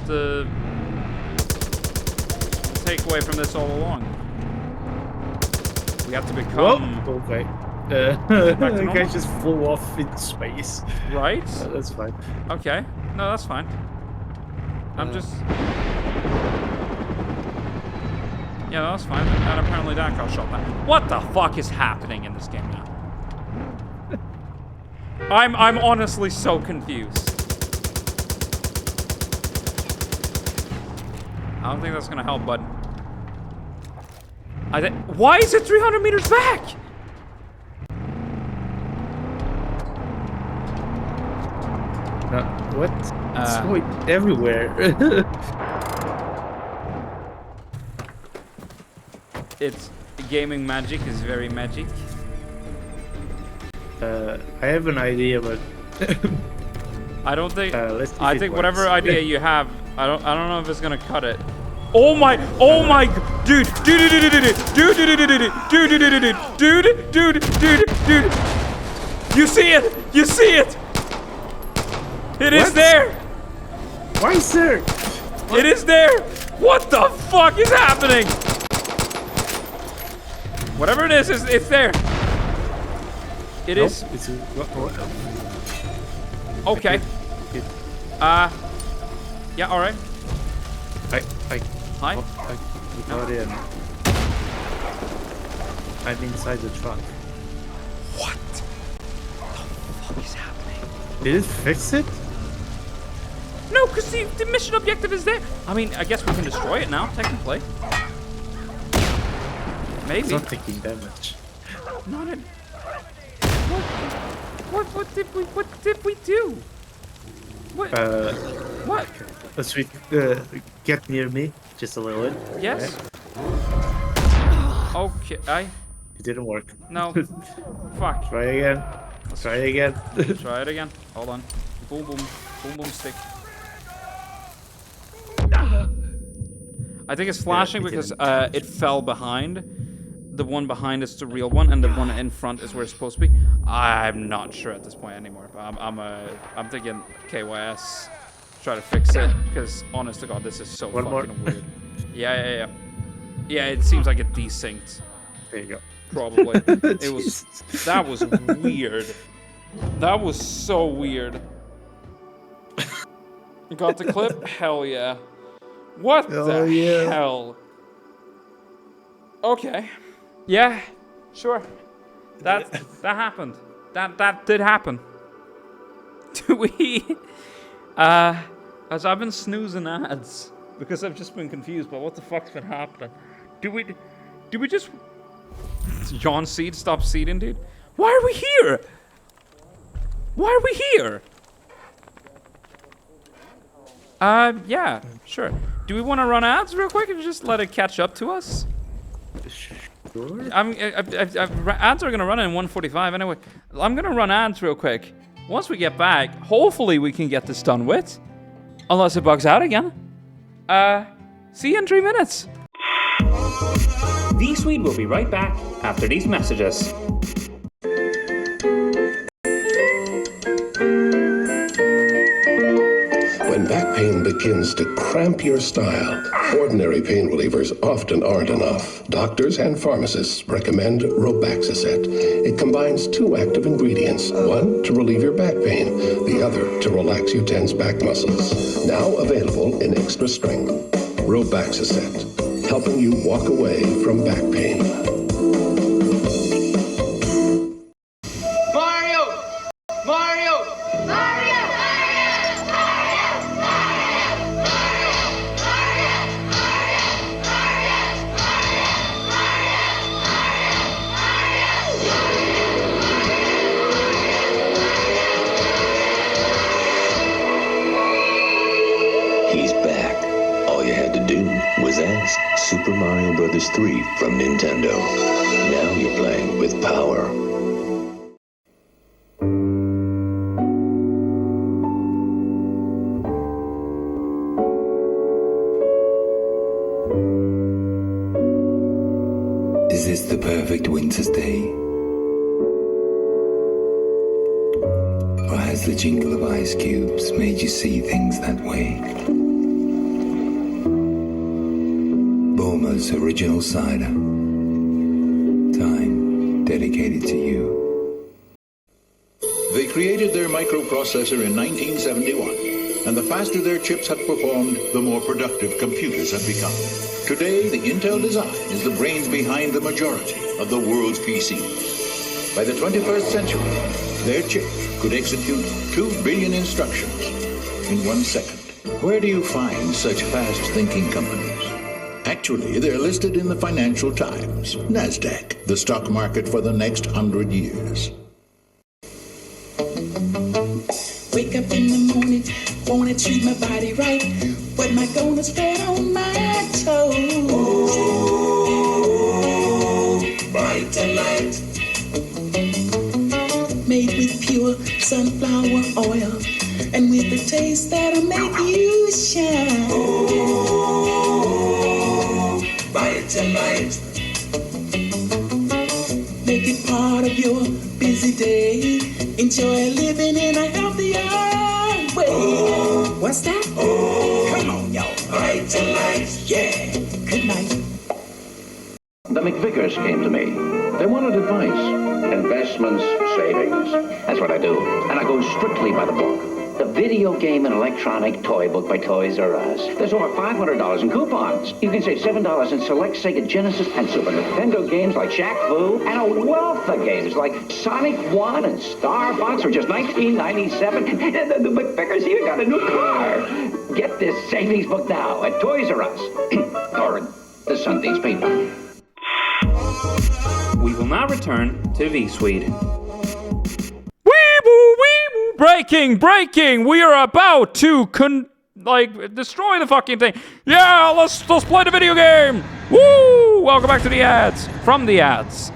the takeaway from this all along. We have to become. Whoa, okay. The guy just flew off in space. Right? That's fine. Okay. No, that's fine. I'm just. Yeah, that's fine. And apparently that got shot down. What the fuck is happening in this game now? I'm honestly so confused. I don't think that's gonna help, bud. Why is it 300 meters back? What? It's going everywhere. It's gaming magic is very magic. I have an idea, but I don't think. I think whatever idea you have, I don't know if it's gonna cut it. Oh my, dude, you see it, it is there. Why, sir? It is there. What the fuck is happening? Whatever it is, it's there. It is. Okay. Yeah, alright. Hi. We got in. I'm inside the truck. What the fuck is happening? Did it fix it? No, because the mission objective is there. I mean, I guess we can destroy it now, technically. Maybe. It's not taking damage. Not a... What did we do? What? What? Let's get near me just a little bit. Yes. Okay. It didn't work. No. Fuck. Try again. Try again. Try it again. Hold on. Boom, boom. Boom, boom, stick. I think it's flashing because it fell behind. The one behind is the real one, and the one in front is where it's supposed to be. I'm not sure at this point anymore, but I'm thinking KYS. Try to fix it, because honest to God, this is so fucking weird. Yeah. Yeah, it seems like it desynced. There you go. Probably. That was weird. That was so weird. You got the clip? Hell yeah. What the hell? Okay. Yeah, sure. That happened. That did happen. Do we as I've been snoozing ads because I've just been confused by what the fuck's been happening. Do we just John Seed stop seeding, dude? Why are we here? Why are we here? Yeah, sure. Do we want to run ads real quick and just let it catch up to us? Sure. Ads are gonna run in 1:45 anyway. I'm gonna run ads real quick. Once we get back, hopefully we can get this done with. Unless it bugs out again. See you in 3 minutes. V-Suite will be right back after these messages. When back pain begins to cramp your style, ordinary pain relievers often aren't enough. Doctors and pharmacists recommend Robaxacet. It combines 2 active ingredients, one to relieve your back pain, the other to relax your tense back muscles. Now available in extra strength. Robaxacet. helping you walk away from back pain. Mario! Mario! Mario! He's back. All you had to do was ask. Super Mario Bros. 3 from Nintendo. Now you're playing with power. Is this the perfect winter's day? Or has the jingle of ice cubes made you see things that way? Bowmer's original cider. Time dedicated to you. They created their microprocessor in 1971, and the faster their chips have performed, the more productive computers have become. Today, the Intel design is the brains behind the majority of the world's PCs. By the 21st century, their chip could execute 2 billion instructions in 1 second. Where do you find such fast-thinking companies? Actually, they're listed in the Financial Times, NASDAQ, the stock market for the next 100 years. Wake up in the morning, wanna treat my body right. What am I gonna spread on my toes? Oh, Vitalite. Made with pure sunflower oil, and with the taste that'll make you shine. Oh, Vitalite. Make it part of your busy day. Enjoy living in a healthier way. Oh, what's that? Oh, come on, y'all. Vitalite. Yeah. Good night. The McVickers came to me. They wanted advice. Investments, savings. That's what I do. And I go strictly by the book. The video game and electronic toy book by Toys R Us. There's over $500 in coupons. You can save $7 in select Sega Genesis and Super Nintendo games like Shaq Fu, and a wealth of games like Sonic 1 and Star Fox for just $19.97. And the McVickers even got a new car. Get this savings book now at Toys R Us. Or the Something's paper. We will now return to V-Swede. Breaking! We are about to destroy the fucking thing. Yeah, let's play the video game. Woo! Welcome back to the ads. From the ads.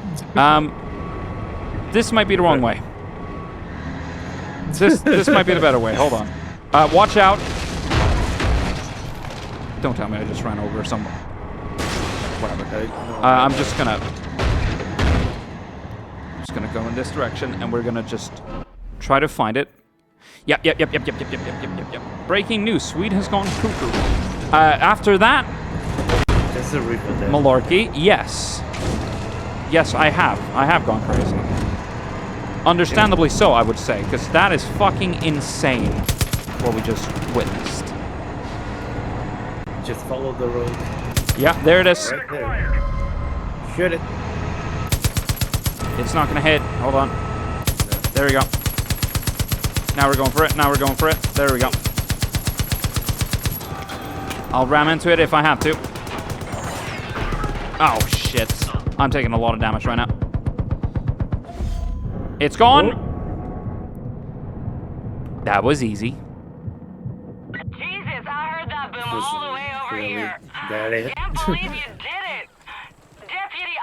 This might be the wrong way. This might be the better way. Hold on. Watch out. Don't tell me I just ran over someone. Whatever. I'm just gonna go in this direction, and we're gonna just try to find it. Yep. Breaking news: Sweden has gone cuckoo. After that, malarkey. Yes, I have. I have gone crazy. Understandably so, I would say, because that is fucking insane. What we just witnessed. Just follow the road. Yeah, there it is. Right there. Shoot it. It's not gonna hit. Hold on. There we go. Now we're going for it. There we go. I'll ram into it if I have to. Oh, shit. I'm taking a lot of damage right now. It's gone. That was easy. Jesus, I heard that boom all the way over here. That it. Can't believe you did it. Deputy,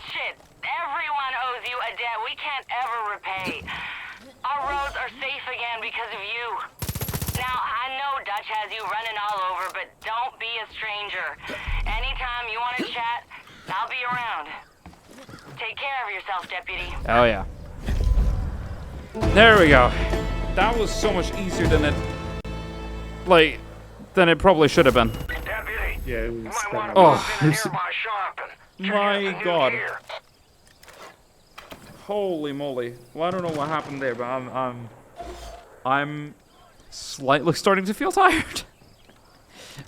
Shit, everyone owes you a debt we can't ever repay. Our roads are safe again because of you. Now, I know Dutch has you running all over, but don't be a stranger. Anytime you want to chat, I'll be around. Take care of yourself, Deputy. Oh, yeah. There we go. That was so much easier than it probably should have been. Deputy, yeah, it was my God. Holy moly. Well, I don't know what happened there, but I'm slightly starting to feel tired.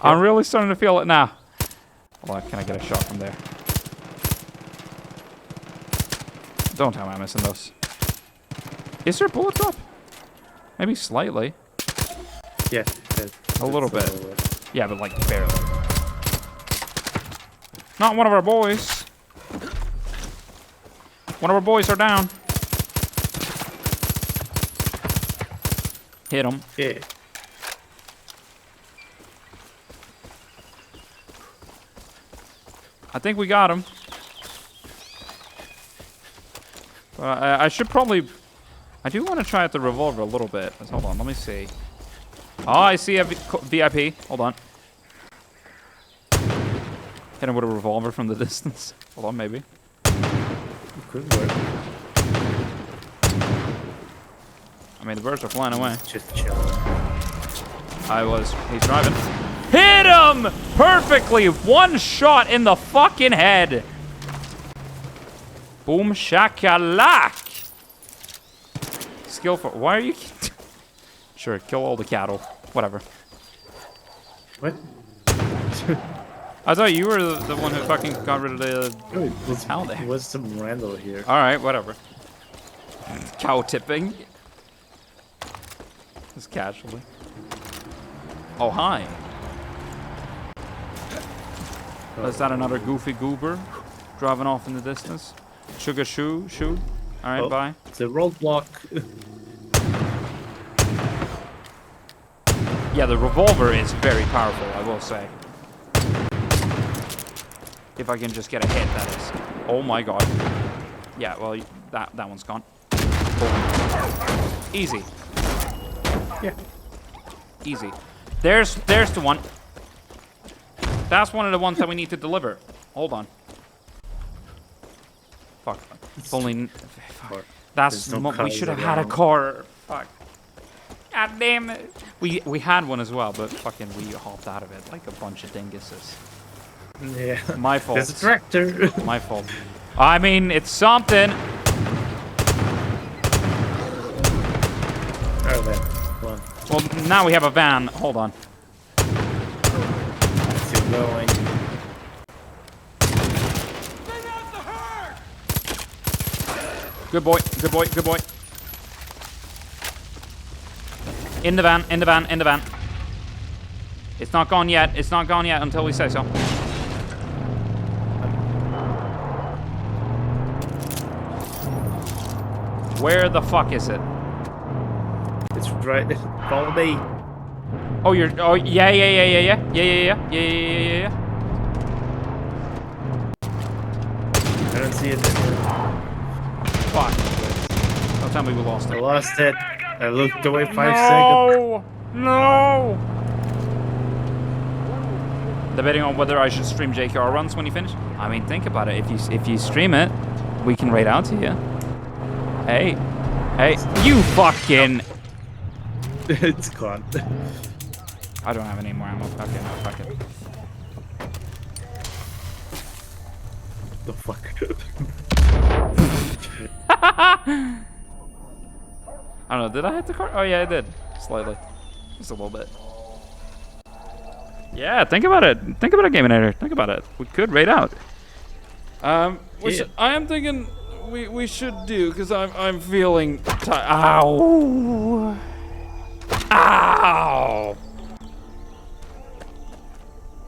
I'm really starting to feel it now. Hold on, can I get a shot from there? Don't tell me I'm missing those. Is there a bullet drop? Maybe slightly. Yeah. A little bit. Yeah, but like barely. Not one of our boys. One of our boys are down. Hit him. Yeah. I think we got him. I should probably... I do want to try out the revolver a little bit. Hold on, let me see. Oh, I see a VIP. Hold on. Hit him with a revolver from the distance. Hold on, maybe. Could work. I mean, the birds are flying away. Just chill. He's driving. Hit him! Perfectly! One shot in the fucking head! Boom shakalak! Skillful. Why are you... Sure, kill all the cattle. Whatever. What? I thought you were the one who fucking got rid of the cow there. What's some Randall here? Alright, whatever. Cow tipping. Just casually. Oh, hi. Is that another goofy goober driving off in the distance? Sugar shoe? Alright, bye. It's a roadblock. Yeah, the revolver is very powerful, I will say. If I can just get a hit, that is. Oh my god. Yeah, well, that one's gone. Boom. Easy. Yeah. Easy. There's the one. That's one of the ones that we need to deliver. Hold on. Fuck. If only... Fuck. That's... we should have had a car. Fuck. God damn it. We had one as well, but fucking we hopped out of it like a bunch of dinguses. Yeah. My fault. There's a tractor. My fault. I mean, it's something. Oh, there. One. Well, now we have a van. Hold on. Still going. Good boy. Good boy. Good boy. In the van. In the van. In the van. It's not gone yet. It's not gone yet until we say so. Where the fuck is it? It's right. Follow me. Oh, you're. Oh, yeah. I don't see it. Fuck. Don't tell me we lost it. I lost it. I looked away 5 seconds. No! Debating on whether I should stream JKR runs when you finish. I mean, think about it. If you stream it, we can raid out to you. Hey, you fucking. It's gone. I don't have any more ammo. Okay, no, fuck it. The fuck? I don't know. Did I hit the car? Oh yeah, I did. Slightly, just a little bit. Yeah, think about it. Think about it, Gaminator. Think about it. We could raid out. I am thinking we should do because I'm feeling tired. Ow! Ow!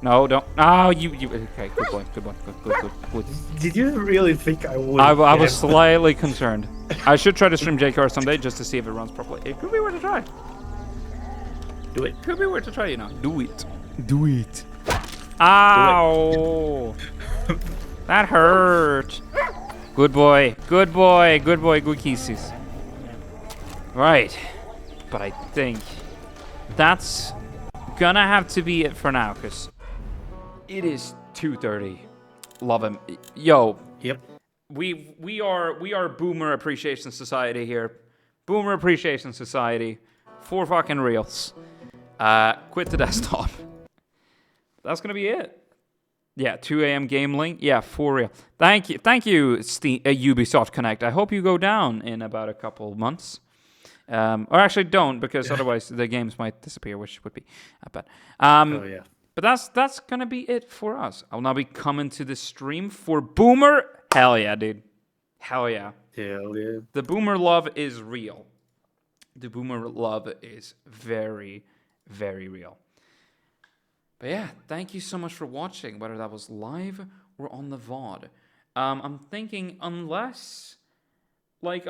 No, don't. Oh, you. Okay, good boy. Good. Did you really think I would? I was slightly concerned. I should try to stream JKR someday just to see if it runs properly. It could be worth a try. Do it. Could be worth a try, you know. Do it. Do it. Ow! That hurt. Good boy. Good boy. Good boy. Good kisses. Right. But I think that's gonna have to be it for now, because it is 2:30. Love him. Yo. Yep. We are Boomer Appreciation Society here. Boomer Appreciation Society. For fucking reals. Quit the desktop. That's gonna be it. Yeah, 2 a.m. game link. Yeah, for real. Thank you, Ubisoft Connect. I hope you go down in about a couple months. Or actually don't, because otherwise the games might disappear, which would be bad. Oh yeah. But that's gonna be it for us. I'll now be coming to the stream for Boomer. Hell yeah, dude. Hell yeah. Hell yeah. The Boomer love is real. The Boomer love is very, very real. But yeah, thank you so much for watching, whether that was live or on the VOD. I'm thinking unless if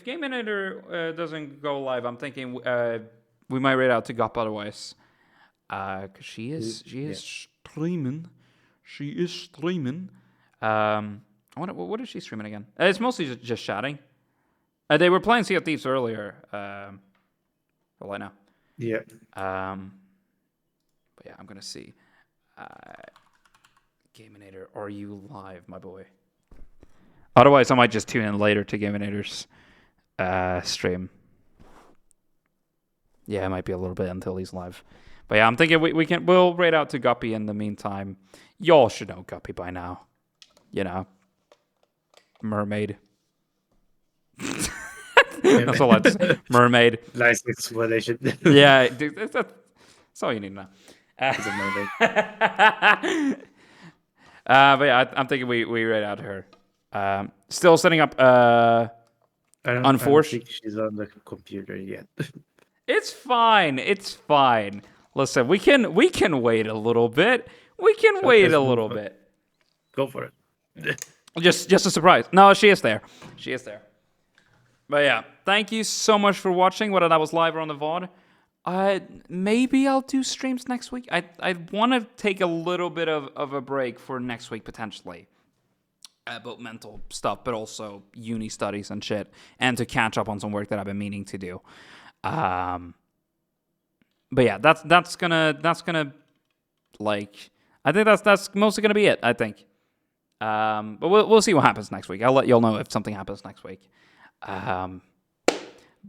Game Manager doesn't go live, I'm thinking we might raid out to Gup otherwise. Cause she is streaming. She is streaming. What is she streaming again? It's mostly just chatting. They were playing Sea of Thieves earlier. Well, I know. Yeah. But yeah, I'm gonna see. Gaminator, are you live, my boy? Otherwise, I might just tune in later to Gaminator's stream. Yeah, it might be a little bit until he's live. But yeah, I'm thinking we'll raid out to Guppy in the meantime. Y'all should know Guppy by now. You know. Mermaid. That's all that's mermaid. Nice explanation. Yeah, dude, that's all you need to know. It's a mermaid. But yeah, I'm thinking we raid out her. Still setting up I don't Unforce. think she's on the computer yet. It's fine. It's fine. Listen, we can wait a little bit. We can wait a little bit. Go for it. Just a surprise. No, she is there. She is there. But yeah, thank you so much for watching, whether that was live or on the VOD. Maybe I'll do streams next week. I want to take a little bit of a break for next week, potentially. About mental stuff, but also uni studies and shit. And to catch up on some work that I've been meaning to do. But yeah, that's gonna like, I think that's mostly gonna be it, I think. But we'll see what happens next week. I'll let y'all know if something happens next week. But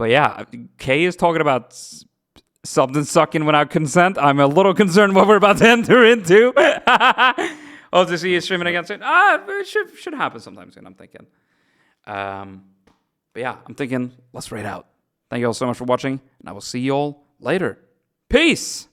yeah, Kay is talking about something sucking without consent. I'm a little concerned what we're about to enter into. Oh, to see you streaming again soon. It should happen sometime soon, I'm thinking. But yeah, I'm thinking, let's raid out. Thank you all so much for watching, and I will see you all later. Peace!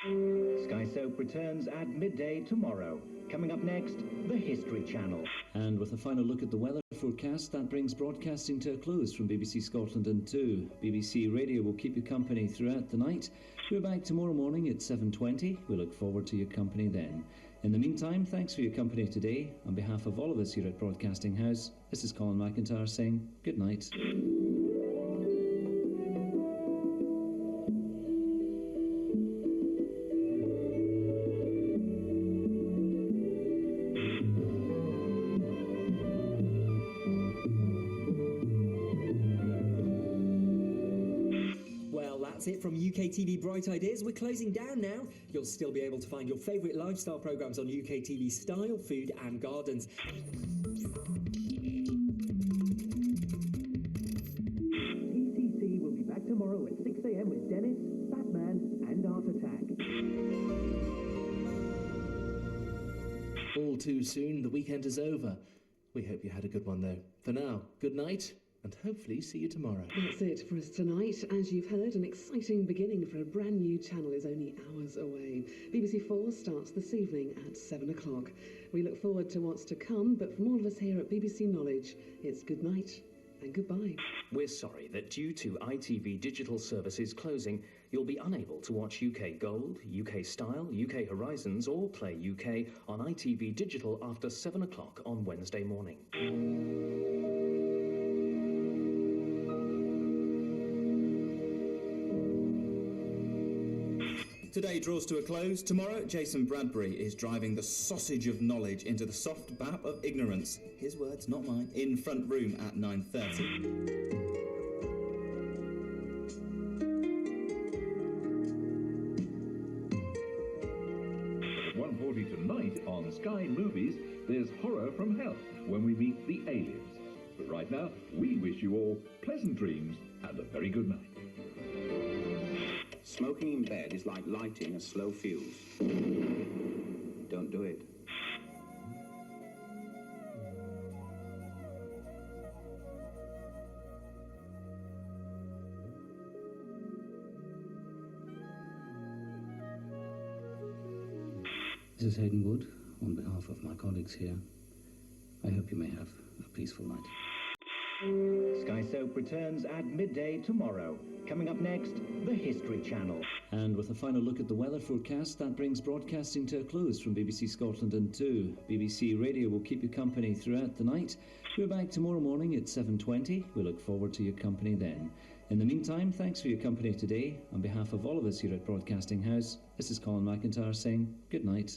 Sky Soap returns at midday tomorrow. Coming up next, the History Channel. And with a final look at the weather forecast, that brings broadcasting to a close from BBC Scotland and 2. BBC Radio will keep you company throughout the night. We're back tomorrow morning at 7:20. We look forward to your company then. In the meantime, thanks for your company today. On behalf of all of us here at Broadcasting House, this is Colin McIntyre saying good night. That's it from UK TV Bright Ideas. We're closing down now. You'll still be able to find your favourite lifestyle programmes on UK TV Style, Food and Gardens. TCC will be back tomorrow at 6 a.m. with Dennis, Batman and Art Attack. All too soon, the weekend is over. We hope you had a good one though. For now, good night. And hopefully see you tomorrow. That's it for us tonight. As you've heard, an exciting beginning for a brand new channel is only hours away. BBC 4 starts this evening at 7 o'clock. We look forward to what's to come, but from all of us here at BBC Knowledge, it's good night and goodbye. We're sorry that due to ITV Digital Services closing, you'll be unable to watch UK Gold, UK Style, UK Horizons or Play UK on ITV Digital after 7 o'clock on Wednesday morning. Today draws to a close. Tomorrow, Jason Bradbury is driving the sausage of knowledge into the soft bap of ignorance. His words, not mine. In Front Room at 9:30. At 1:40 tonight on Sky Movies, there's Horror from Hell when we meet the aliens. But right now, we wish you all pleasant dreams and a very good night. Smoking in bed is like lighting a slow fuse. Don't do it. This is Hayden Wood, on behalf of my colleagues here. I hope you may have a peaceful night. Sky Soap returns at midday tomorrow. Coming up next, the History Channel. And with a final look at the weather forecast, that brings broadcasting to a close from BBC Scotland and 2. BBC Radio will keep you company throughout the night. We're back tomorrow morning at 7:20. We look forward to your company then. In the meantime, thanks for your company today. On behalf of all of us here at Broadcasting House, this is Colin McIntyre saying good night.